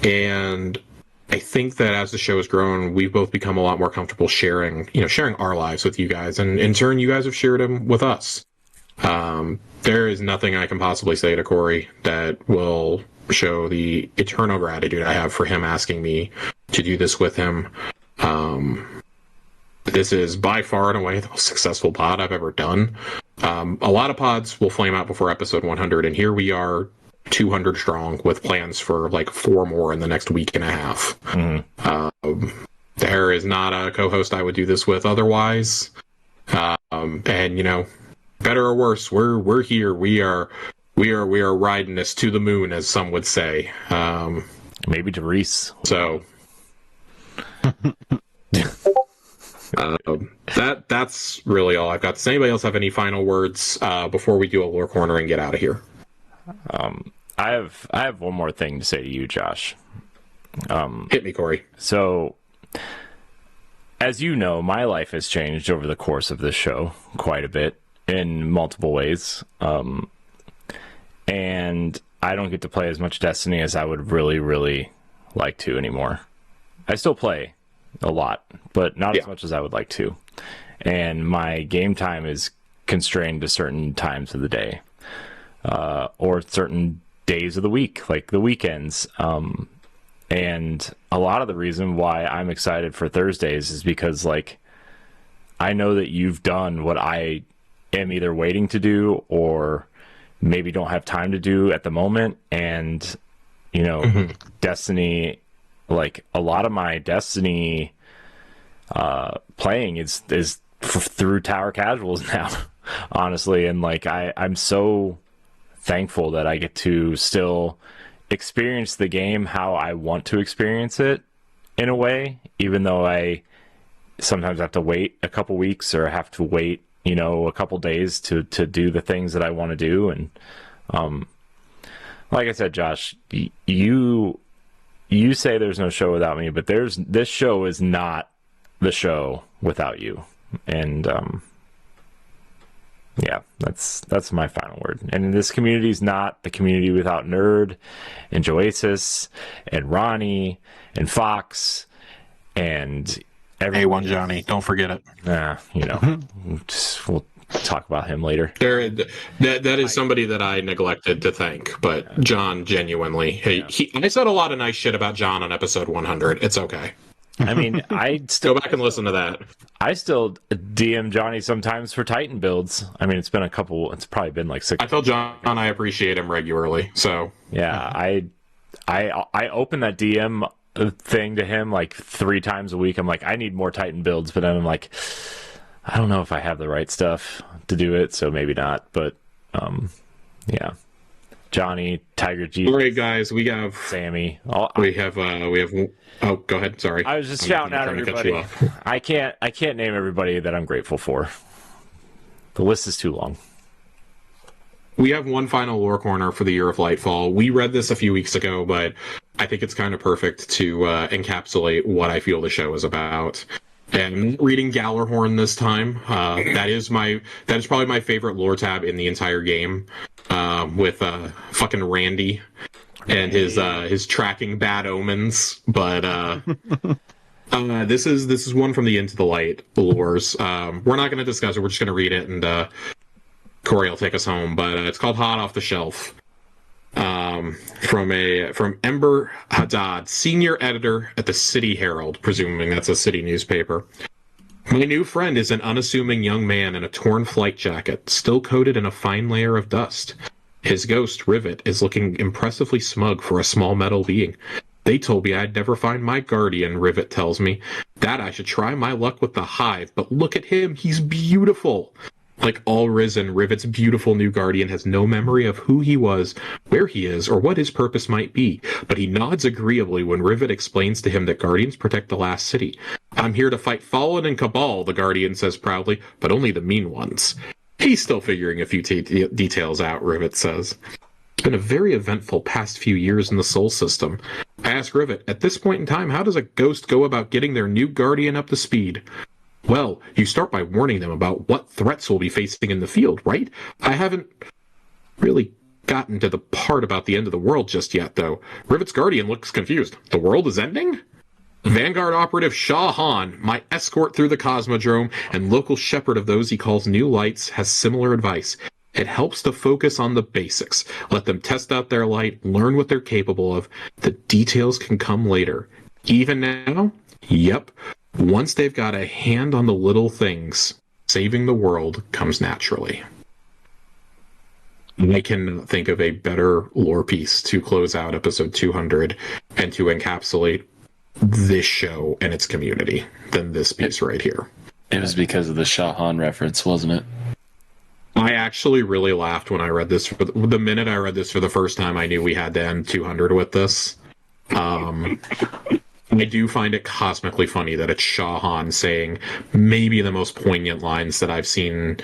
And I think that as the show has grown, we've both become a lot more comfortable sharing our lives with you guys. And in turn, you guys have shared them with us. There is nothing I can possibly say to Corey that will show the eternal gratitude I have for him asking me to do this with him. This is by far and away the most successful pod I've ever done. A lot of pods will flame out before episode 100, and here we are 200 strong with plans for like 4 more in the next week and a half. There is not a co-host I would do this with otherwise. And better or worse, we're here. We are riding this to the moon, as some would say. Maybe to Reese. So that's really all I've got. Does anybody else have any final words before we do a lore corner and get out of here? I have one more thing to say to you, Josh. Hit me, Corey. So, as you know, my life has changed over the course of this show quite a bit in multiple ways. And I don't get to play as much Destiny as I would really, really like to anymore. I still play a lot, but not as much as I would like to. And my game time is constrained to certain times of the day, or certain days of the week, like the weekends. And a lot of the reason why I'm excited for Thursdays is because, like, I know that you've done what I am either waiting to do or maybe don't have time to do at the moment. And, you know, Destiny, like, a lot of my Destiny playing is through Tower Casuals now, honestly. And, like, I'm so thankful that I get to still experience the game how I want to experience it in a way, even though I sometimes have to wait a couple weeks or have to wait, you know, a couple days to do the things that I want to do. And like I said, Josh, you say there's no show without me, but this show is not the show without you. And yeah, that's my final word. And this community is not the community without Nerd and JoASIS and Ronnie and Fox and everyone. A1 Johnny, don't forget it. You know, we'll talk about him later. That is somebody that I neglected to thank, but John, genuinely, I said a lot of nice shit about John on episode 100. It's okay. I mean, I still go back and listen to that. I still DM Johnny sometimes for Titan builds. I mean, it's probably been like 6. I tell John I appreciate him regularly. So yeah, I open that DM thing to him like 3 times a week. I'm like, I need more Titan builds, but then I'm like, I don't know if I have the right stuff to do it, so maybe not. But yeah. Johnny, Tiger G. All right, guys, we have Sammy. We have. Oh, go ahead. Sorry, I was just shouting out everybody. I can't name everybody that I'm grateful for. The list is too long. We have one final lore corner for the Year of Lightfall. We read this a few weeks ago, but I think it's kind of perfect to encapsulate what I feel the show is about. And reading Gallarhorn this time, that is probably my favorite lore tab in the entire game. With fucking Randy and his tracking bad omens, but this is one from the Into the Light lores. We're not going to discuss it. We're just going to read it, and Corey will take us home. But it's called Hot Off the Shelf. From Ember Haddad, senior editor at the City Herald, presuming that's a city newspaper. My new friend is an unassuming young man in a torn flight jacket, still coated in a fine layer of dust. His ghost, Rivet, is looking impressively smug for a small metal being. They told me I'd never find my guardian, Rivet tells me. That I should try my luck with the Hive, but look at him, he's beautiful. Like all Risen, Rivet's beautiful new guardian has no memory of who he was, where he is, or what his purpose might be, but he nods agreeably when Rivet explains to him that guardians protect the last city. I'm here to fight Fallen and Cabal, the guardian says proudly, but only the mean ones. He's still figuring a few details out, Rivet says. It's been a very eventful past few years in the Sol system. I ask Rivet, at this point in time, how does a ghost go about getting their new guardian up to speed? Well, you start by warning them about what threats we'll be facing in the field, right? I haven't really gotten to the part about the end of the world just yet, though. Rivet's guardian looks confused. The world is ending? Vanguard operative Shah Han, my escort through the Cosmodrome and local shepherd of those he calls New Lights, has similar advice. It helps to focus on the basics. Let them test out their light, learn what they're capable of. The details can come later. Even now? Yep. Once they've got a hand on the little things, saving the world comes naturally. I can think of a better lore piece to close out episode 200 and to encapsulate this show and its community than this piece right here. It was because of the Shahan reference, wasn't it? I actually really laughed when I read this. The minute I read this for the first time, I knew we had to end 200 with this. I do find it cosmically funny that it's Shahan saying maybe the most poignant lines that I've seen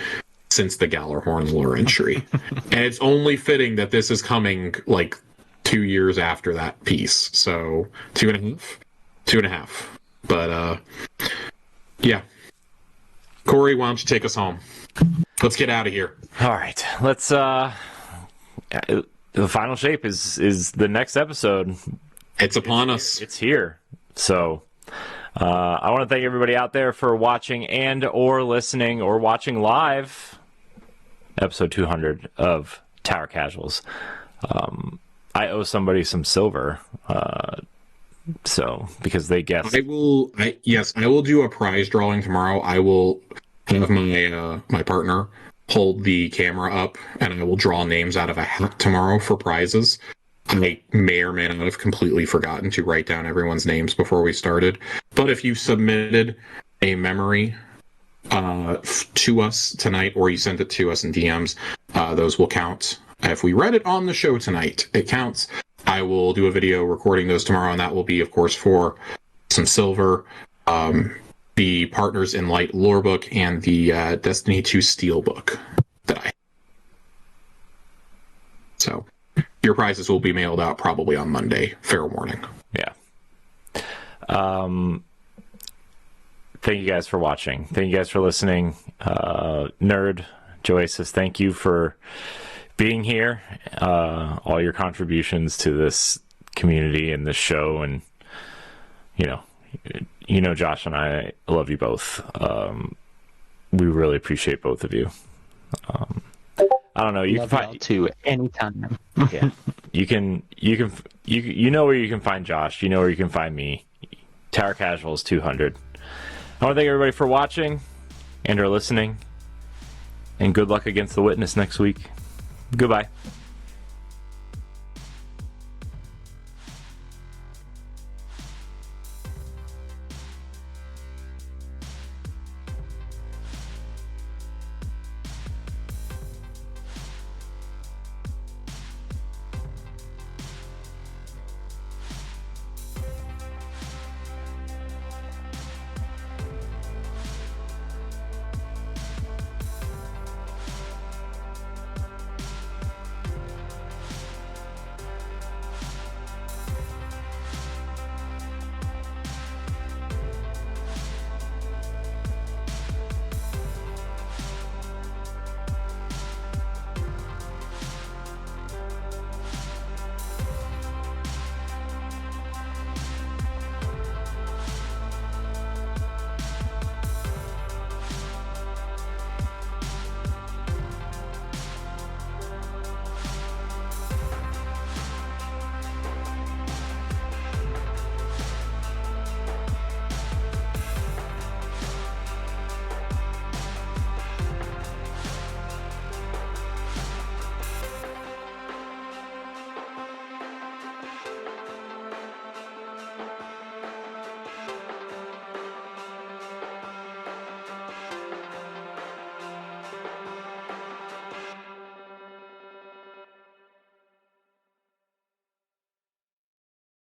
since the Gallarhorn lore entry. And it's only fitting that this is coming like 2 years after that piece. So 2.5. But yeah. Corey, why don't you take us home? Let's get out of here. All right. Let's the final shape is the next episode. It's upon us. It's here. So I want to thank everybody out there for watching and or listening or watching live episode 200 of Tower Casuals. I owe somebody some silver. So because they guessed. I will do a prize drawing tomorrow. I will have my partner hold the camera up and I will draw names out of a hat tomorrow for prizes. I may or may not have completely forgotten to write down everyone's names before we started. But if you submitted a memory to us tonight or you sent it to us in DMs, those will count. If we read it on the show tonight, it counts. I will do a video recording those tomorrow, and that will be, of course, for some silver, the Partners in Light lore book, and the Destiny 2 Steel book that I have. So your prizes will be mailed out probably on Monday. Fair warning. Yeah. Thank you guys for watching. Thank you guys for listening. Nerd, JoASIS, thank you for being here. All your contributions to this community and this show, and you know, Josh and I love you both. We really appreciate both of you. I don't know. You love can find to anytime. Yeah, you know where you can find Josh. You know where you can find me. Tower Casuals 200. I want to thank everybody for watching and or listening. And good luck against the Witness next week. Goodbye.